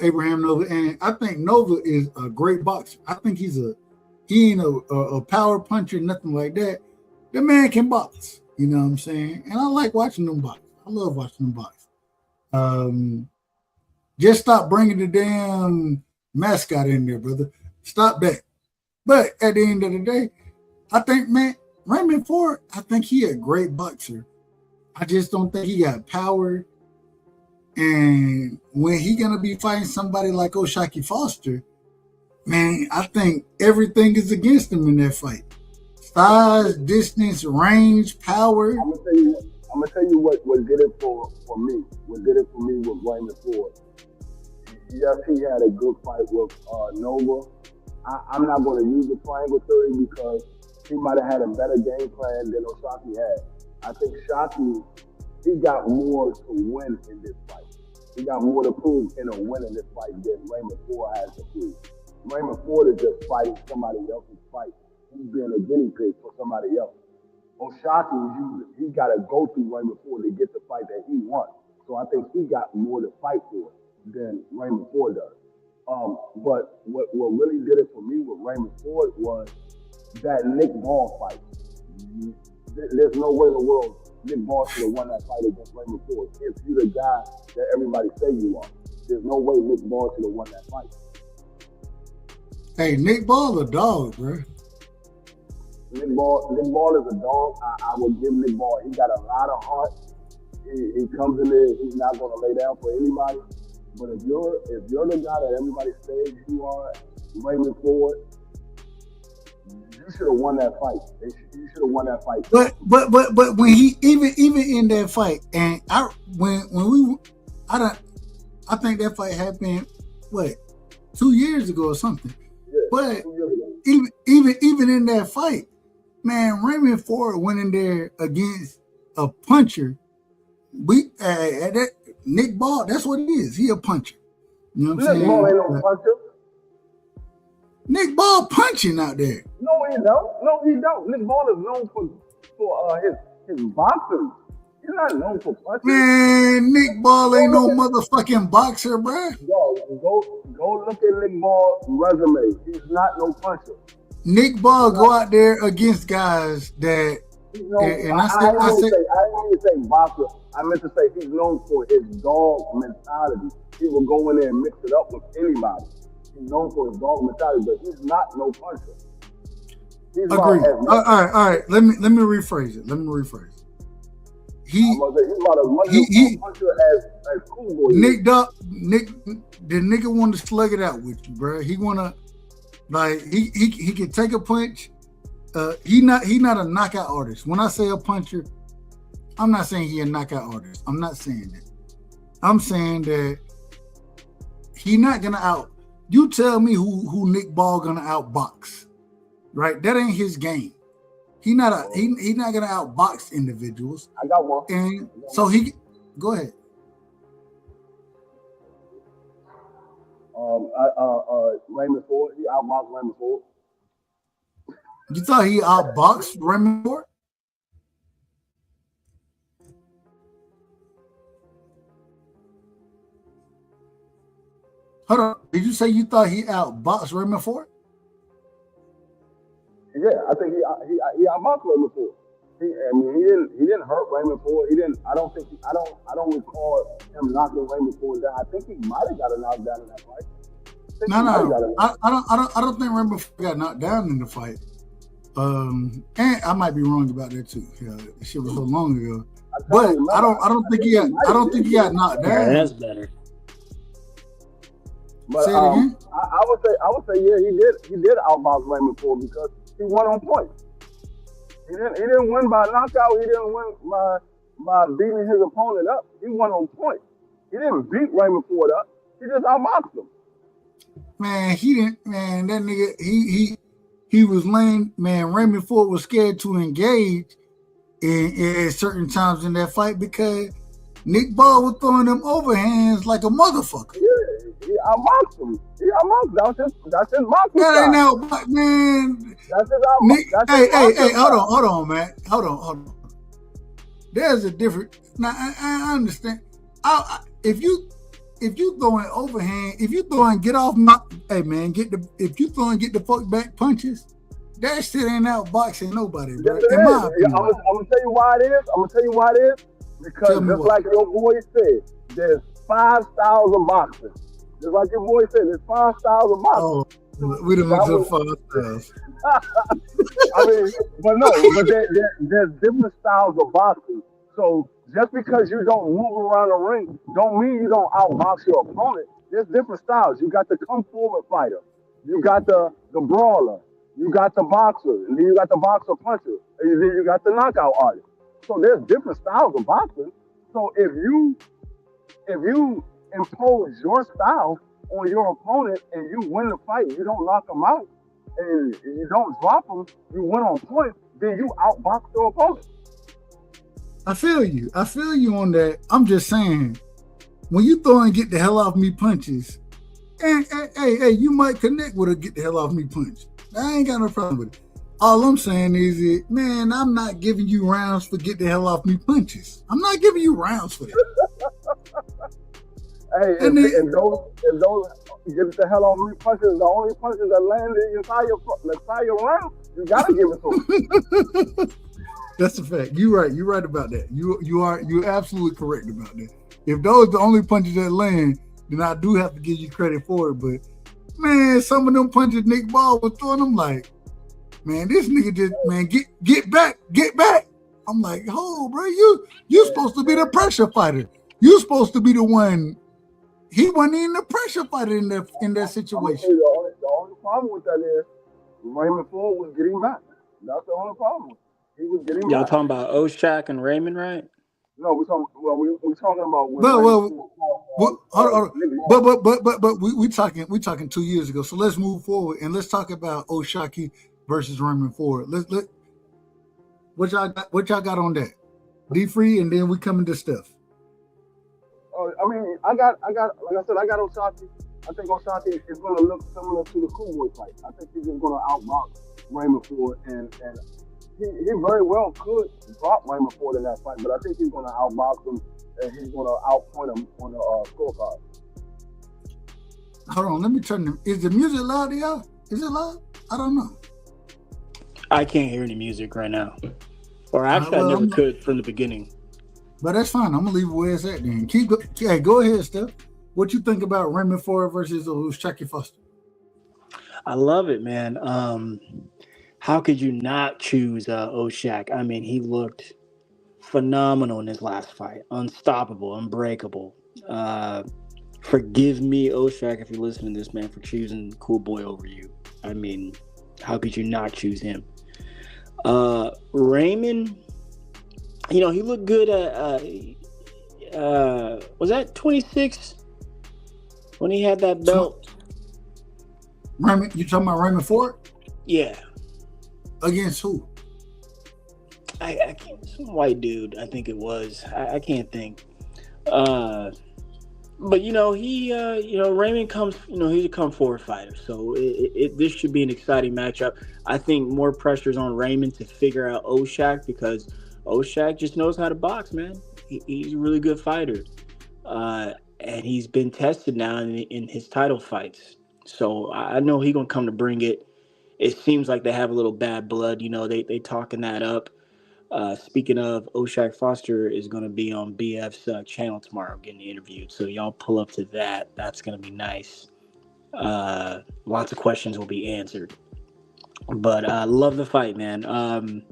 Abraham Nova, and I think Nova is a great boxer. I think he ain't a power puncher, nothing like that. The man can box, you know what I'm saying? And I like watching them box. I love watching them box. Just stop bringing the damn mascot in there, brother. Stop that. But at the end of the day, I think, man, Raymond Ford, I think he a great boxer. I just don't think he got power. And when he gonna be fighting somebody like Oshaki Foster, man, I think everything is against him in that fight. Size, distance, range, power. I'm gonna tell you what did it for me. What did it for me with Raymond Ford. Yes, he had a good fight with Nova. I'm not going to use the triangle theory because he might have had a better game plan than Oshaki had. I think Shaki, he got more to win in this fight. He got more to prove in a win in this fight than Raymond Ford has to prove. Raymond Ford is just fighting somebody else's fight. He's being a guinea pig for somebody else. Oshaki, he got to go through Raymond Ford to get the fight that he wants. So I think he got more to fight for than Raymond Ford does. But what really did it for me with Raymond Ford was that Nick Ball fight. There's no way in the world Nick Ball should have won that fight against Raymond Ford if you're the guy that everybody say you are. There's no way Nick Ball should have won that fight. Hey, Nick Ball a dog, bro. Nick Ball is a dog. I will give Nick Ball. He got a lot of heart. He comes in there. He's not going to lay down for anybody. But if you're the guy that everybody says you are, Raymond Ford, you should have won that fight. You should have won that fight. But when he even in that fight, and I think that fight happened 2 years ago or something. Yeah, but even in that fight, man, Raymond Ford went in there against a puncher. Nick Ball, that's what it is. He a puncher. You know what I'm saying? Nick Ball ain't no puncher. Nick Ball punching out there. No, he don't. No, he don't. Nick Ball is known for his boxing. He's not known for punching. Man, Nick Ball ain't no motherfucking boxer, bro. Go look at Nick Ball's resume. He's not no puncher. Nick Ball go out there against guys that. I didn't even say boxer. I meant to say he's known for his dog mentality. He will go in there and mix it up with anybody. He's known for his dog mentality, but he's not no puncher. Agreed. All right. Let me rephrase it. He's about as much a puncher as Cool Boy. Nick, the nigga want to slug it out with you, bro. He wanna he can take a punch he not a knockout artist. When I say a puncher, I'm not saying he a knockout artist. I'm not saying that. I'm saying that he not gonna out. You tell me who Nick Ball gonna outbox, right? That ain't his game. He not gonna outbox individuals. I got one. And so he go ahead. Raymond Ford. He outboxed Raymond Ford. You thought he outboxed Raymond Ford? Hold on. Did you say you thought he outboxed Raymond Ford? Yeah, I think he outboxed Raymond Ford. He didn't hurt Raymond Ford. I don't recall him knocking Raymond Ford down. I think he might have got a knockdown in that fight. No. I don't think Raymond Ford got knocked down in the fight. And I might be wrong about that too. Yeah, that shit was so long ago. But I don't think he got knocked down. Yeah, that's better. But say it again? I would say yeah, he did outbox Raymond Ford because he won on points. He didn't win by knockout. He didn't win by beating his opponent up. He won on points. He didn't beat Raymond Ford up. He just outboxed him. Man, he didn't. Man, that nigga, he was lame. Man, Raymond Ford was scared to engage in certain times in that fight because Nick Ball was throwing them overhands like a motherfucker. Yeah, he outboxed him. That's his boxing That style. ain't no, man. That's his outbox. Hey, hold on, man. Hold on. There's a different. Now, I understand. If you throwing overhand, if you throwing get off my, hey man, if you throwing get the fuck back punches, that shit ain't outboxing nobody, bro. Yes, I'm gonna tell you why it is. Because just like your boy said, there's 5 styles of boxing. Just like your boy said, there's 5 styles of boxing. Oh, we done went to the 5 styles. I mean, but there's different styles of boxing. So just because you don't move around the ring, don't mean you don't outbox your opponent. There's different styles. You got the come forward fighter. You got the brawler. You got the boxer. And then you got the boxer puncher. And then you got the knockout artist. So there's different styles of boxing. So if you impose your style on your opponent and you win the fight, you don't knock them out, and you don't drop them, you win on point, then you outbox your opponent. I feel you on that. I'm just saying, when you throw and get the hell off me punches, hey, you might connect with a get the hell off me punch. I ain't got no problem with it. All I'm saying is, man, I'm not giving you rounds for get the hell off me punches. I'm not giving you rounds for that. Hey, and those get the hell off me punches, the only punches that land the entire round, you gotta give it to them. That's a fact. You're right about that. You're absolutely correct about that. If those are the only punches that land, then I do have to give you credit for it. But man, some of them punches Nick Ball was throwing, I'm like, man, this nigga just, man, get back. I'm like, oh, bro, you supposed to be the pressure fighter. You supposed to be the one. He wasn't even the pressure fighter in that situation. The only problem with that is Raymond Ford was getting back. That's the only problem. He was getting back. Y'all talking about Oshak and Raymond, right? No, we're talking about. But we talking 2 years ago. So let's move forward and let's talk about Oshaki versus Raymond Ford. What y'all got on that? D free, and then we come into stuff. I mean, I got like I said, I got Oshaki. I think Oshaki is going to look similar to the Cool Boy fight. I think he's just going to outbox Raymond Ford, and he very well could drop Raymond Ford in that fight, but I think he's going to outbox him and he's going to outpoint him on the scorecard. Hold on, let me turn them. Is the music loud, y'all? Is it loud? I don't know. I can't hear any music right now. Or actually, I never could from the beginning. But that's fine. I'm gonna leave it where it's at then. Go ahead, Steph. What you think about Raymond Ford versus Chucky Foster? I love it, man. How could you not choose Oshak? I mean, he looked phenomenal in his last fight. Unstoppable, unbreakable. Forgive me, Oshak, if you're listening to this, man, for choosing Cool Boy over you. I mean, how could you not choose him? Raymond, he looked good at was that 26 when he had that belt? Raymond, you talking about Raymond Ford? Yeah. Against who? I can't. Some white dude, I think it was. I can't think. But Raymond comes. He's a come forward fighter, so this should be an exciting matchup. I think more pressure's on Raymond to figure out Oshak because Oshak just knows how to box, man. He's a really good fighter, and he's been tested now in his title fights. So I know he's gonna come to bring it. It seems like they have a little bad blood. They talking that up. Speaking of, Oshak Foster is going to be on BF's channel tomorrow getting interviewed. So y'all pull up to that. That's going to be nice. Lots of questions will be answered. But I love the fight, man.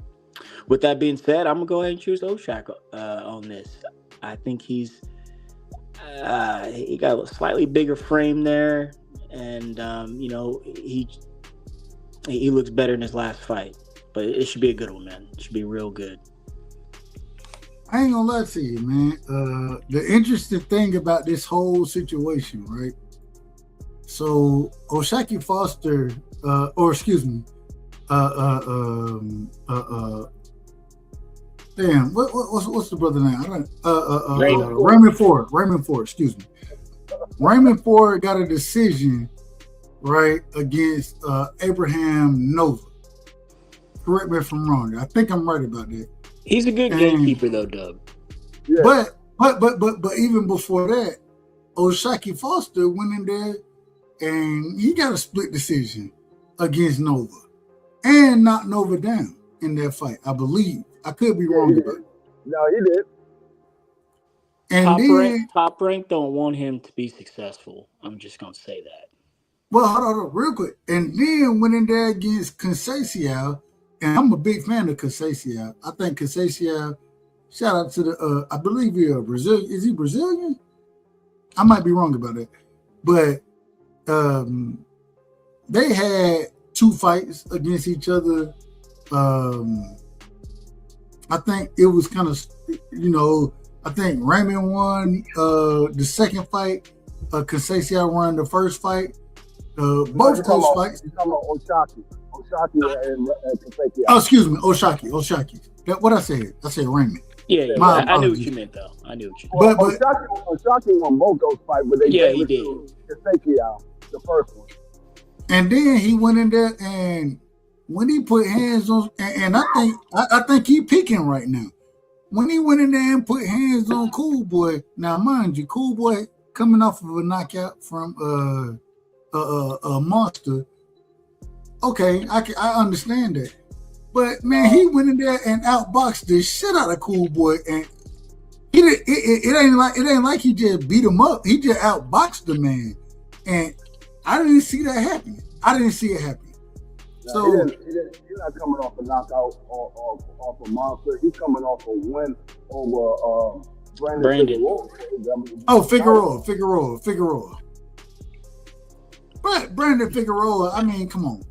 With that being said, I'm going to go ahead and choose Oshak on this. I think he got a slightly bigger frame there. And, he looks better in his last fight. But it should be a good one, man. It should be real good. I ain't gonna lie to you, man. The interesting thing about this whole situation, right? So Oshaki Foster, damn, what's the brother name? Raymond Ford. Raymond Ford, excuse me. Raymond Ford got a decision, right, against Abraham Nova. Correct me if I'm wrong. I think I'm right about that. He's a good gatekeeper, though, Dub. Yeah. But even before that, Oshaki Foster went in there and he got a split decision against Nova and knocked Nova down in that fight. I believe. I could be wrong about it. No, he did. And top rank don't want him to be successful. I'm just gonna say that. Well, hold on, real quick. And then went in there against Conceição. And I'm a big fan of Conceição. I think Conceição, shout out to the, I believe he's Brazilian. Is he Brazilian? I might be wrong about that. But they had 2 fights against each other. I think it was kind of, I think Raymond won the second fight. Conceição won the first fight. Both close fights. You're talking about Oshaki. And Conceição. Oh, excuse me, Oshaki. That what I said. I said Raymond. Yeah. I knew what you meant, though. I knew what you meant. But Oshaki won both those fights, but he did. Conceição, the first one. And then he went in there, and when he put hands on, and I think he peaking right now. When he went in there and put hands on Cool Boy, now mind you, Cool Boy coming off of a knockout from a Monster. Okay, I understand that, but man, he went in there and outboxed the shit out of Cool Boy, and it ain't like he just beat him up. He just outboxed the man, and I didn't see that happening. I didn't see it happening. So he's not coming off a knockout off a Monster. He's coming off a win over Brandon. Figueroa. But Brandon Figueroa, I mean, come on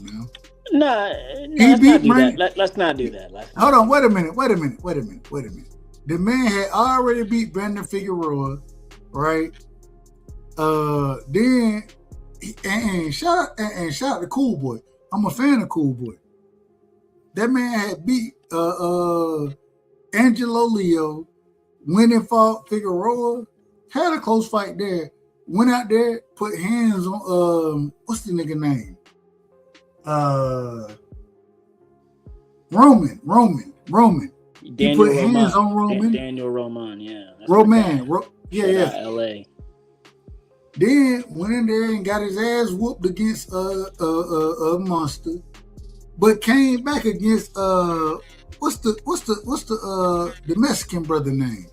now. Nah, let's not do that. Hold on, wait a minute. The man had already beat Brandon Figueroa, right? Then and shout out to Cool Boy. I'm a fan of Cool Boy. That man had beat Angelo Leo, went and fought Figueroa, had a close fight there. Went out there, put hands on what's the nigga name? Roman. He put hands on Roman. Daniel Roman, yeah. Roman, LA. Then went in there and got his ass whooped against a Monster, but came back against what's the Mexican brother name?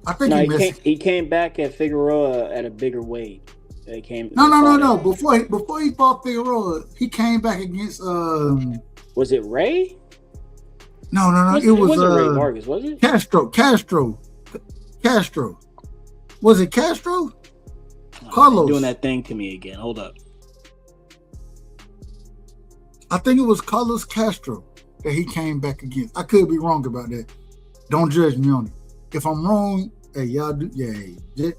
I think he came back at Figueroa at a bigger weight. No. Before he fought Figueroa, he came back against was it Ray? No. It wasn't Ray Vargas, was it? Castro. Was it Castro? Carlos doing that thing to me again. Hold up. I think it was Carlos Castro that he came back against. I could be wrong about that. Don't judge me on it. If I'm wrong, hey, y'all do, yeah. Hey.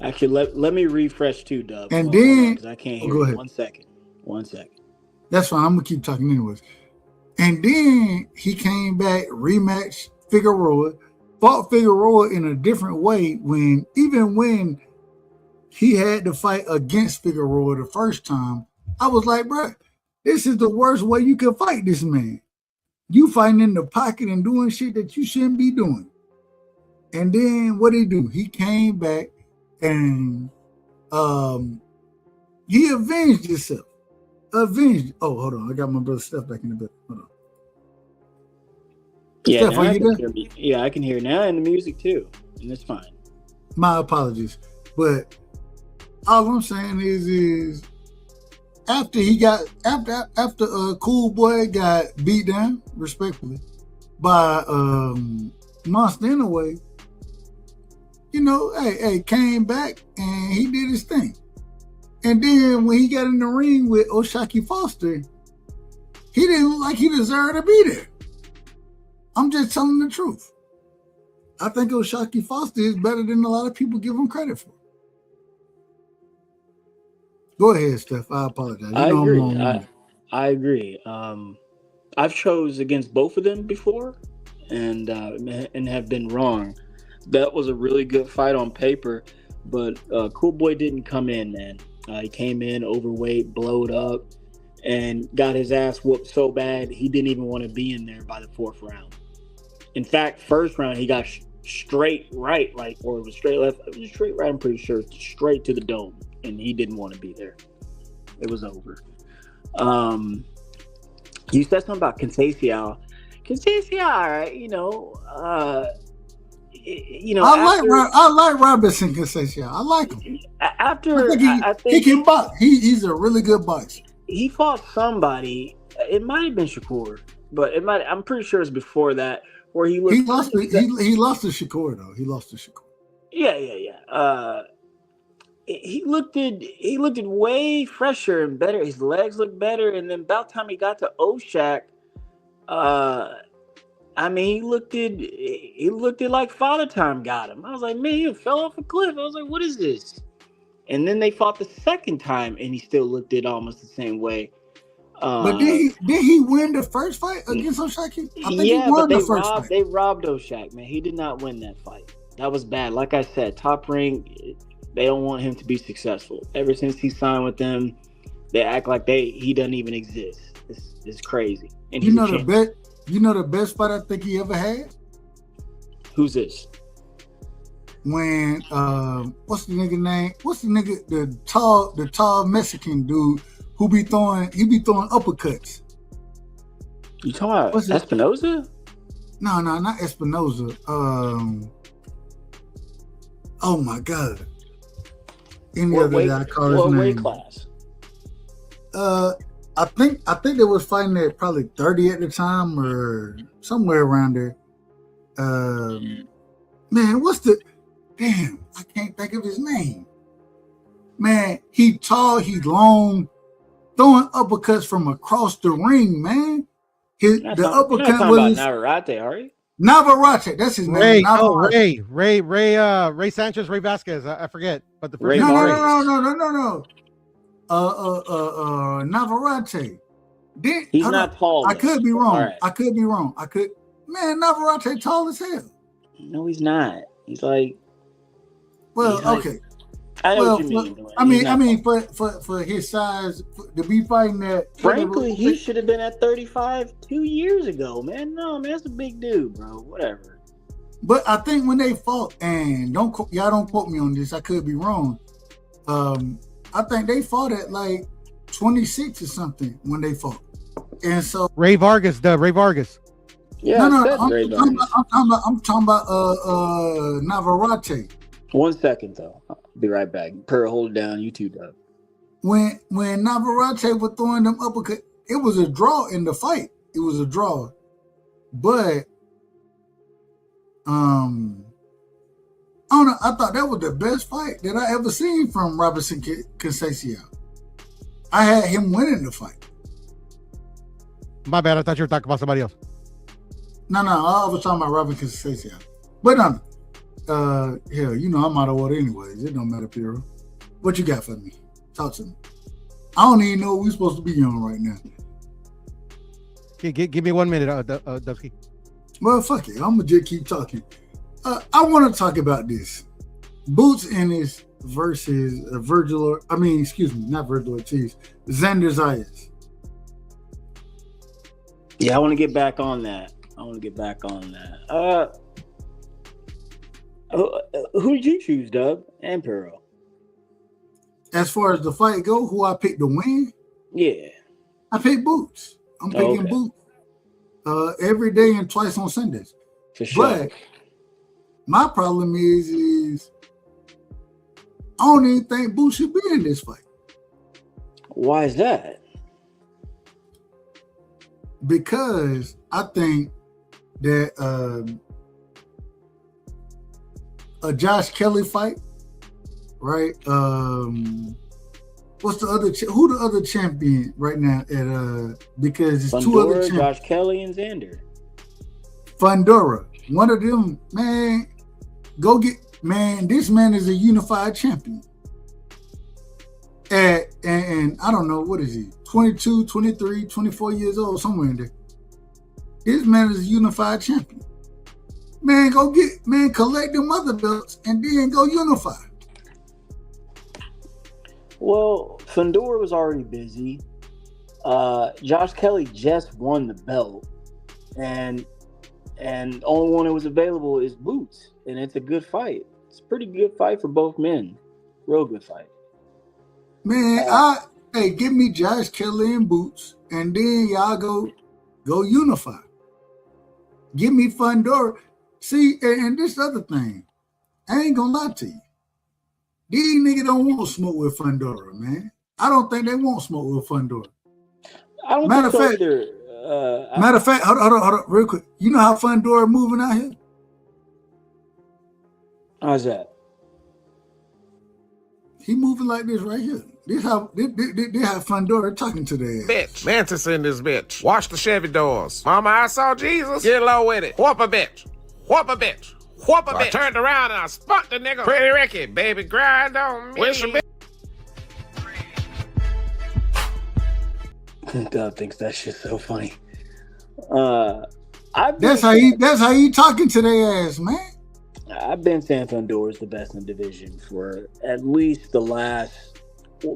Actually, let me refresh too, Dub. And then, because I can't hear go you. ahead. 1 second. 1 second. That's fine. I'm gonna keep talking anyways. And then he came back, rematched Figueroa, fought Figueroa in a different way when he had to fight against Figueroa the first time. I was like, bro, this is the worst way you can fight this man. You fighting in the pocket and doing shit that you shouldn't be doing. And then what did he do? He came back and he avenged himself. Oh, hold on. I got my brother Steph back in the bed. Hold on. Yeah, Steph, are you there? Yeah, I can hear now, and the music too. And it's fine. My apologies. But all I'm saying is after Cool Boy got beat down, respectfully, by Monster Inouye, came back and he did his thing. And then when he got in the ring with O'Shaquie Foster, he didn't look like he deserved to be there. I'm just telling the truth. I think O'Shaquie Foster is better than a lot of people give him credit for. Go ahead, Steph. I apologize. I agree. I agree. I've chose against both of them before, and have been wrong. That was a really good fight on paper, but Cool Boy didn't come in, man. He came in overweight, blowed up, and got his ass whooped so bad he didn't even want to be in there by the 4th round. In fact, first round he got straight right, or it was straight left. It was straight right, I'm pretty sure, straight to the dome, and he didn't want to be there. It was over. You said something about Conceição. Conceição, all right, I like Robinson Conceição. I like him. I think he can box. He's a really good boxer. He fought somebody. It might have been Shakur, but I'm pretty sure it's before that where he lost to Shakur though. He lost to Shakur. Yeah. He looked way fresher and better. His legs looked better, and then about the time he got to O'Shaq, he looked it like Father Time got him. I was like, man, he fell off a cliff. I was like, what is this? And then they fought the second time, and he still looked it almost the same way. But did he win the first fight against O'Shaq? I think he won the first fight. They robbed O'Shaq, man. He did not win that fight. That was bad. Like I said, Top Rank, they don't want him to be successful. Ever since he signed with them, they act like he doesn't even exist. It's crazy. And the best fight I think he ever had? Who's this? When what's the nigga name? What's the nigga the tall Mexican dude who be throwing uppercuts? You talking about Espinoza? No, not Espinoza. Oh my God. Any other guy I call his name? What weight class? I think they was fighting at probably 30 at the time or somewhere around there. Man, I can't think of his name. Man, he tall, he long, throwing uppercuts from across the ring, man. The uppercut was Navarrete, are you? Navarrete, that's his name. Ray Sanchez, Ray Vasquez. I forget, but the first no. Navarrete. He's not tall. I could be wrong. Right. I could be wrong. Navarrete tall as hell. No, he's not. He's like. Well, okay. I know what you mean. For his size, to be fighting that. Frankly, he should have been at 35 2 years ago, man. No, man, that's a big dude, bro. Whatever. But I think when they fought, and don't quote me on this, I could be wrong. I think they fought at like 26 or something when they fought, and so Ray Vargas. Yeah, I'm talking about Navarrete. 1 second though, I'll be right back. Per, hold it down. You too, Doug. When Navarrete was throwing them uppercut, it was a draw in the fight. It was a draw, but I don't know. I thought that was the best fight that I ever seen from Robinson Conceição. I had him winning the fight. My bad. I thought you were talking about somebody else. No, I was talking about Robin Constancio. But hell, you know I'm out of order anyways. It don't matter, Piero. What you got for me? Talk to me. I don't even know what we're supposed to be on right now. Give me 1 minute, Dubsky. Well, fuck it. I'm gonna just keep talking. I want to talk about this. Boots Ennis versus not Virgil Ortiz. Xander Zayas. Yeah, I want to get back on that. Who did you choose, Dub and Pero? As far as the fight go, who I picked to win? Yeah, I picked Boots. I'm picking Boots every day and twice on Sundays. For sure. But my problem is I don't even think Boots should be in this fight. Why is that? Because I think that a Josh Kelly fight, right? What's the other? Who the other champion right now? Because it's Fundora, two other champions. Josh Kelly and Xander. Fundora, one of them, man. Go get, man. This man is a unified champion. And I don't know, what is he? 22, 23, 24 years old, somewhere in there. This man is a unified champion. Man, collect them other belts and then go unify. Well, Fundora was already busy. Josh Kelly just won the belt. And the only one that was available is Boots. And it's a good fight. It's a pretty good fight for both men. Real good fight. Man, give me Josh Kelly and Boots, and then y'all go unify. Give me Fundora. See, and this other thing, I ain't gonna lie to you. These niggas don't want to smoke with Fundora, man. I don't think they want smoke with Fundora. I don't Matter think so fact, either. Matter of fact, hold on, real quick. You know how Fundora moving out here? How's that? He moving like this right here. This how Fundora talking to their ass. Bitch. Mantis in this bitch. Wash the Chevy doors. Mama, I saw Jesus. Get low with it. Whoop a bitch. Whoop a bitch. Whoop a bitch. I turned around and I spunk the nigga. Pretty Ricky, baby, grind on me. Wish a bitch. Dub thinks that shit's so funny. That's how you talking to their ass, man. I've been saying Fundora is the best in the division for at least the last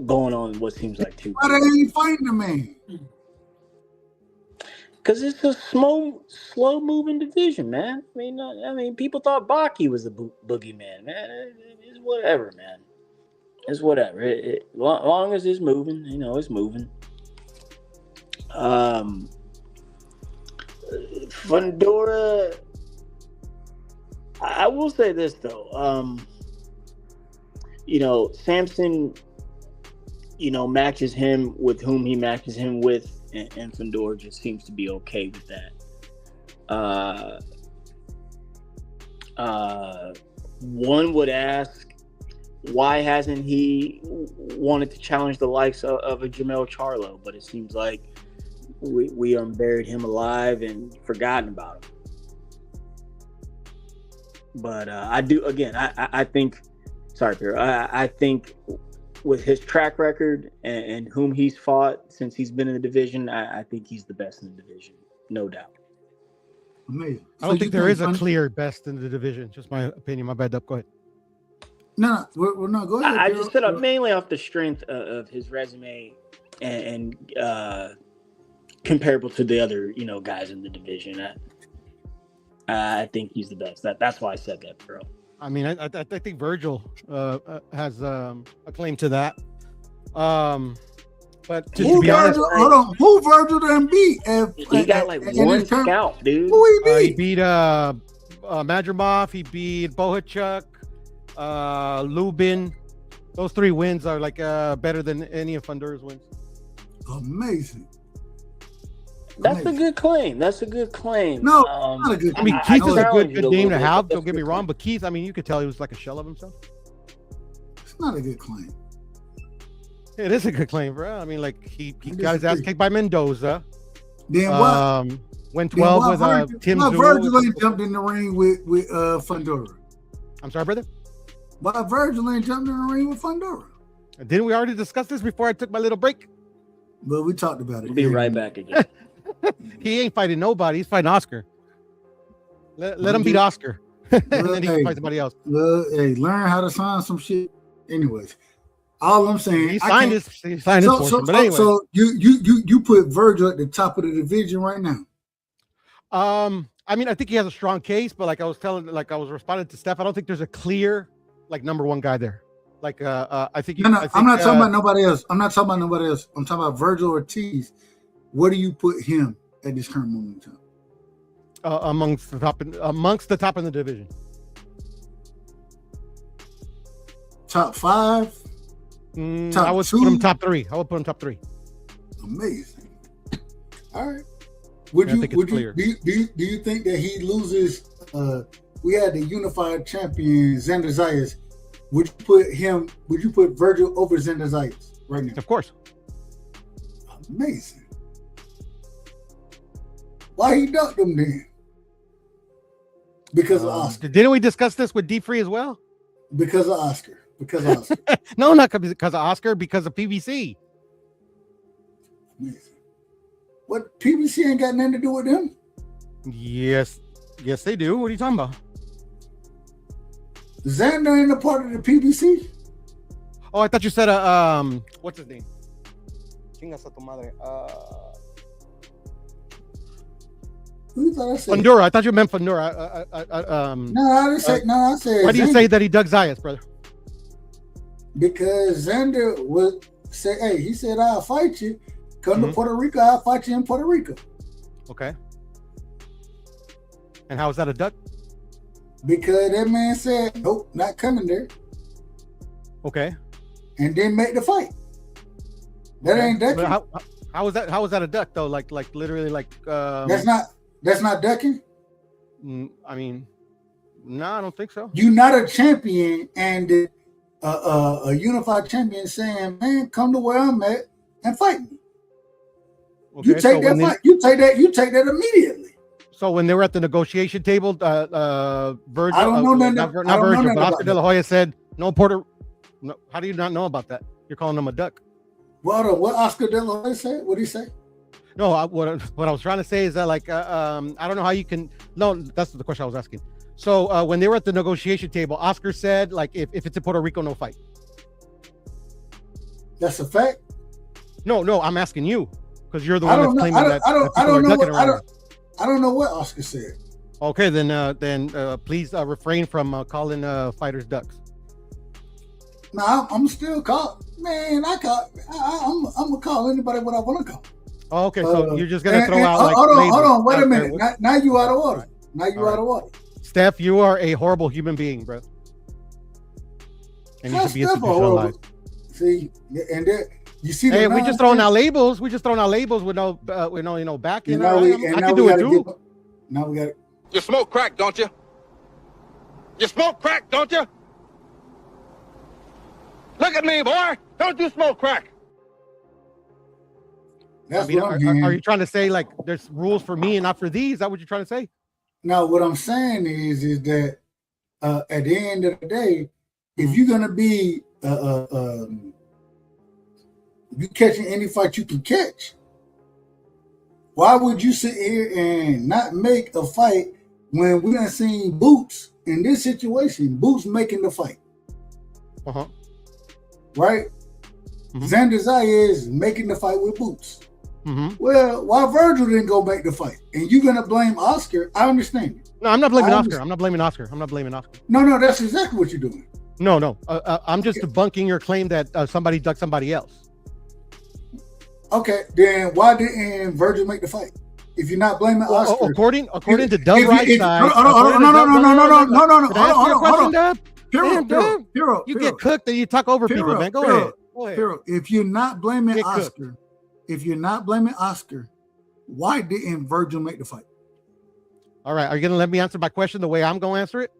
going on what seems like 2 years. Why they ain't fighting the man? Because it's a slow moving division, man. I mean, people thought Baki was the boogeyman, man. It's whatever, man. It's whatever. Long as it's moving, it's moving. Fundora. I will say this though. Samson, matches him with whom he matches him with, and Fundora just seems to be okay with that. One would ask, why hasn't he wanted to challenge the likes of a Jamel Charlo? But it seems like we buried him alive and forgotten about him. But I do, again, I think, sorry, Pierre, I think with his track record and whom he's fought since he's been in the division, I think he's the best in the division, no doubt. Amazing. I don't think there is a clear best in the division. Just my opinion. My bad, Up. Go ahead. No, we're not going. I just said mainly off the strength of his resume and comparable to the other, guys in the division. I think he's the best. That's why I said that, bro. I mean, I think Virgil has a claim to that. But to be honest, hold on, who Virgil done beat? He got like one scalp, dude. Who he beat? He beat Madrimov. He beat Bohachuk, Lubin. Those 3 wins are like better than any of Fundora's wins. Amazing. That's a good claim. No, not a good. I mean, Keith is a good name to have. Don't get me wrong, but Keith, I mean, you could tell he was like a shell of himself. It's not a good claim. It is a good claim, bro. I mean, like he got his ass kicked by Mendoza. Then why? When 12 with Tim why Zulu. Virgil ain't jumped in the ring with Fundora? I'm sorry, brother. Why Virgil ain't jumped in the ring with Fundora? Didn't we already discuss this before I took my little break? But we talked about it. We'll be right back again. He ain't fighting nobody. He's fighting Oscar. Let him beat Oscar. And then he can fight somebody else. Hey, learn how to sign some shit. Anyways, all I'm saying, He signed his portion. But anyway. So you put Virgil at the top of the division right now. I mean, I think he has a strong case, but like I was responding to Steph, I don't think there's a clear number one guy there. Like I think I'm not talking about nobody else. I'm not talking about nobody else. I'm talking about Virgil Ortiz. Where do you put him at this current moment in time? Amongst the top in the division. Top 5? I would put him top 3. Amazing. All right. Do you think that he loses? We had the unified champion Xander Zayas. Would you put Virgil over Xander Zayas right now? Of course. Amazing. Why he ducked him then? Because of Oscar. Didn't we discuss this with D-Free as well? Because of Oscar. No, not because of Oscar, because of PBC. Amazing. What, PBC ain't got nothing to do with them? Yes, they do. What are you talking about? Xander ain't a part of the PBC? Oh, I thought you said what's his name? Chingas a tu madre. Who thought I said? Fundora. I thought you meant Fundora. No, I didn't say. I said. Why do you say that he dug Zayas, brother? Because Xander would say, "Hey," he said, "I'll fight you. Come to Puerto Rico. I'll fight you in Puerto Rico." Okay. And how is that a duck? Because that man said, "Nope, not coming there." Okay. And then make the fight. That ain't ducking. How is that a duck though? Like literally like. That's not ducking. I mean, no, I don't think so. You're not a champion, and a unified champion saying, "Man, come to where I'm at and fight me." Okay, you take that fight. You take that immediately. So when they were at the negotiation table, Virgil, I don't know nothing. Not Virgil, but Oscar De La Hoya said, "No Puerto." No, how do you not know about that? You're calling him a duck. Well, what Oscar De La Hoya said? What did he say? No, what I was trying to say is that I don't know how you can. No, that's the question I was asking. So when they were at the negotiation table, Oscar said if it's in Puerto Rico, no fight. That's a fact. No, I'm asking you because you're the one that's claiming that. I don't know what Oscar said. Okay, then please refrain from calling fighters ducks. No, I'm still call. Man, I'm gonna call anybody what I want to call. Oh, okay, so you're just gonna throw out hold on, wait a minute. Now you out of order. Out of order. Steph, you are a horrible human being, bro. And you should be institutionalized. See, and there you see. Hey, we just throwing out labels. We just throwing out labels with no backing. I can do it too. Now we got it. You smoke crack, don't you? You smoke crack, don't you? Look at me, boy. Don't you smoke crack? That's are you trying to say there's rules for me and not for these? Is that what you're trying to say? No, what I'm saying is that at the end of the day, if you're gonna be you catching any fight you can catch, why would you sit here and not make a fight when we done seen Boots in this situation? Boots making the fight, right? Xander Zayas making the fight with Boots. Well, why Virgil didn't go make the fight? And you're gonna blame Oscar? I understand it. No, I'm not blaming Oscar. I'm not blaming Oscar. No, that's exactly what you're doing. No. I'm just debunking your claim that somebody ducked somebody else. Okay, then why didn't Virgil make the fight? If you're not blaming Oscar, according to Dub Right Side. No. Hero, you get cooked and you talk over people, man. Go ahead. Hero, if you're not blaming Oscar, why didn't Virgil make the fight? All right, are you gonna let me answer my question the way I'm gonna answer it?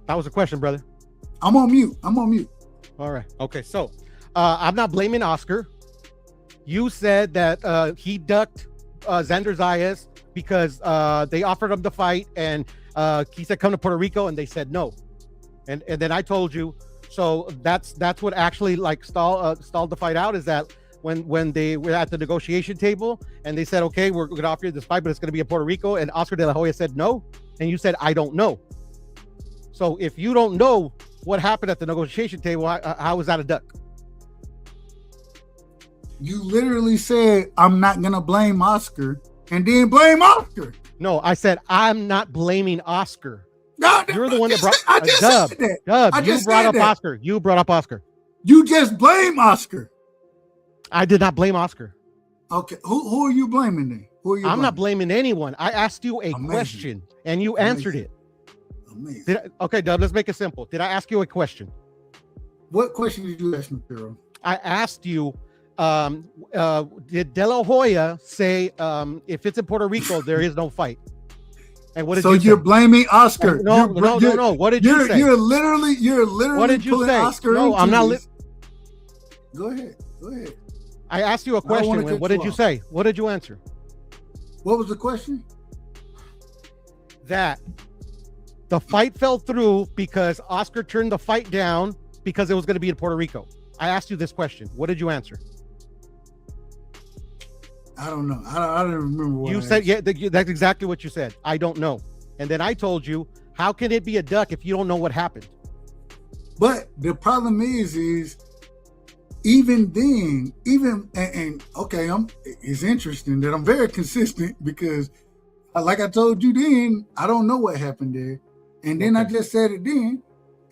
That was a question, brother. I'm on mute. All right. Okay. So I'm not blaming Oscar. You said that he ducked Xander Zayas because they offered him the fight, and he said come to Puerto Rico, and they said no. And then I told you, so that's what actually like stalled the fight out, is that when they were at the negotiation table and they said, okay, we're going to offer you this fight, but it's going to be in Puerto Rico, and Oscar De La Hoya said no, and you said I don't know. So if you don't know what happened at the negotiation table, how is that a duck? You literally said I'm not gonna blame Oscar, and then blame Oscar. No, I said I'm not blaming Oscar. No, you're the one that brought I just Dub. said that. Dub, I you just brought said up that. Oscar. You brought up Oscar. You just blame Oscar. I did not blame Oscar. Okay, who are you blaming then? Who are you? I'm not blaming anyone. I asked you a question and you answered it. Okay, Dub, let's make it simple. Did I ask you a question? What question did you ask me, Pharaoh? I asked you, did De La Hoya say if it's in Puerto Rico, there is no fight? And what did you say? You're blaming Oscar. No. What did you say? You're literally what did you pulling say? Oscar No, into I'm not. this. Go ahead. I asked you a question. What did you say? What did you answer? What was the question? That the fight fell through because Oscar turned the fight down because it was going to be in Puerto Rico. I asked you this question. What did you answer? I don't know. I don't remember what you said. Yeah, that's exactly what you said. I don't know. And then I told you, how can it be a duck if you don't know what happened? But the problem is even then, okay, it's interesting that I'm very consistent because, like I told you then, I don't know what happened there, and then I just said it then,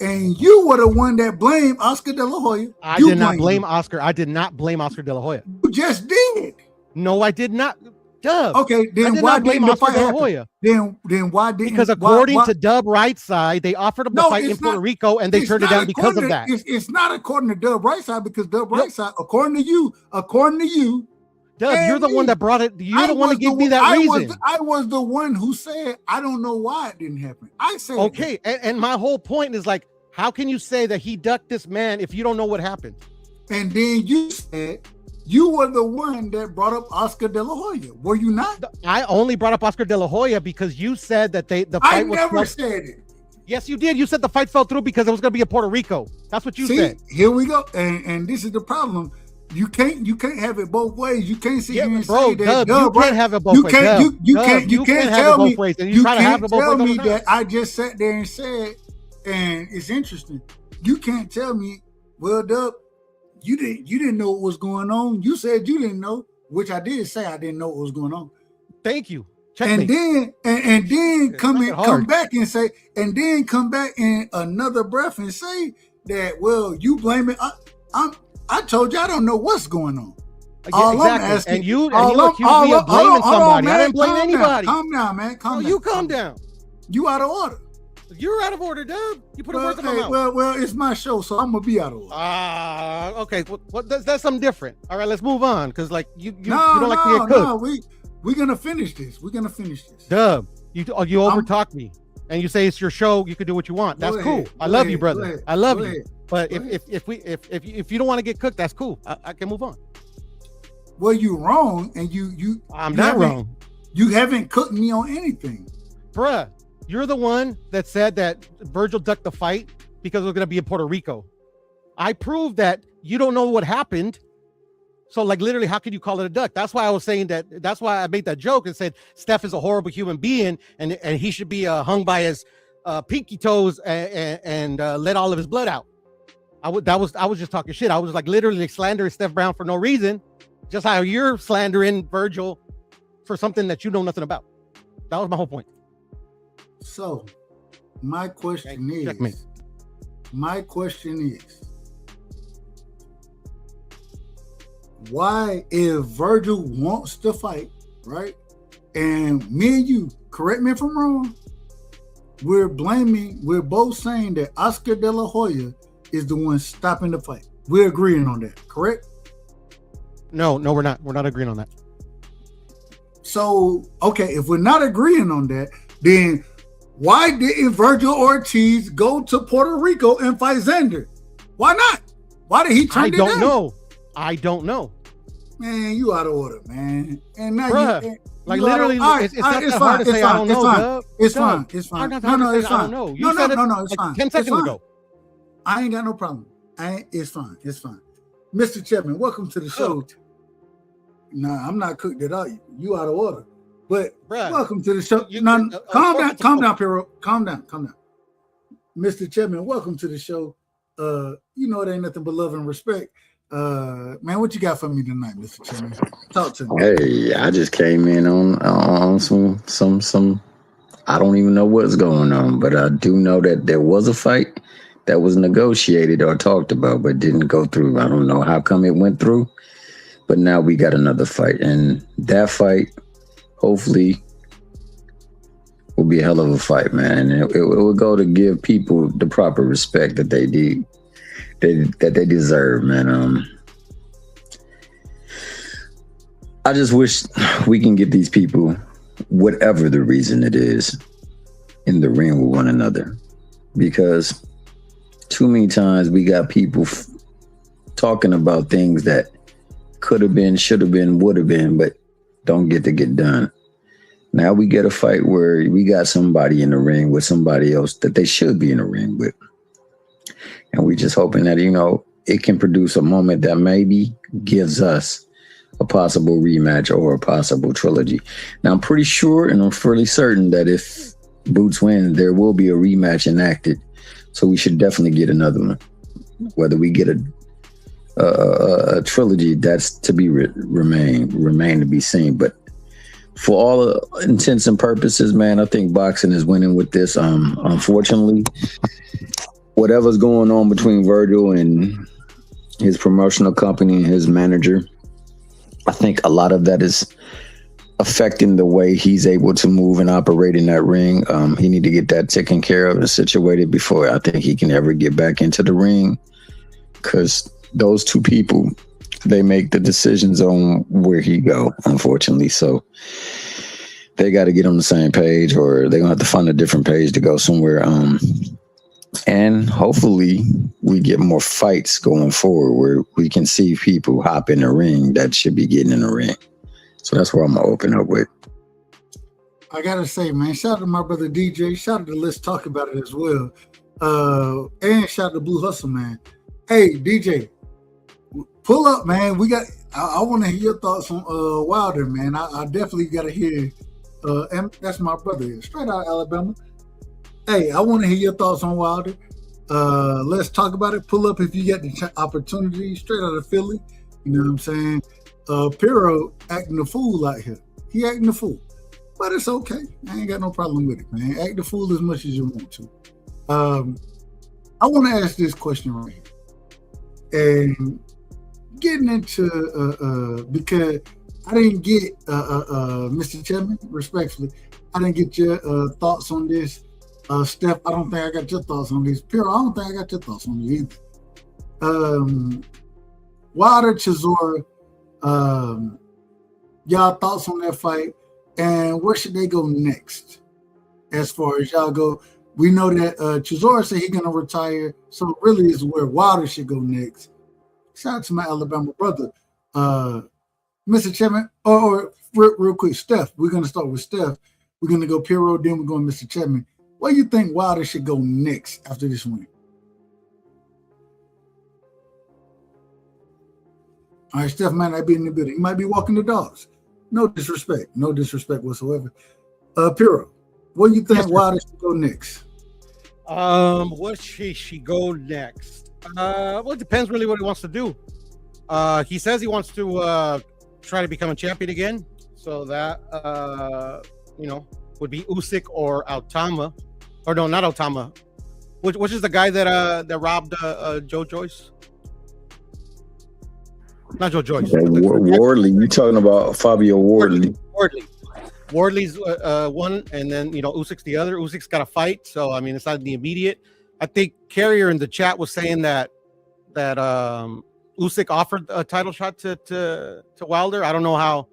and you were the one that blamed Oscar De La Hoya. I did not blame Oscar. I did not blame Oscar De La Hoya. You just did. No, I did not. Dub. Okay, then why didn't the fight happen? Then why didn't? Because according to Dub Right Side, they offered him the fight in Puerto Rico, and they turned it down because of that. It's not according to Dub Right Side, because Dub Right Side, according to you, Dub, you're the one that brought it. You're the one that gave me that reason. I was the one who said I don't know why it didn't happen. I said okay, and my whole point is like, how can you say that he ducked this man if you don't know what happened? And then you said you were the one that brought up Oscar De La Hoya. Were you not? I only brought up Oscar De La Hoya because you said that the fight was. I never said it. Yes, you did. You said the fight fell through because it was going to be in Puerto Rico. That's what you said. Here we go. And this is the problem. You can't have it both ways. You can't sit here and say that. You can't have it both ways. You can't tell me. You can't tell me that I just sat there and said. And it's interesting. You can't tell me, well, Dub, you didn't know what was going on. You said you didn't know, which I did say I didn't know what was going on. Thank you. And then come back in another breath and say that, well, you blame it. I told you I don't know what's going on. All exactly. I'm asking, and you accused me of blaming somebody. I didn't blame anybody. Calm down, man. Calm down. You calm down. You out of order. You're out of order, Dub. You put a word in my mouth. Well, it's my show, so I'm gonna be out of order. Okay. That's something different. All right, let's move on, because like you don't like to get cooked. No, we're gonna finish this. Dub, you overtalk me, and you say it's your show. You can do what you want. That's cool. I love you, brother. I love you. But if you don't want to get cooked, that's cool. I can move on. Well, you're wrong, and I'm not wrong. You haven't cooked me on anything, bruh. You're the one that said that Virgil ducked the fight because it was going to be in Puerto Rico. I proved that you don't know what happened. So, like, literally, how can you call it a duck? That's why I was saying that. That's why I made that joke and said Steph is a horrible human being and he should be hung by his pinky toes and let all of his blood out. I was just talking shit. I was like literally slandering Steph Brown for no reason, just how you're slandering Virgil for something that you know nothing about. That was my whole point. So, my question is, why, if Virgil wants to fight, right? And me and you, correct me if I'm wrong, we're both saying that Oscar De La Hoya is the one stopping the fight. We're agreeing on that, correct? No, we're not. We're not agreeing on that. So, okay, if we're not agreeing on that, then why didn't Virgil Ortiz go to Puerto Rico and fight Xander? Why not? Why did he turn it down? I don't know. Man, you out of order, man. And now Bruh, you like literally, it's not that hard to say I don't know, Dub. It's fine. It's fine. No, it's fine. I don't know. You said it it's like fine. 10 seconds ago. I ain't got no problem. It's fine. It's fine. Mr. Chapman, welcome to the show. Nah, I'm not cooked at all. You out of order. But welcome to the show. Calm down, Pero. Calm down. Mr. Chapman, welcome to the show. You know it ain't nothing but love and respect. Man, what you got for me tonight, Mr. Chapman? Talk to me. Hey, I just came in on some. I don't even know what's going on, but I do know that there was a fight that was negotiated or talked about, but didn't go through. I don't know how come it went through, but now we got another fight, and that fight, hopefully, will be a hell of a fight, man. And it will go to give people the proper respect that they need. That they deserve, man. I just wish we can get these people, whatever the reason it is, in the ring with one another, because too many times we got people talking about things that could have been, should have been, would have been, but don't get to get done. Now we get a fight where we got somebody in the ring with somebody else that they should be in the ring with. And we just hoping that, it can produce a moment that maybe gives us a possible rematch or a possible trilogy. Now, I'm pretty sure and I'm fairly certain that if Boots wins, there will be a rematch enacted. So we should definitely get another one. Whether we get a trilogy, that's to be remain to be seen. But for all intents and purposes, man, I think boxing is winning with this. Unfortunately, whatever's going on between Virgil and his promotional company and his manager, I think a lot of that is affecting the way he's able to move and operate in that ring. He need to get that taken care of and situated before I think he can ever get back into the ring, because those two people, they make the decisions on where he go, unfortunately. So they got to get on the same page, or they're going to have to find a different page to go somewhere. And hopefully we get more fights going forward where we can see people hop in the ring that should be getting in the ring. So that's where I'm going to open up with. I got to say, man, shout out to my brother DJ. Shout out to Let's Talk About It as well. And shout out to Blue Hustle, man. Hey, DJ, pull up, man. I want to hear your thoughts on Wilder, man. I definitely got to hear. And that's my brother, straight out of Alabama. Hey, I want to hear your thoughts on Wilder. Let's talk about it. Pull up if you get the opportunity. Straight out of Philly. You know what I'm saying? Pero acting a fool out here. He acting a fool. But it's okay. I ain't got no problem with it, man. Act the fool as much as you want to. I want to ask this question right here. And getting into, because I didn't get, Mr. Chapman, respectfully, I didn't get your thoughts on this. Steph, I don't think I got your thoughts on this. Pero, I don't think I got your thoughts on this either. Wilder, Chisora, y'all thoughts on that fight, and where should they go next? As far as y'all go, we know that Chisora said he's gonna retire, so really is where Wilder should go next. Shout out to my Alabama brother, Mr. Chapman. Or real quick, Steph. We're gonna start with Steph. We're gonna go Pero, then we're going Mr. Chapman. Where do you think Wilder should go next after this win? All right, Steph might not be in the building. He might be walking the dogs. No disrespect whatsoever. Pero, where do you think Wilder should go next? What should she go next? Well, it depends really what he wants to do. He says he wants to try to become a champion again. So that would be Usyk or Altama. Or no, not Altama. Which is the guy that robbed Joe Joyce? Not Joe Joyce. Wardley. You talking about Fabio Wardley? Wardley's one, and then Usyk's the other. Usyk's got a fight, so I mean it's not the immediate. I think Carrier in the chat was saying that Usyk offered a title shot to Wilder. I don't know how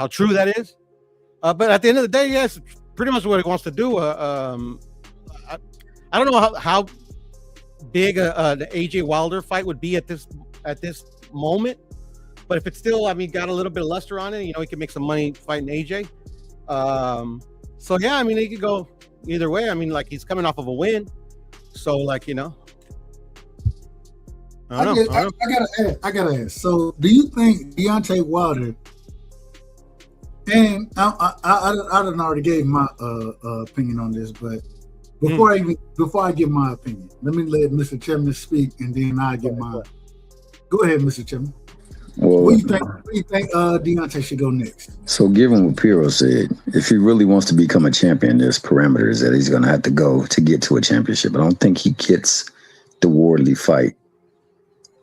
true that is. But at the end of the day, yes, pretty much what he wants to do. I don't know how big the AJ Wilder fight would be at this moment, But if it's still, I mean, got a little bit of luster on it, you know, he could make some money fighting AJ. So yeah, I mean, he could go either way. I mean, like he's coming off of a win, so like, you know. I gotta ask. So, do you think Deontay Wilder? And I done already gave my opinion on this, but before I give my opinion, let me let Mr. Chairman speak, and then I give my. Go ahead, Mr. Chairman. Well, Where do you think Deontay should go next? So, given what Piro said, if he really wants to become a champion, there's parameters that he's going to have to go to get to a championship. I don't think he gets the Wardley fight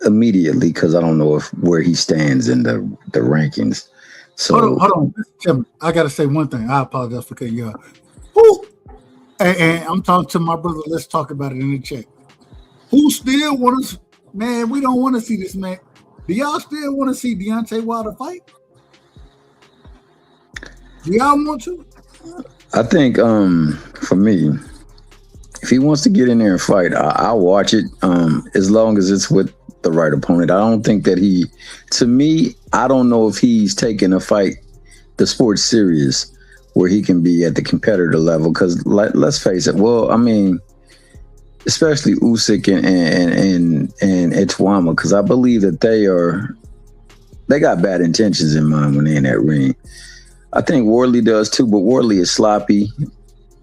immediately because I don't know where he stands in the rankings. So hold on, Mr. Chairman. I got to say one thing. I apologize for cutting you off. And I'm talking to my brother. Let's talk about it in the chat. Who still want to? Man, we don't want to see this man. Do y'all still want to see Deontay Wilder fight? Do y'all want to? I think for me, if he wants to get in there and fight, I'll watch it as long as it's with the right opponent. I don't think that to me, I don't know if he's taking a fight, the sport serious, where he can be at the competitor level. Because let's face it, well, I mean, especially Usyk and Etwama, because I believe that they got bad intentions in mind when they're in that ring. I think Wardley does too, but Wardley is sloppy.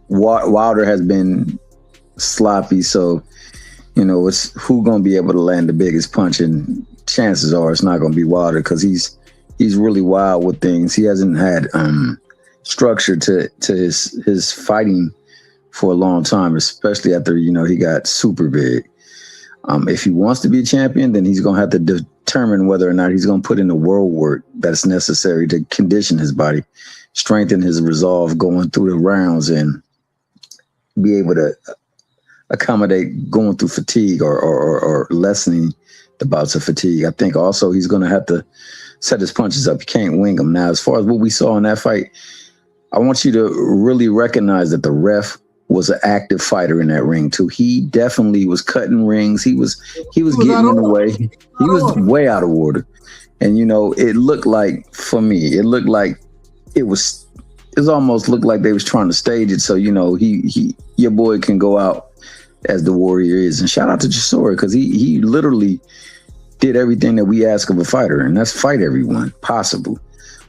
Wilder has been sloppy, so you know it's who gonna be able to land the biggest punch, and chances are it's not gonna be Wilder because he's really wild with things. He hasn't had structure to his fighting for a long time, especially after, you know, he got super big. If he wants to be a champion, then he's going to have to determine whether or not he's going to put in the world work that's necessary to condition his body, strengthen his resolve going through the rounds, and be able to accommodate going through fatigue or lessening the bouts of fatigue. I think also he's going to have to set his punches up. He can't wing them. Now, as far as what we saw in that fight, I want you to really recognize that the ref was an active fighter in that ring too. He definitely was cutting rings. He was getting in the way. He was way out of order. And you know, it looked like, for me, it almost looked like they was trying to stage it so, you know, your boy can go out as the warrior is. And shout out to Chisora, because he literally did everything that we ask of a fighter, and that's fight everyone possible.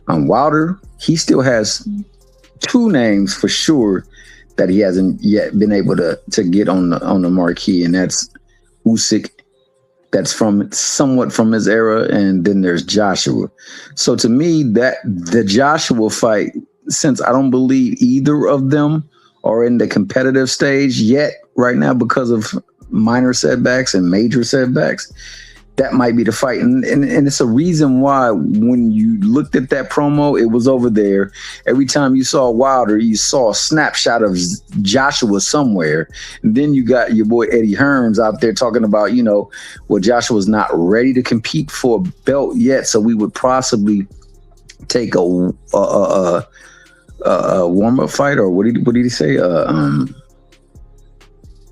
Wilder, he still has two names for sure that he hasn't yet been able to get on the marquee, and that's Usyk, that's somewhat from his era, and then there's Joshua. So to me, that the Joshua fight, since I don't believe either of them are in the competitive stage yet right now because of minor setbacks and major setbacks, that might be the fight. And it's a reason why when you looked at that promo, it was over there. Every time you saw Wilder, you saw a snapshot of Joshua somewhere. And then you got your boy Eddie Hearns out there talking about, you know, well, Joshua's not ready to compete for a belt yet, so we would possibly take a warm-up fight, or what did he say?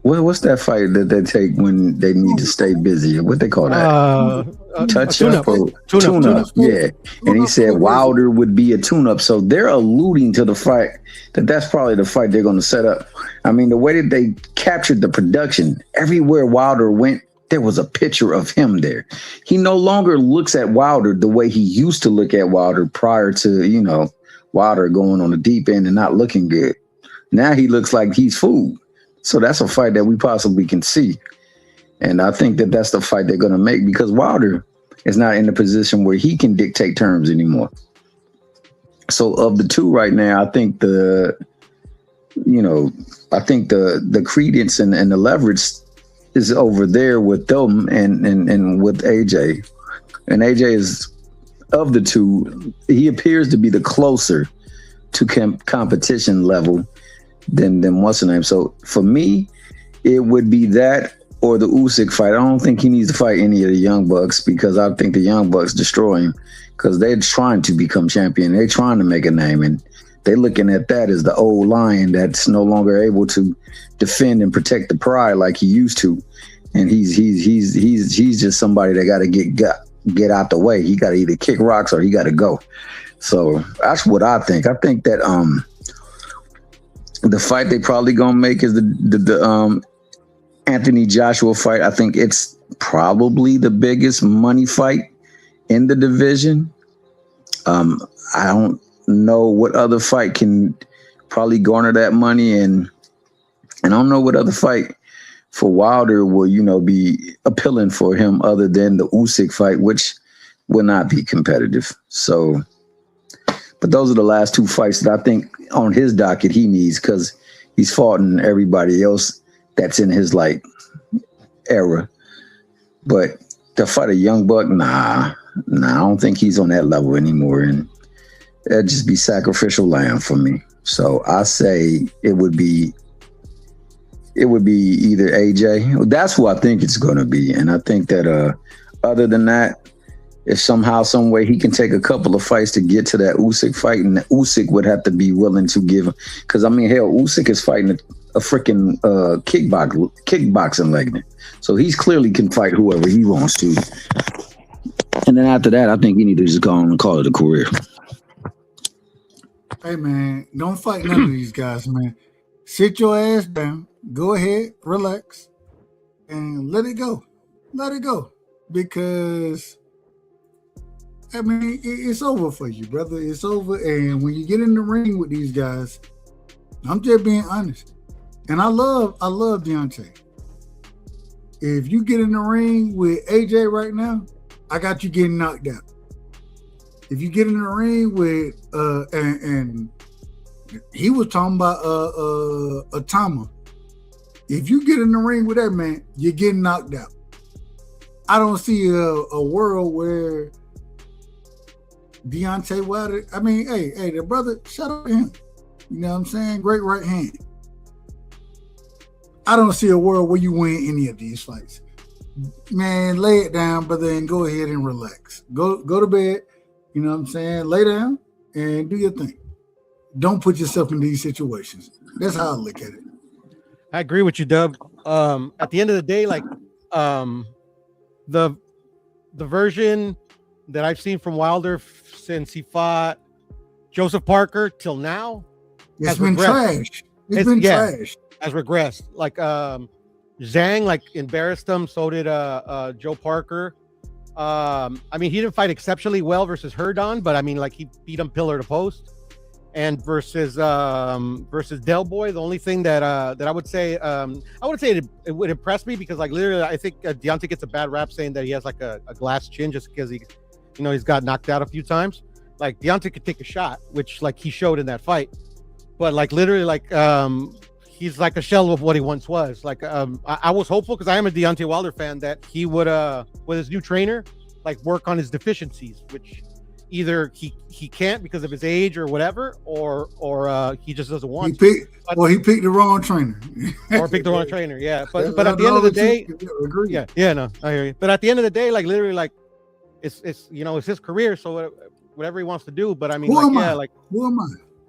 What's that fight that they take when they need to stay busy? What they call that? Touch-up or tune-up. Yeah. And he said Wilder would be a tune-up. So they're alluding to the fight that's probably the fight they're going to set up. I mean, the way that they captured the production, everywhere Wilder went, there was a picture of him there. He no longer looks at Wilder the way he used to look at Wilder prior to, you know, Wilder going on the deep end and not looking good. Now he looks like he's food. So that's a fight that we possibly can see. And I think that that's the fight they're going to make, because Wilder is not in a position where he can dictate terms anymore. So of the two right now, I think the credence and the leverage is over there with them and with AJ. And AJ is, of the two, he appears to be the closer to competition level than what's the name. So for me, it would be that or the Usyk fight. I don't think he needs to fight any of the Young Bucks, because I think the Young Bucks destroy him, because they're trying to become champion. They're trying to make a name, and they're looking at that as the old lion that's no longer able to defend and protect the pride like he used to. And he's just somebody that got to get get out the way. He got to either kick rocks or he got to go. So that's what I think. I think that the fight they probably gonna make is the Anthony Joshua fight. I think it's probably the biggest money fight in the division. I don't know what other fight can probably garner that money, and I don't know what other fight for Wilder will, be appealing for him other than the Usyk fight, which will not be competitive. So, but those are the last two fights that I think on his docket he needs, because he's fought in everybody else that's in his era. But to fight a young buck, nah, I don't think he's on that level anymore, and that'd just be sacrificial lamb for me. So I say it would be either AJ. That's who I think it's going to be, and I think that other than that, if somehow, some way he can take a couple of fights to get to that Usyk fight, and Usyk would have to be willing to give, because Usyk is fighting a freaking kickboxing legend, so he's clearly can fight whoever he wants to. And then after that, I think he need to just go on and call it a career. Hey man, don't fight none of these guys, man. Sit your ass down. Go ahead, relax, and let it go. Let it go, because it's over for you, brother. It's over. And when you get in the ring with these guys, I'm just being honest. And I love Deontay. If you get in the ring with AJ right now, I got you getting knocked out. If you get in the ring with and he was talking about Atama. If you get in the ring with that man, you're getting knocked out. I don't see a world where Deontay Wilder, hey, the brother, shout out to him. You know what I'm saying? Great right hand. I don't see a world where you win any of these fights. Man, lay it down, brother, and go ahead and relax. Go to bed, you know what I'm saying? Lay down and do your thing. Don't put yourself in these situations. That's how I look at it. I agree with you, Dub. At the end of the day, the version that I've seen from Wilder since he fought Joseph Parker till now has been trash. It's been trash. Has regressed. Zhang embarrassed him. So did Joe Parker. He didn't fight exceptionally well versus Herdon, but he beat him pillar to post. And versus Del Boy, the only thing that I would say, it would impress me, because literally I think Deontay gets a bad rap saying that he has a glass chin just because he's got knocked out a few times. Deontay could take a shot, which he showed in that fight, but literally he's a shell of what he once was. I was hopeful, because I am a Deontay Wilder fan, that he would with his new trainer work on his deficiencies, which either he can't because of his age or whatever, or he just doesn't want to. He picked the wrong trainer. Or picked the wrong trainer, yeah. But at the end of the day, no, I hear you. But at the end of the day, literally, it's it's his career, so whatever he wants to do. But who am I?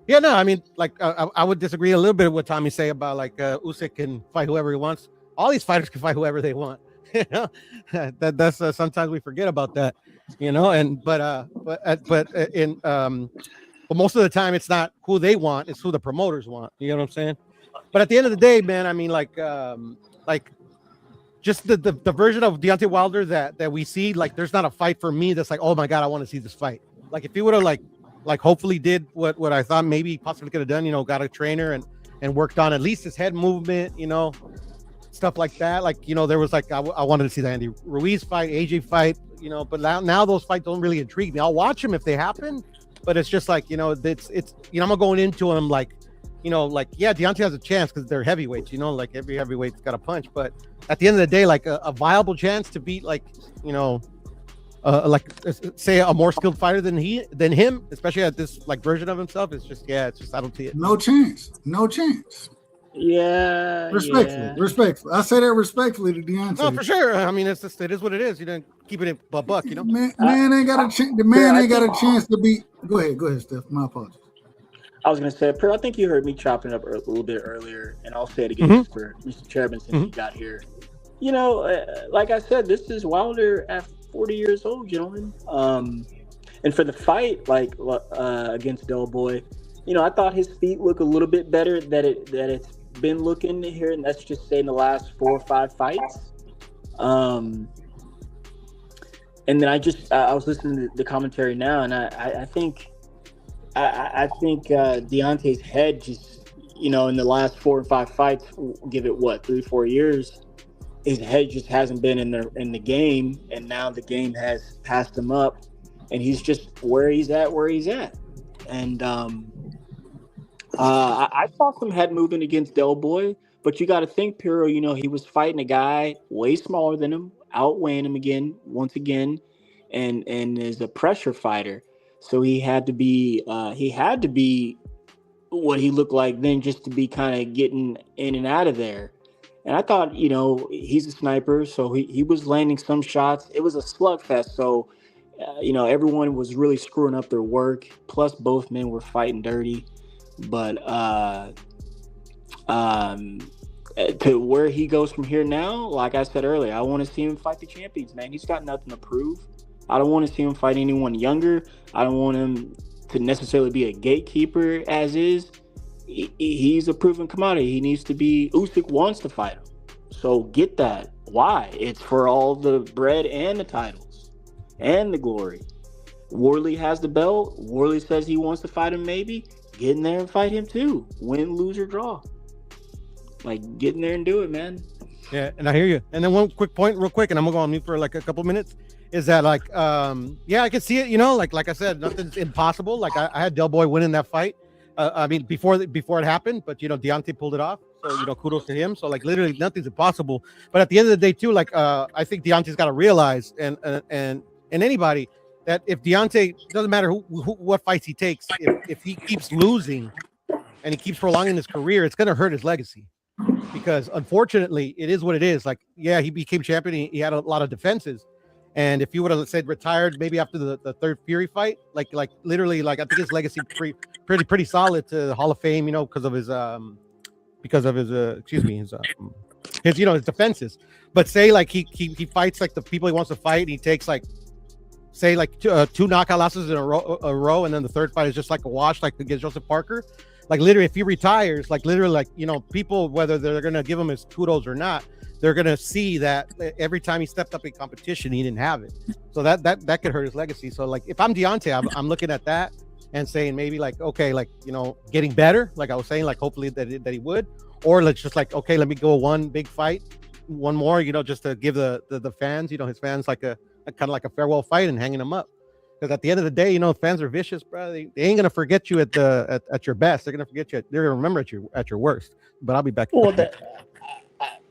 Yeah, no, I would disagree a little bit with what Tommy say about Usyk can fight whoever he wants. All these fighters can fight whoever they want. That's sometimes we forget about that, but most of the time it's not who they want, it's who the promoters want. You know what I'm saying? But at the end of the day, man, just the version of Deontay Wilder that we see, there's not a fight for me that's oh my God, I want to see this fight. If he would have hopefully did what I thought maybe possibly could have done, got a trainer and worked on at least his head movement, stuff like that. There was I wanted to see the Andy Ruiz fight, AJ fight, but now those fights don't really intrigue me. I'll watch them if they happen, but it's just it's I'm going into them yeah, Deontay has a chance because they're heavyweights, every heavyweight's got a punch, but at the end of the day, a viable chance to beat say a more skilled fighter than him, especially at this version of himself, it's just I don't see it. No chance. Yeah. Respectfully. I say that respectfully to Deontay. No, for sure. It is what it is. Keeping it a buck. Man ain't got a chance. The man ain't got a chance to beat. Go ahead, Steph. My apologies. I was gonna say, Per, I think you heard me chopping up a little bit earlier, and I'll say it again for Mr. Chairman since he got here. Like I said, this is Wilder 40 years old, gentlemen. And for the fight, like against Del Boy, I thought his feet look a little bit better that it's been looking here, and let's just say in the last 4 or 5 fights. And then I was listening to the commentary now, and I think Deontay's head just, in the last 4 or 5 fights, give it 3-4 years, his head just hasn't been in the game, and now the game has passed him up, and he's just where he's at. And I saw some head movement against Del Boy, but you got to think, Piro, he was fighting a guy way smaller than him, outweighing him once again, and is a pressure fighter. So he had to be what he looked like then, just to be kind of getting in and out of there. And I thought, he's a sniper, so he was landing some shots. It was a slugfest, so everyone was really screwing up their work. Plus, both men were fighting dirty. But to where he goes from here now, like I said earlier, I want to see him fight the champions, man. He's got nothing to prove. I don't want to see him fight anyone younger. I don't want him to necessarily be a gatekeeper as is. He's a proven commodity. He needs to be. Usyk wants to fight him. So get that. Why? It's for all the bread and the titles and the glory. Worley has the belt. Worley says he wants to fight him maybe. Get in there and fight him too. Win, lose, or draw. Like, get in there and do it, man. Yeah, and I hear you. And then one quick point, real quick, and I'm gonna go on mute for like a couple minutes. Is that like, I can see it. Like I said, nothing's impossible. Like I had Del Boy winning that fight. I mean, before it happened, but Deontay pulled it off. So kudos to him. So like, literally, nothing's impossible. But at the end of the day, too, like I think Deontay's got to realize, and anybody, that if Deontay, doesn't matter what fights he takes, if he keeps losing and he keeps prolonging his career, it's going to hurt his legacy. Because unfortunately, it is what it is. Like, yeah, he became champion. He had a lot of defenses. And if you would have said retired maybe after the third Fury fight, like literally, like I think his legacy pretty solid to the Hall of Fame, because of his his defenses. But say like he fights like the people he wants to fight, and he takes like, say like two knockout losses in a row, and then the third fight is just like a wash, like against Joseph Parker. Like literally, if he retires, like literally, like people, whether they're gonna give him his kudos or not, they're gonna see that every time he stepped up in competition, he didn't have it. So that could hurt his legacy. So like, if I'm Deontay, I'm looking at that and saying maybe like, okay, like getting better, like I was saying, like hopefully that he would, or let's just like, okay, let me go one big fight, one more, just to give the fans, his fans like a kind of like a farewell fight and hanging them up. Because at the end of the day, fans are vicious, bro. They ain't gonna forget you at your best. They're gonna forget you. They're gonna remember at your worst. But I'll be back. Well,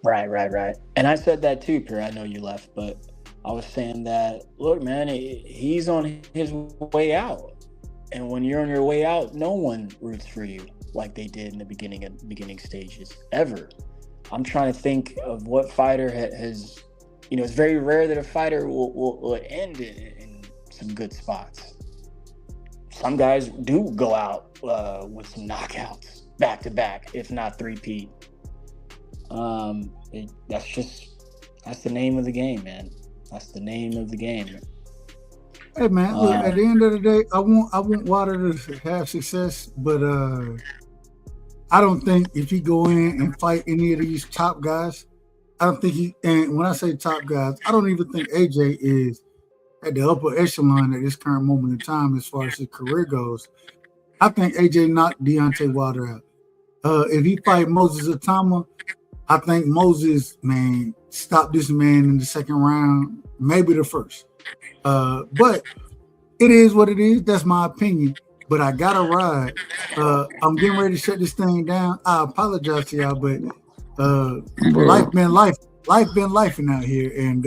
right. And I said that too, Pierre. I know you left, but I was saying that, look, man, he's on his way out, and when you're on your way out, no one roots for you like they did in the beginning stages ever. I'm trying to think of what fighter has. It's very rare that a fighter will end in some good spots. Some guys do go out with some knockouts back to back, if not three-peat. That's the name of the game, man. That's the name of the game. Hey man, look, at the end of the day, I want Wilder to have success, but I don't think if he go in and fight any of these top guys, I don't think and when I say top guys, I don't even think AJ is at the upper echelon at this current moment in time as far as his career goes. I think AJ knocked Deontay Wilder out. If he fight Moses Atama, I think Moses, man, stopped this man in the second round, maybe the first. But it is what it is. That's my opinion. But I gotta ride. I'm getting ready to shut this thing down. I apologize to y'all, but life been lifing out here, and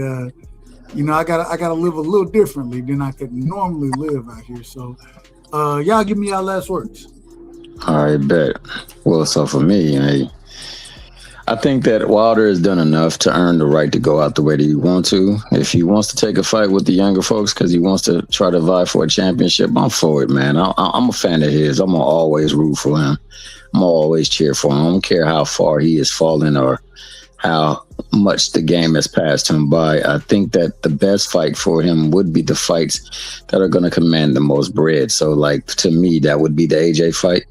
I gotta live a little differently than I could normally live out here. So y'all give me y'all last words. All right, bet. Well, so for me, I think that Wilder has done enough to earn the right to go out the way that he wants to. If he wants to take a fight with the younger folks because he wants to try to vie for a championship, I'm for it, man. I'm a fan of his. I'm going to always root for him. I'm going to always cheer for him. I don't care how far he has fallen or how much the game has passed him by. I think that the best fight for him would be the fights that are going to command the most bread. So, like, to me, that would be the AJ fight.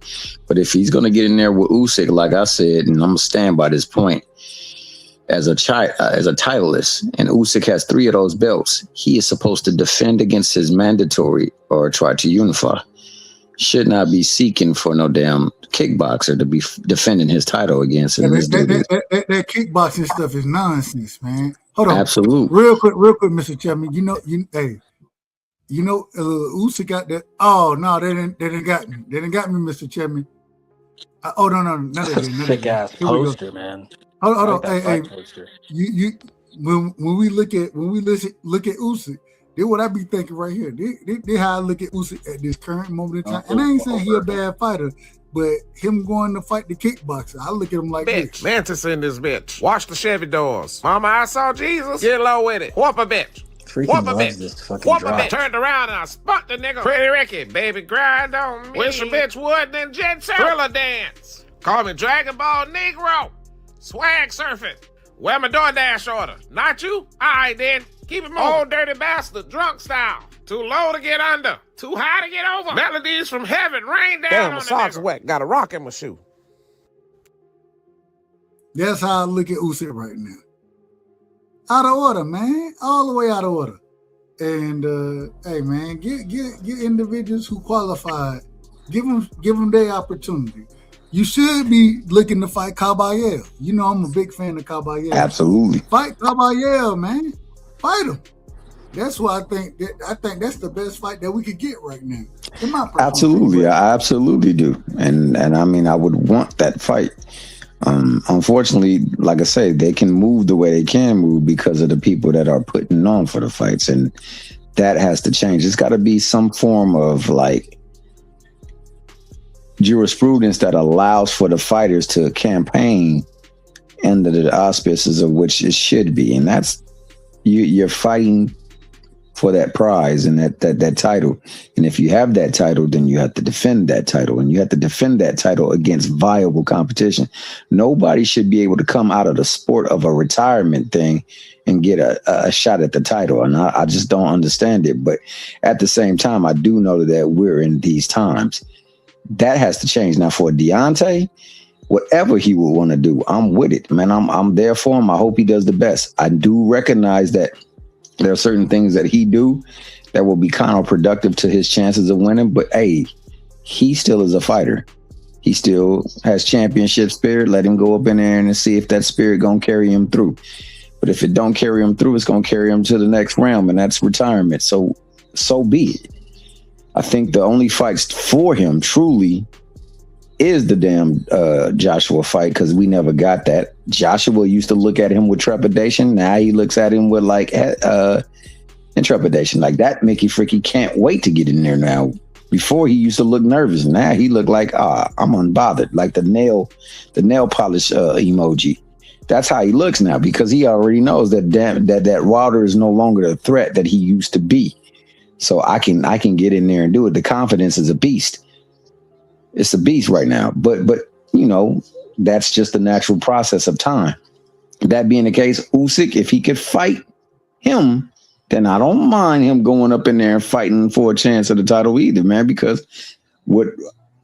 But if he's going to get in there with Usyk, like I said, and I'm going to stand by this point, as a titleist, and Usyk has 3 of those belts, he is supposed to defend against his mandatory or try to unify. Should not be seeking for no damn kickboxer to be defending his title against. Yeah, that kickboxing stuff is nonsense, man. Hold on, absolutely. Real quick, Mr. Chairman. Usyk got that. Oh no, they didn't got me. They didn't got me, Mr. Chairman. No, sick ass poster, man. Hold on, hey, you. When we look at Usyk. This what I be thinking right here. This how I look at Usyk at this current moment in time. And I ain't saying he a bad fighter, but him going to fight the kickboxer, I look at him like bitch. This. Mantis in this bitch. Wash the Chevy doors. Mama, I saw Jesus. Get low with it. Whoop a bitch. Whoop a bitch. Whoop a bitch. Turned around and I spunk the nigga. Pretty Ricky, baby, grind on me. Wish a bitch would, then jet set. Thriller dance. Call me Dragon Ball Negro. Swag surfing. Where my DoorDash order? Not you? All right, then. Keep it moving. Old dirty bastard, drunk style. Too low to get under. Too high to get over. Melodies from heaven rain down. Damn, my socks wet. Got a rock in my shoe. That's how I look at Usyk right now. Out of order, man. All the way out of order. And hey, man, get individuals who qualified. Give them their opportunity. You should be looking to fight Caballero. You know I'm a big fan of Caballero. Absolutely. Fight Caballero, man. Fight him. That's why I think that's the best fight that we could get right now. In my absolutely, opinion. I absolutely do, and I mean I would want that fight. Unfortunately, like I say, they can move the way they can move because of the people that are putting on for the fights, and that has to change. It's got to be some form of like jurisprudence that allows for the fighters to campaign under the auspices of which it should be, and that's. You're fighting for that prize and that title. And if you have that title, then you have to defend that title. And you have to defend that title against viable competition. Nobody should be able to come out of the sport of a retirement thing and get a shot at the title. And I just don't understand it. But at the same time, I do know that we're in these times. That has to change. Now, for Deontay, whatever he would want to do, I'm with it, man. I'm there for him. I hope he does the best. I do recognize that there are certain things that he do that will be counterproductive to his chances of winning. But hey, he still is a fighter. He still has championship spirit. Let him go up in there and see if that spirit gonna carry him through. But if it don't carry him through, it's gonna carry him to the next realm, and that's retirement. So be it. I think the only fights for him truly is the damn Joshua fight, because we never got that. Joshua used to look at him with trepidation. Now he looks at him with like intrepidation. Like that Mickey Freaky can't wait to get in there now. Before he used to look nervous. Now he look like I'm unbothered, like the nail polish emoji. That's how he looks now, because he already knows that Wilder is no longer the threat that he used to be. So I can get in there and do it. The confidence is a beast. It's a beast right now, but you know, that's just the natural process of time. That being the case, Usyk, if he could fight him, then I don't mind him going up in there and fighting for a chance of the title either, man. Because what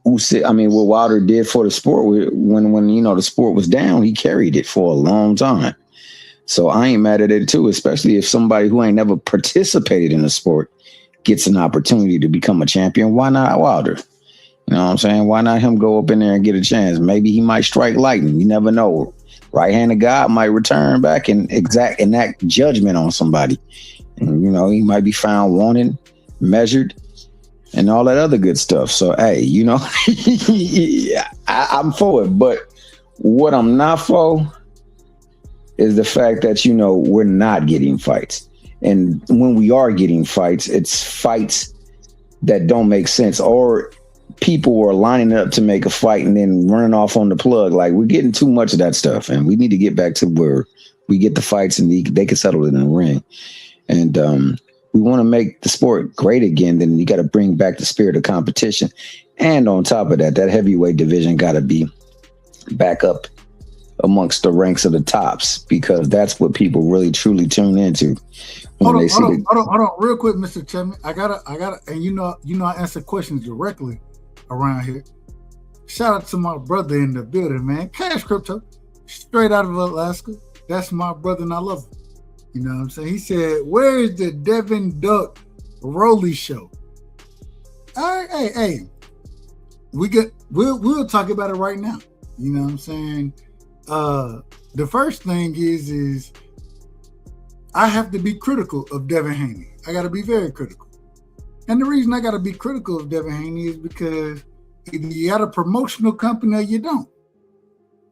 Wilder did for the sport when you know the sport was down, he carried it for a long time. So I ain't mad at it too, especially if somebody who ain't never participated in the sport gets an opportunity to become a champion. Why not Wilder? You know what I'm saying? Why not him go up in there and get a chance? Maybe he might strike lightning. You never know. Right-handed God might return back and enact judgment on somebody. And, you know, he might be found wanted, measured, and all that other good stuff. So, hey, you know, I'm for it. But what I'm not for is the fact that, you know, we're not getting fights. And when we are getting fights, it's fights that don't make sense, or people were lining up to make a fight and then running off on the plug. Like, we're getting too much of that stuff, and we need to get back to where we get the fights and they can settle it in the ring. And we want to make the sport great again. Then you got to bring back the spirit of competition. And on top of that, that heavyweight division got to be back up amongst the ranks of the tops, because that's what people really truly tune into when they see hold on, real quick, Mr. Chapman. I gotta, and you know, I answer questions directly around here. Shout out to my brother in the building, man. Cash Crypto, straight out of Alaska. That's my brother, and I love him. You know what I'm saying? He said, "Where is the Devin Duck Rolly show?" All right, hey, we'll talk about it right now. You know what I'm saying? The first thing is I have to be critical of Devin Haney. I got to be very critical. And the reason I got to be critical of Devin Haney is because either you got a promotional company or you don't.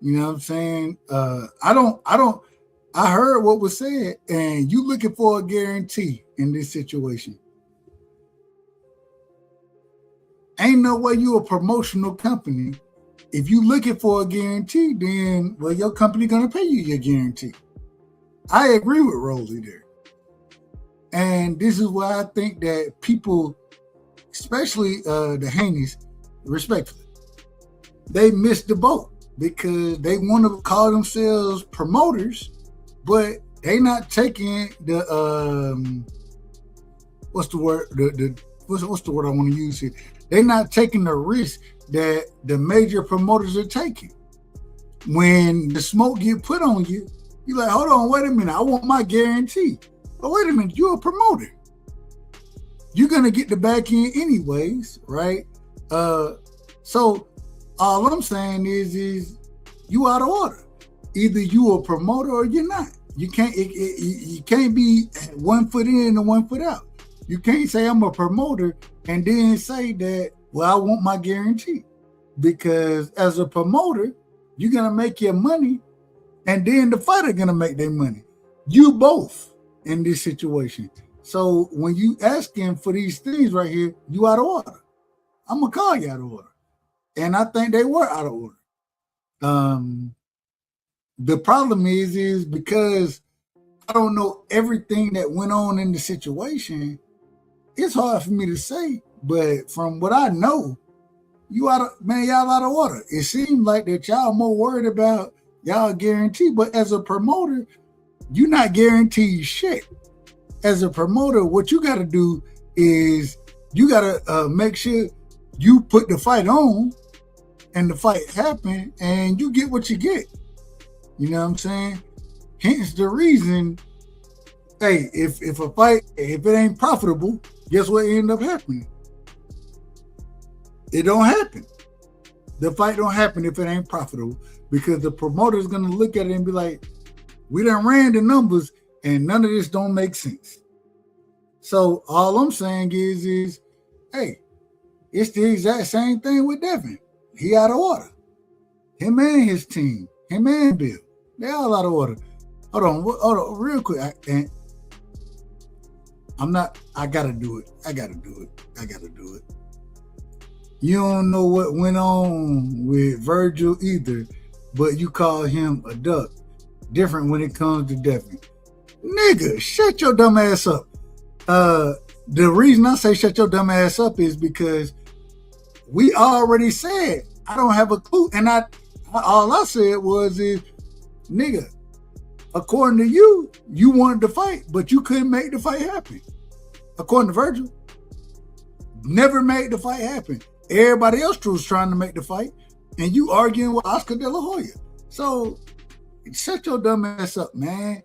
You know what I'm saying? I heard what was said, and you looking for a guarantee in this situation. Ain't no way you a promotional company. If you looking for a guarantee, then, well, your company going to pay you your guarantee. I agree with Rosie there. And this is why I think that people, especially the Haneys, respectfully, they missed the boat because they want to call themselves promoters, but they not taking the, what's the word? What's the word I want to use here? They're not taking the risk that the major promoters are taking. When the smoke get put on you, you're like, hold on, wait a minute, I want my guarantee. But wait a minute, you're a promoter. You're gonna get the back end anyways, right? So all I'm saying is you out of order. Either you a promoter or you're not. You can't you can't be 1 foot in and 1 foot out. You can't say I'm a promoter and then say that, well, I want my guarantee. Because as a promoter, you're going to make your money and then the fighter going to make their money. You both in this situation. So when you asking for these things right here, you out of order. I'm going to call you out of order. And I think they were out of order. The problem is because I don't know everything that went on in the situation. It's hard for me to say, but from what I know, y'all out of order. It seems like that y'all more worried about y'all guarantee, but as a promoter, you're not guaranteed shit. As a promoter, what you got to do is you got to make sure you put the fight on and the fight happen and you get what you get. You know what I'm saying? Hence the reason, hey, if a fight, if it ain't profitable, guess what end up happening? It don't happen. The fight don't happen if it ain't profitable because the promoter is going to look at it and be like, we done ran the numbers and none of this don't make sense. So all I'm saying is, hey, it's the exact same thing with Devin. He out of order. Him and his team, him and Bill, they all out of order. Hold on, real quick. I gotta do it. You don't know what went on with Virgil either, but you call him a duck. Different when it comes to Devin. Nigga, shut your dumb ass up. The reason I say shut your dumb ass up is because we already said I don't have a clue. And all I said was, nigga, according to you, you wanted to fight, but you couldn't make the fight happen. According to Virgil, never made the fight happen. Everybody else was trying to make the fight, and you arguing with Oscar De La Hoya. So shut your dumb ass up, man.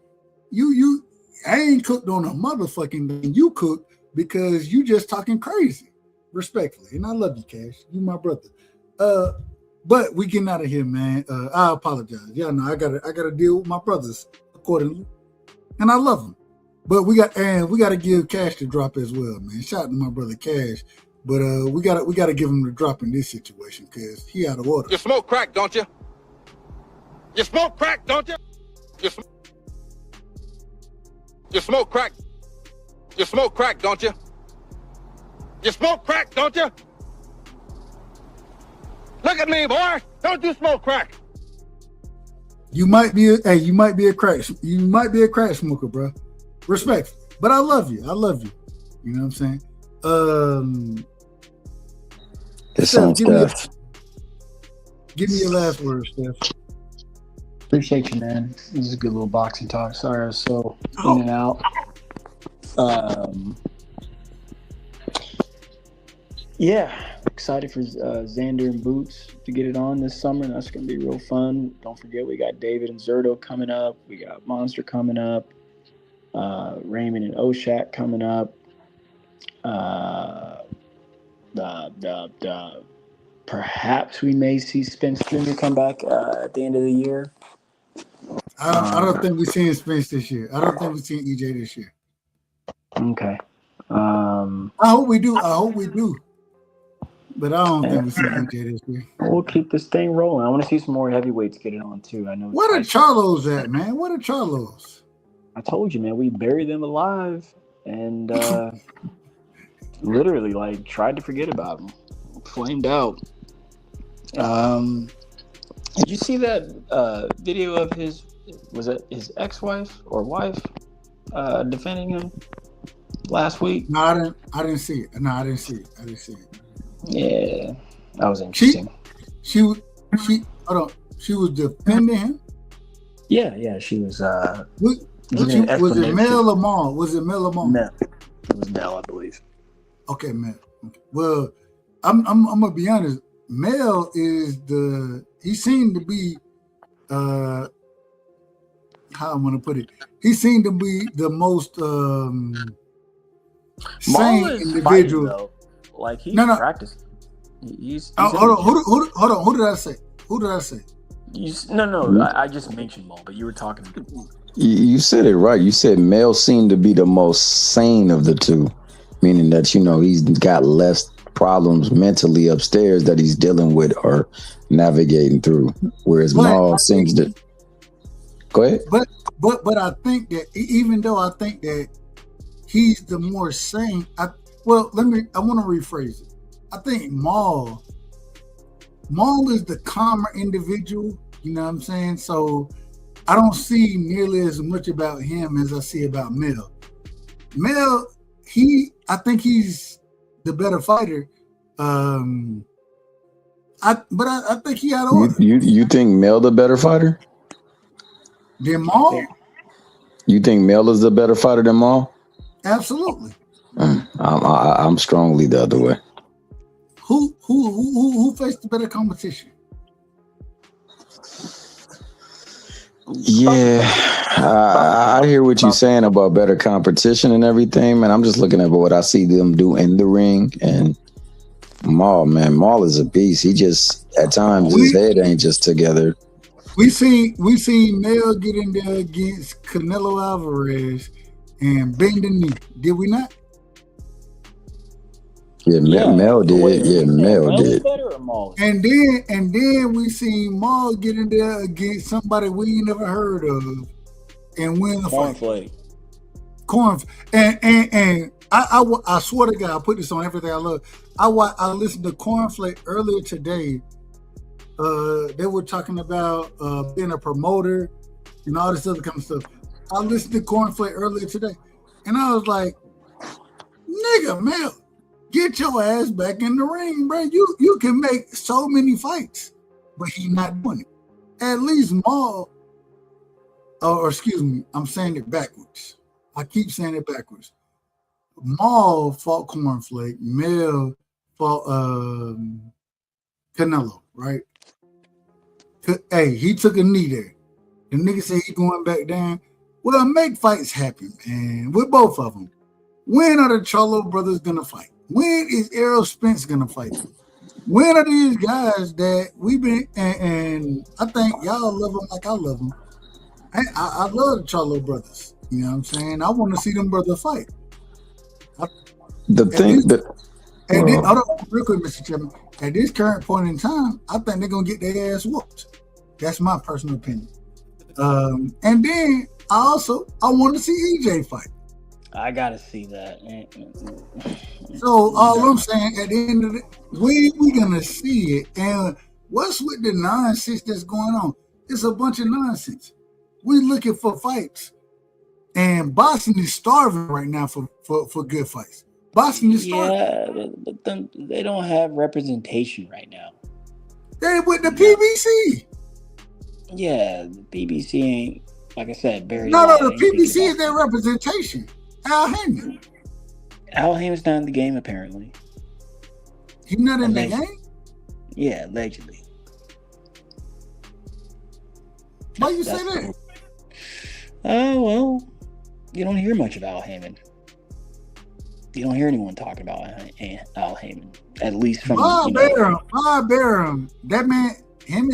I ain't cooked on a motherfucking thing. You cooked because you just talking crazy, respectfully. And I love you, Cash. You my brother. But we getting out of here, man. I apologize. Y'all know I gotta deal with my brothers accordingly, and I love them. But we got to give Cash the drop as well, man. Shout out to my brother Cash. But we gotta give him the drop in this situation because he out of order. You smoke crack, don't you? You smoke crack, don't you? You smoke crack. You smoke crack, don't you? You smoke crack, don't you? Look at me, boy. Don't you smoke crack? You might be a crack smoker, bro. Respectfully. But I love you. You know what I'm saying? It's on Steph. Give me your last word, Steph. Appreciate you, man. This is a good little boxing talk. Sorry I was so in and out. Yeah, excited for Xander and Boots to get it on this summer. That's going to be real fun. Don't forget, we got David and Zerto coming up. We got Monster coming up. Raymond and Oshak coming up. Perhaps we may see Spence Jr. come back at the end of the year. I don't think we've seen Spence this year. I don't think we've seen EJ this year. Okay. I hope we do. But I don't think we've seen EJ this year. We'll keep this thing rolling. I want to see some more heavyweights get it on too. I know. What are Charlos at, man? What are Charlos? I told you, man. We buried them alive and literally like tried to forget about them. Flamed out. Did you see that video of his ex-wife or wife defending him last week? No, I didn't see it. No, I didn't see it. Yeah, that was interesting. She hold on. She was defending him. Yeah, she was. Was it Mel or Mal? Mel. It was Mel, I believe. Okay, Mel. Okay. Well, I'm gonna be honest. Mel is he seemed to be how I'm gonna put it. He seemed to be the most sane individual. Fighting, like he's practicing. Hold on. Who did I say? I just mentioned Mo, but you were talking. You said it right. You said Mel seemed to be the most sane of the two, meaning that he's got less problems mentally upstairs that he's dealing with or navigating through, whereas Mal seems to. Go ahead. But I think that even though I think that he's the more sane, I want to rephrase it. I think Mal is the calmer individual. You know what I'm saying? So I don't see nearly as much about him as I see about Mel. Mel, I think he's the better fighter. I think he had order. You think Mel the better fighter? Than Mal? You think Mel is the better fighter than Mal? Absolutely. I'm strongly the other way. Who faced the better competition? Yeah, I hear what you're saying about better competition and everything, man. I'm just looking at what I see them do in the ring, and Mal is a beast. He just at times his head ain't just together. We seen Mel get in there against Canelo Alvarez and bend the knee. Did we not? Yeah, Mel did. Yeah, Mel did. And then we seen Mal get in there against somebody we ain't never heard of and win the fight. And I swear to God, I put this on everything I love. I listened to Cornflake earlier today. They were talking about being a promoter and all this other kind of stuff. I listened to Cornflake earlier today, and I was like, "Nigga, Mel, get your ass back in the ring, bro. You can make so many fights, but he's not doing it. At least Mal, or excuse me, I'm saying it backwards. I keep saying it backwards. Mal fought Cornflake. Mel fought Canelo, right? Hey, he took a knee there. The nigga said he going back down. Well, make fights happen, man, with both of them. When are the Charlo brothers gonna fight? When is Errol Spence gonna fight? When are these guys that we've been and I think y'all love them like I love them. I love the Charlo brothers. You know what I'm saying? I want to see them brothers fight. Hold on, real quick, Mr. Chairman. At this current point in time, I think they're gonna get their ass whooped. That's my personal opinion. And then I want to see EJ fight. I gotta see that. So all I'm saying, at the end of the when we gonna see it, and what's with the nonsense that's going on? It's a bunch of nonsense. We're looking for fights, and Boston is starving right now for good fights. Boston is starving. Yeah, but they don't have representation right now. They with the PBC. Yeah, the BBC ain't, like I said, buried No, alive. the Ain't thinking PBC about is their representation. Al Heyman. Al Heyman's not in the game, apparently. He's not in Allegedly. the game? Yeah, allegedly. Why you say that? Oh, well, you don't hear much of Al Heyman. You don't hear anyone talking about Al Heyman, at least from Bob Arum. That man, him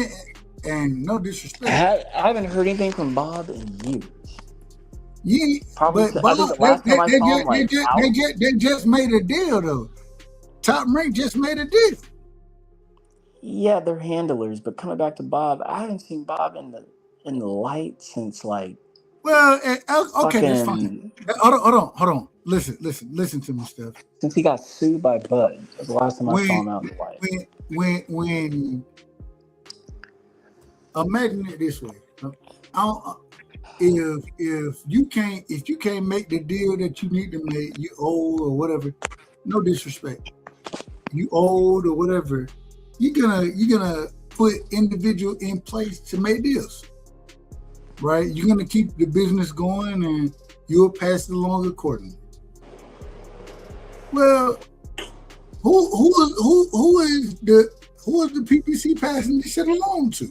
and no disrespect. I haven't heard anything from Bob in years. Yeah, Probably. but Bob, I think the last time I saw him, they just made a deal though. Top Rank just made a deal. Yeah, they're handlers, but coming back to Bob, I haven't seen Bob in the light since like. Well, okay, that's fine. Hold on. Listen to me, Steph. Since he got sued by Bud, that's the last time I saw him out in the light. When imagine it this way, if you can't make the deal that you need to make, you old or whatever. No disrespect, you old or whatever. You're gonna put individual in place to make deals. Right, you're gonna keep the business going, and you'll pass it along accordingly. Well, who is the PPC passing this shit along to?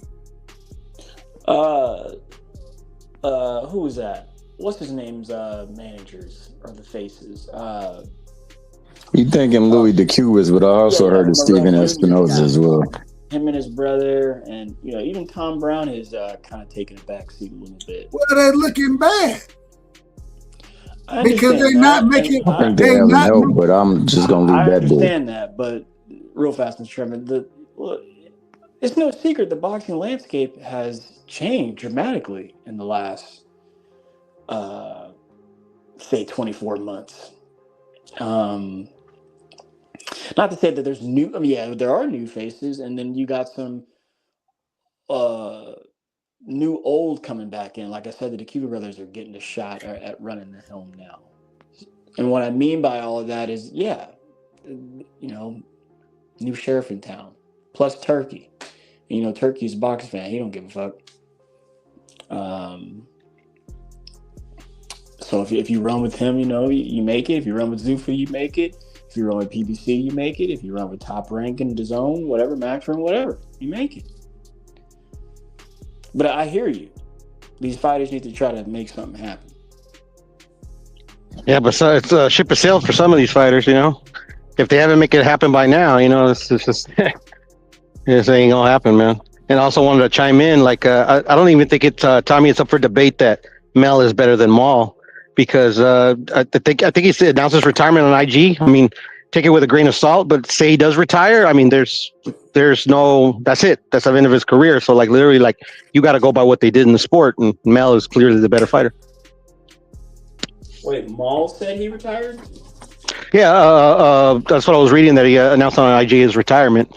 Who is that? What's his name's managers or the faces? You thinking Louis DeCubas, but I also heard of Steven Espinoza as well. Him and his brother, and even Tom Brown is kind of taking a backseat a little bit. Well, they're looking bad because they're that. not making. I think they haven't helped, but I'm just gonna leave that. I understand that, but real fast, Mr. Trevor, it's no secret the boxing landscape has changed dramatically in the last, say, 24 months. Not to say that there's new. I mean, yeah, there are new faces, and then you got some new old coming back in. Like I said, the Cuba brothers are getting a shot at running the helm now. And what I mean by all of that is, new sheriff in town, plus Turkey. And, Turkey's a boxing fan. He don't give a fuck. So if you run with him, you make it. If you run with Zuffa, you make it. If you run with PBC, you make it. If you run with Top Rank and DAZN, whatever, Maximum, whatever, you make it. But I hear you. These fighters need to try to make something happen. Yeah, but it's a ship of sailed for some of these fighters, If they haven't make it happen by now, it's just this ain't gonna happen, man. And I also wanted to chime in, I don't even think Tommy, it's up for debate that Mel is better than Maul. Because I think he announced his retirement on IG. I mean, take it with a grain of salt, but say he does retire. I mean, there's no. That's it. That's the end of his career. So literally, you got to go by what they did in the sport, and Mel is clearly the better fighter. Wait, Maul said he retired? Yeah, that's what I was reading, that he announced on IG his retirement.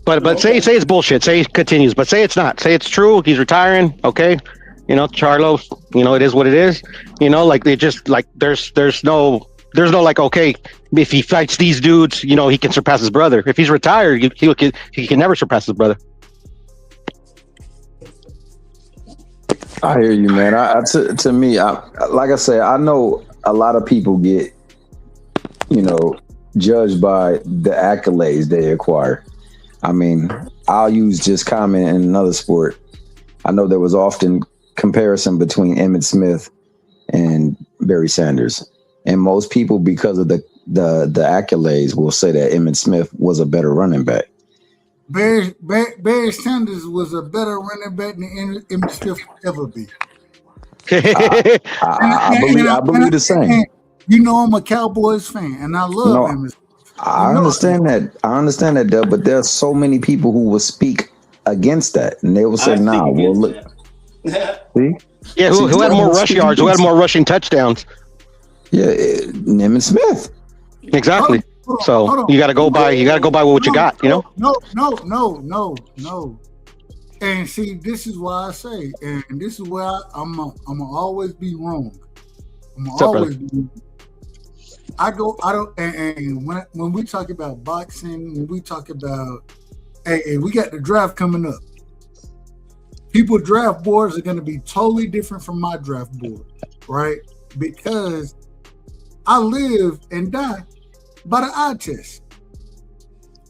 But say it's bullshit. Say he continues, but say it's not. Say it's true. He's retiring. Okay. Charlo, it is what it is. They just there's no okay, if he fights these dudes, he can surpass his brother. If he's retired, he can never surpass his brother. I hear you, man. To me, like I say, I know a lot of people get, judged by the accolades they acquire. I mean, I'll use just comment in another sport. I know there was often comparison between Emmitt Smith and Barry Sanders, and most people, because of the accolades, will say that Emmitt Smith was a better running back. Barry Sanders was a better running back than Emmitt Smith would ever be. I believe the same. I'm a Cowboys fan, and I love Emmitt Smith. I understand that, Dub, but there's so many people who will speak against that, and they will say, "Nah, well, look." See? Yeah, who had more rush yards? Who had more rushing touchdowns? Yeah, Emmitt Smith. Exactly. Hold on. You got to go by what you got. No. And see, this is why I say, and this is where I'm gonna always be wrong. And when we talk about boxing, when we talk about, hey, we got the draft coming up. People draft boards are going to be totally different from my draft board, right? Because I live and die by the eye test.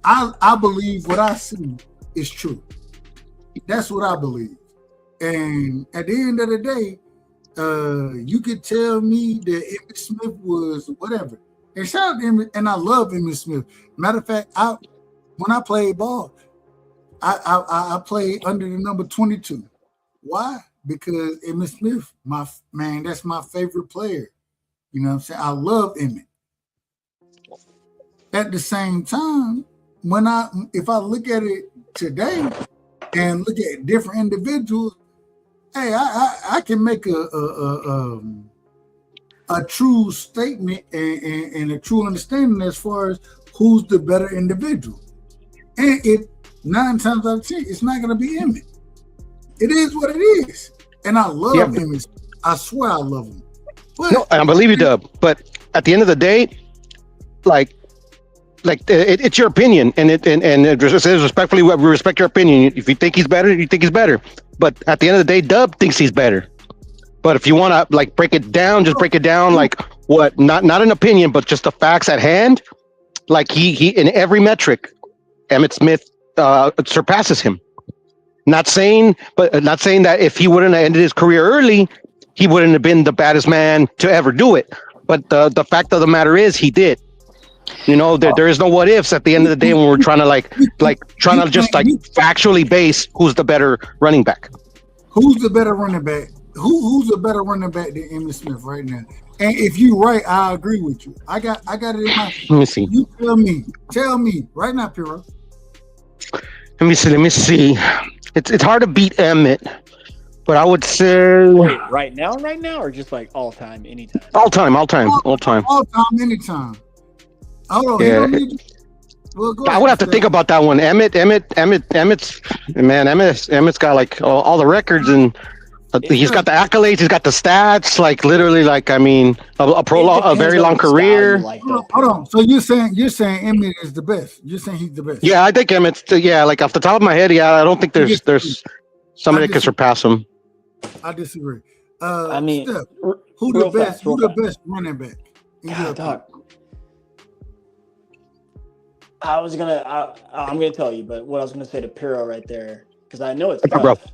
I believe what I see is true. That's what I believe. And at the end of the day, you could tell me that Emmitt Smith was whatever. And shout out to Emmitt, and I love Emmitt Smith. Matter of fact, when I played ball, I played under the number 22. Why? Because Emmitt Smith, that's my favorite player. You know what I'm saying? I love Emmitt. At the same time, if I look at it today and look at different individuals, hey, I can make a true statement and a true understanding as far as who's the better individual. And if 9 times out of 10, it's not going to be Emmitt. It is what it is. And I love Emmitt. I swear I love him. But, no, I believe you, Dub. But at the end of the day, it's your opinion, and it says respectfully, we respect your opinion. If you think he's better, you think he's better. But at the end of the day, Dub thinks he's better. But if you want to break it down, just break it down what, not an opinion, but just the facts at hand. Like he in every metric, Emmitt Smith surpasses him. Not saying that if he wouldn't have ended his career early, he wouldn't have been the baddest man to ever do it. But the fact of the matter is, he did. You know, there is no what ifs at the end of the day when we're trying to factually base who's the better running back. Who's the better running back? Who's a better running back than Emmitt Smith right now? And if you're right, I agree with you. I got it in my. Let me see. You tell me right now, Piro. Let me see. It's hard to beat Emmitt, but I would say. Wait, right now, or just all time, anytime? All time, anytime. Hold on. Yeah. I would have to think about that one. Emmitt's got all the records, and he's got the accolades, he's got the stats, a very long career. Hold on. So you're saying Emmitt is the best? You're saying he's the best? Yeah, I think Emmitt's. Off the top of my head, I don't think there's somebody that can surpass him. I disagree. Steph, who the best running back? God, Doc. I'm gonna tell you, but what I was gonna say to Piro right there, because I know it's tough.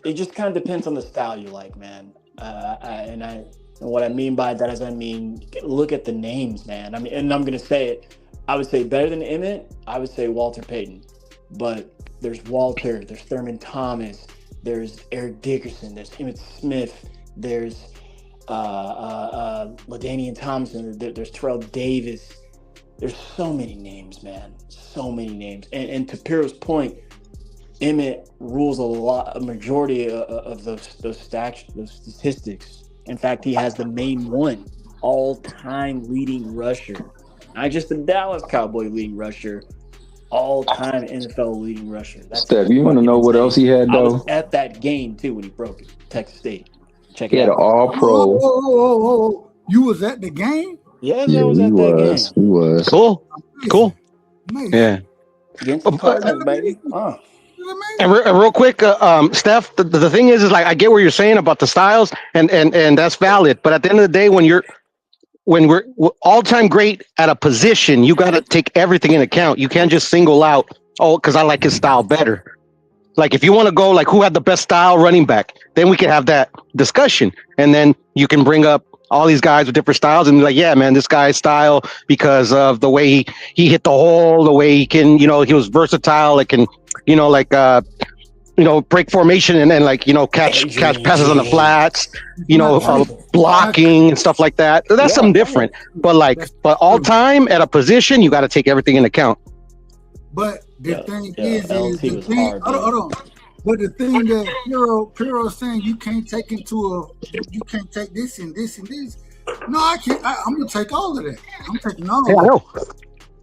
It just kind of depends on the style you like, man. And what I mean by that is, look at the names, man. And I'm gonna say it. I would say better than Emmitt. I would say Walter Payton, but there's Walter, there's Thurman Thomas, there's Eric Dickerson, there's Emmitt Smith, there's LaDainian Thompson, there's Terrell Davis. There's so many names, man. So many names. And to Piro's point, Emmitt rules a majority of those statistics. In fact, he has the main one, all-time leading rusher. Not just the Dallas Cowboy leading rusher, all-time NFL leading rusher. Steph, you want to know what else he had, though? I was at that game, too, when he broke it. Texas State. Check it out. He had an all-pro. Whoa. You was at the game? Yeah, I was at that game. He was. Cool. Amazing. Yeah. Against the Cardinals, baby. And real quick, Steph, the thing is I get what you're saying about the styles, and that's valid. But at the end of the day, when we're all-time great at a position, you got to take everything in account. You can't just single out, because I like his style better. If you want to go who had the best style running back, then we can have that discussion, and then you can bring up all these guys with different styles and yeah, man, this guy's style because of the way he hit the hole, the way he can, he was versatile. It can, break formation and then catch passes on the flats, blocking and stuff like that. That's something different. But all time at a position, you got to take everything into account. But the thing is hold on. But the thing that Piro is saying, you can't take this and this and this. No, I can't. I'm gonna take all of that. I'm taking all of it. I know.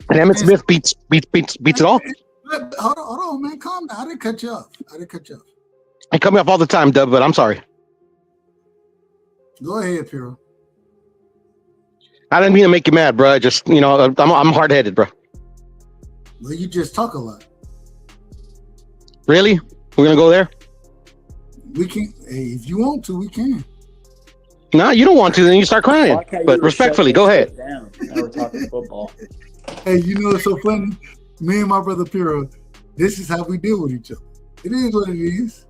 And Emmitt Smith beats it all. Hold on, man. Calm down. I didn't cut you off. I cut me off all the time, Dub, but I'm sorry. Go ahead, Piro. I didn't mean to make you mad, bro. I just, I'm hard-headed, bro. Well, you just talk a lot. Really? We're gonna go there? We can. Hey, if you want to, we can. No, you don't want to. Then you start crying. But respectfully, go ahead. Down. Now we're talking football. Hey, you know it's so funny? Me and my brother Piro, this is how we deal with each other. It is what it is.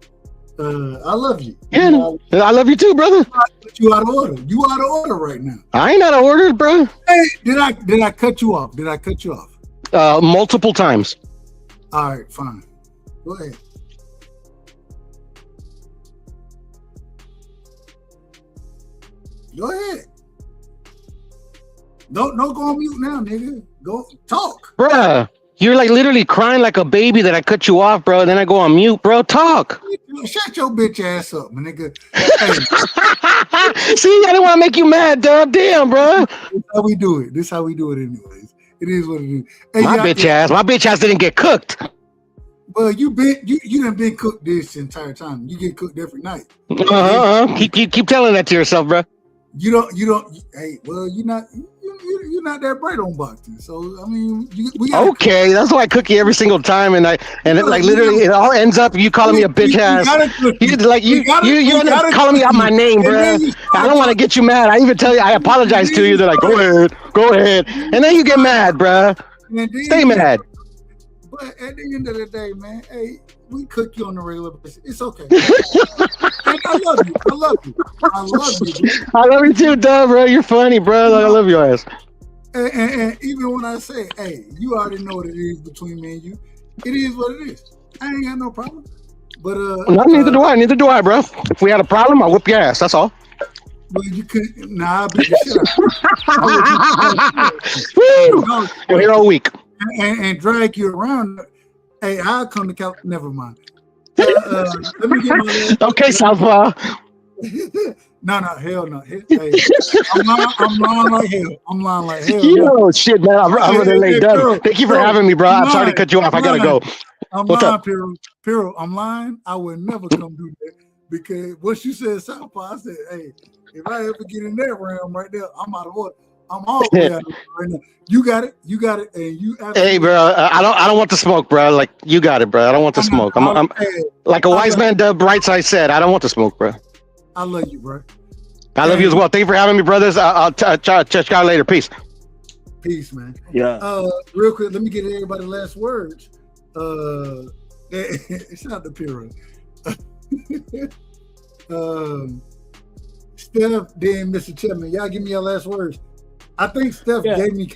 I love you. Yeah, I love you too, brother. You out of order. You out of order right now. I ain't out of order, bro. Hey, did I cut you off? Did I cut you off? Multiple times. All right, fine. Go ahead. Go ahead. Don't go on mute now, nigga. Go talk. Bruh, you're like literally crying like a baby that I cut you off, bro. And then I go on mute, bro. Talk. Shut your bitch ass up, my nigga. See, I didn't want to make you mad, dog. Damn, bro. This how we do it. This how we do it anyways. It is what it is. Hey, my bitch ass didn't get cooked. Well, you done been cooked this entire time. You get cooked every night. Keep telling that to yourself, bro. You don't. Hey, well, you're not that bright on boxing. So I mean, we gotta okay. That's why I cook you every single time, and literally it all ends up you calling me a bitch ass. You end up calling me out my name, bro. I don't want to get you mad. I even tell you I apologize to you. They're like, go ahead, and then you get mad, bro. Stay mad. But at the end of the day, man, hey, we cook you on a regular basis. It's okay. I love you. I love you. I love you, bro. I love you too, Dub, bro. You're funny, bro. I love your ass. And even when I say, hey, you already know what it is between me and you. It is what it is. I ain't got no problem. But neither do I. Neither do I, bro. If we had a problem, I'll whip your ass. That's all. But you couldn't. Nah, I beat the shit out. We're here all week. And drag you around. Hey, I'll come to California. Never mind. Let me get my okay, Southpaw. No, hell no. Hey, I'm lying like hell. I'm lying like hell. Yo, shit, man. I'm really late. Done. Thank you for having me, bro. I'm sorry to cut you off. I gotta go. What's lying, up? Piro, I'm lying. I would never come do that because once you said Southpaw, I said, hey, if I ever get in that realm right there, I'm out of order. I'm all the way out of order right now. You got it, and you. Hey, bro, I don't want the smoke, bro. Like you got it, bro. I don't want the smoke. I'm like a wise man, Dub Brightside said. I don't want the smoke, bro. I love you, bro. I love you as well. Thank you for having me, brothers. I'll check you out later. Peace. Peace, man. Yeah. Real quick, let me get everybody's last words. Shout out to Piro. Steph, then Mr. Chapman. Y'all give me your last words. I think Steph gave me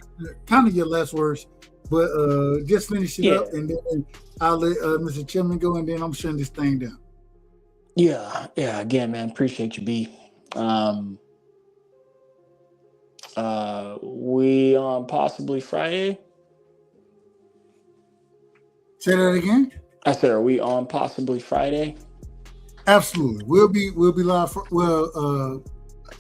kind of your last words, but just finish it up, and then I'll let Mr. Chapman go, and then I'm shutting this thing down. Yeah. Again, man, appreciate you, B. We on possibly Friday. Say that again. I said, are we on possibly Friday? Absolutely. We'll be live.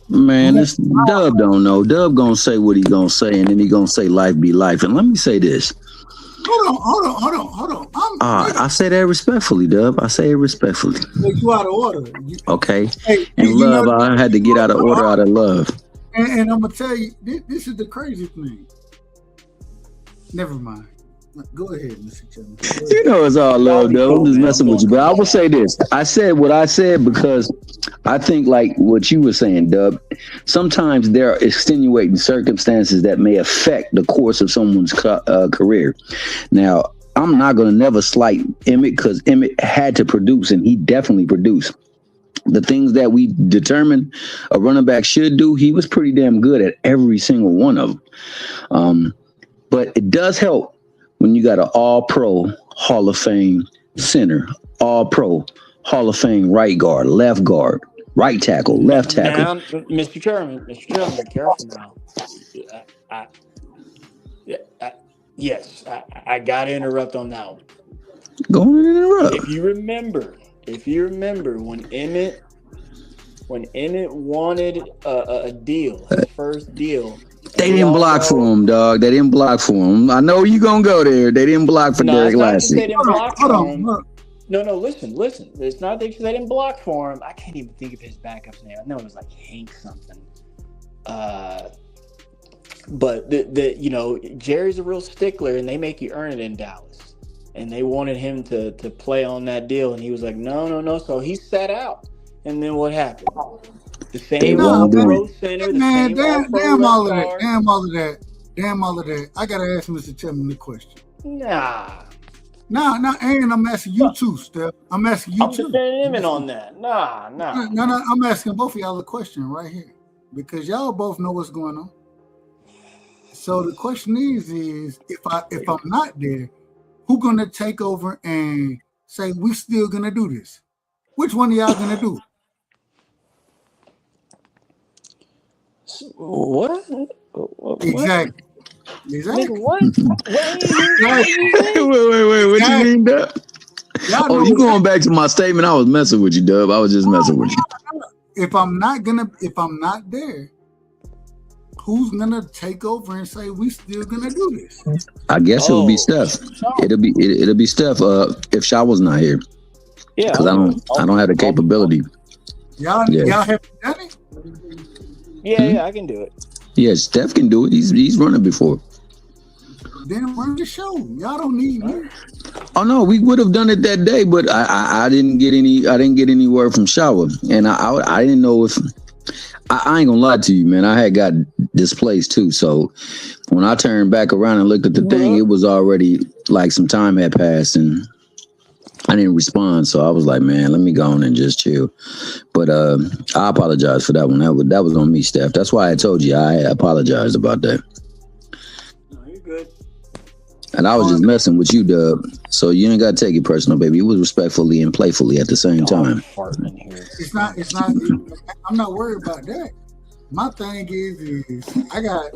Man, this Dub don't know. Dub gonna say what he gonna say, and then he gonna say life be life. And let me say this. Hold on. I say that respectfully, Dub. I say it respectfully. You out of order. Okay. And love, I had to get out of order out of love. And I'm gonna tell you, this is the crazy thing. Never mind. Go ahead, Mr. Chapman. You know it's all love, though. I'm just messing with you. But I will say this. I said what I said because I think like what you were saying, Dub, sometimes there are extenuating circumstances that may affect the course of someone's career. Now, I'm not going to never slight Emmett because Emmett had to produce, and he definitely produced. The things that we determined a running back should do, he was pretty damn good at every single one of them. But it does help when you got an all-pro Hall of Fame center, all-pro Hall of Fame right guard, left guard, right tackle, left tackle. Now, Mr. Chairman, be careful now. Yes, I got to interrupt on that one. Go on and interrupt. If you remember when Emmett wanted a deal, his first deal. They didn't block for him, dog. They didn't block for him. I know you gonna go there. They didn't block for Derek Lassie. They didn't block for him. No, listen. It's not that they didn't block for him. I can't even think of his backup's name. I know it was like Hank something. But Jerry's a real stickler, and they make you earn it in Dallas. and they wanted him to play on that deal, and he was like, no. So he sat out, and then what happened? The same All-Pro center, the same All-Pro left guard. Damn all of that. I gotta ask Mr. Tillman the question. Nah, and I'm asking you too, Steph. I'm asking you I'm too. defending him on that. Nah. No, I'm asking both of y'all a question right here because y'all both know what's going on. So the question is if I'm not there, who gonna take over and say we still gonna do this? Which one of y'all gonna do it? What? Exactly. Nigga, what? Wait. What you mean, Dub? Oh, you going back to my statement? I was messing with you, Dub. I was just messing with you. If I'm not there, who's gonna take over and say we still gonna do this? I guess it would be Steph. It'll be Steph. If Shaw was not here, because I don't have the capability. Y'all have done it. Yeah, I can do it. Yeah, Steph can do it. He's run it before. Then run the show. Y'all don't need me. Oh no, we would have done it that day, but I didn't get any word from Shower, and I didn't know if I ain't gonna lie to you, man. I had got displaced too, so when I turned back around and looked at the thing, it was already like some time had passed, and I didn't respond. So I was like, man, let me go on and just chill. But I apologize for that one. That was on me, Steph. That's why I told you I apologized about that. No, you're good. And I was just messing with you, Dub. So you ain't got to take it personal, baby. It was respectfully and playfully at the same time. It's not. I'm not worried about that. My thing is I got.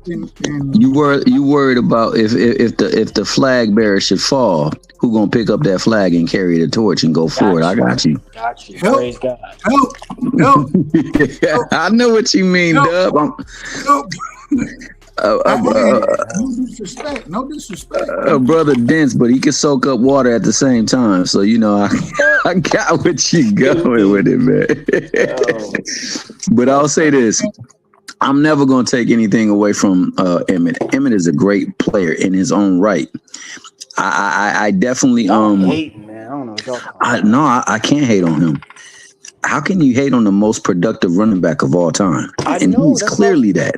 You worried about if the flag bearer should fall, who gonna pick up that flag and carry the torch and go forward? I got you. Got you. Praise God. Help. I know what you mean, Dub. No disrespect. Brother dense, but he can soak up water at the same time. So I got what you going with it, man. But I'll say this. I'm never going to take anything away from Emmett. Emmett is a great player in his own right. I definitely hating, man. I don't know what y'all talking about. I can't hate on him. How can you hate on the most productive running back of all time? He's clearly that.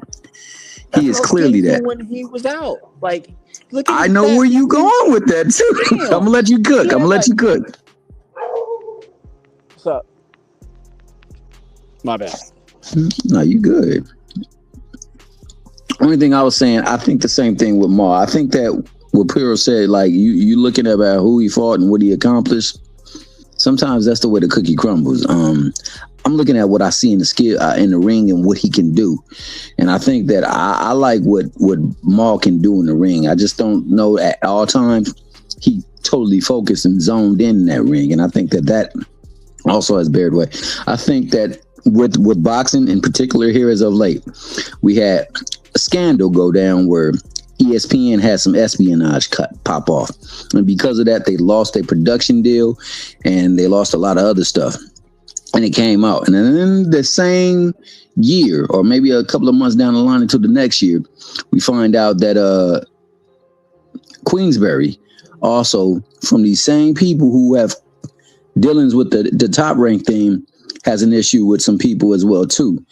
He is clearly that. When he was out, like, look. I know where you going with that too. I'm gonna let you cook. What's up? My bad. No, you good. Only thing I was saying, I think the same thing with Ma. I think that what Piro said, like you looking at about who he fought and what he accomplished. Sometimes that's the way the cookie crumbles. I'm looking at what I see in the skill in the ring and what he can do, and I think that I like what Ma can do in the ring. I just don't know at all times he totally focused and zoned in that ring, and I think that also has bared way. I think that with boxing in particular here as of late, we had a scandal go down where ESPN had some espionage pop off, and because of that, they lost their production deal and they lost a lot of other stuff. And it came out, and then the same year, or maybe a couple of months down the line until the next year, we find out that Queensberry, also from these same people who have dealings with the top ranked team, has an issue with some people as well too.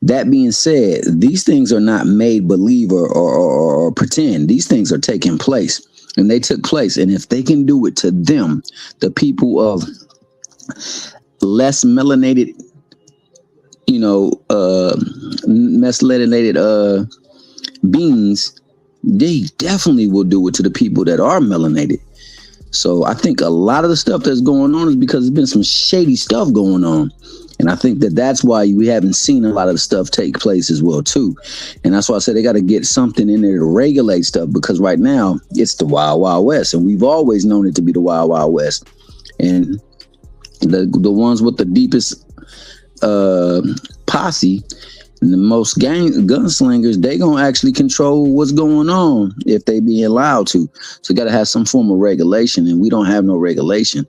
That being said, these things are not made believe or pretend. These things are taking place, and they took place. And if they can do it to them, the people of less melanated, beings, they definitely will do it to the people that are melanated. So I think a lot of the stuff that's going on is because there's been some shady stuff going on. And I think that's why we haven't seen a lot of the stuff take place as well, too. And that's why I said they got to get something in there to regulate stuff, because right now it's the Wild Wild West. And we've always known it to be the Wild Wild West. And the ones with the deepest posse and the most gunslingers, they gonna actually control what's going on if they being allowed to. So got to have some form of regulation, and we don't have no regulation.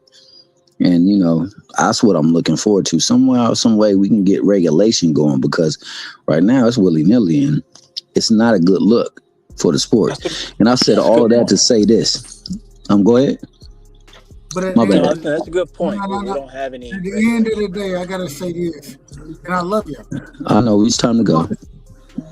And that's what I'm looking forward to. Somehow, some way we can get regulation going, because right now it's willy-nilly and it's not a good look. for the sport. And I said all of that to say this. Go ahead. But My bad. That's a good point. No. We don't have any. At the end of the day, I gotta say this, and I love you. I know it's time to go.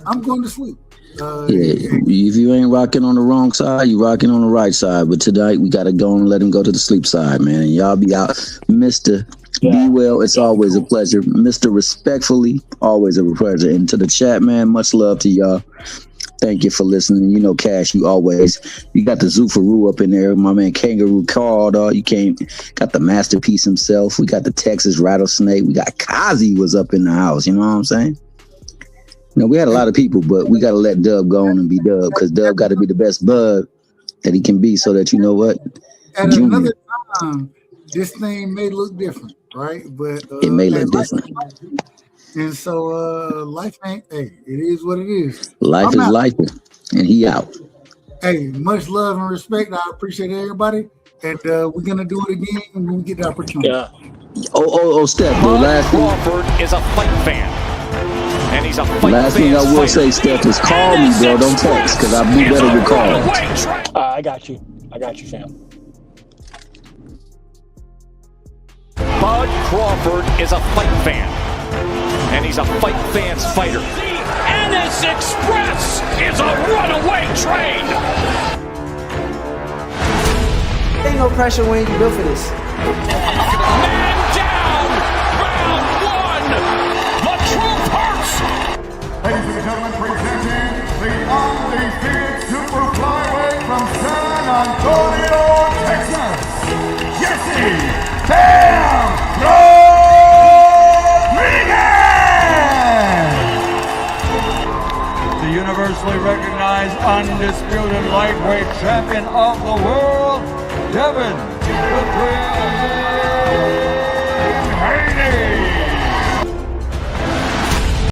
I'm going to sleep. If you ain't rocking on the wrong side, you rocking on the right side. But tonight we gotta go and let him go to the sleep side, man. And y'all be out, Mr. Be well. It's always a pleasure, Mr. Respectfully. Always a pleasure. And to the chat, man, much love to y'all. Thank you for listening. You know, Cash, you got the Zufaru up in there. My man Kangaroo Carl, dog. Got the masterpiece himself. We got the Texas Rattlesnake. We got Kazi was up in the house. You know what I'm saying? You know, we had a lot of people, but we got to let Dub go on and be Dub, because Dub got to be the best bud that he can be, so that, you know what? At another time, this thing may look different, right? But it may look different. And so life ain't, it is what it is. Life is life, and he out. Hey, much love and respect. I appreciate everybody. And we're going to do it again when we get the opportunity. Yeah. Steph, the last Crawford is a fight fan. And he's a fight last thing I will say, Steph, is call me, bro. Don't text, because I'll be better with calls. I got you, fam. Bud Crawford is a fight fan. And he's a fight fan's fighter. The NS Express is a runaway train. Ain't no pressure when you built for this. Man down, round one. The truth hurts. Ladies and gentlemen, presenting the undefeated super flyweight from San Antonio, Texas, Jesse Bam Rodriguez! The universally recognized undisputed lightweight champion of the world, Devin the Dream Haney.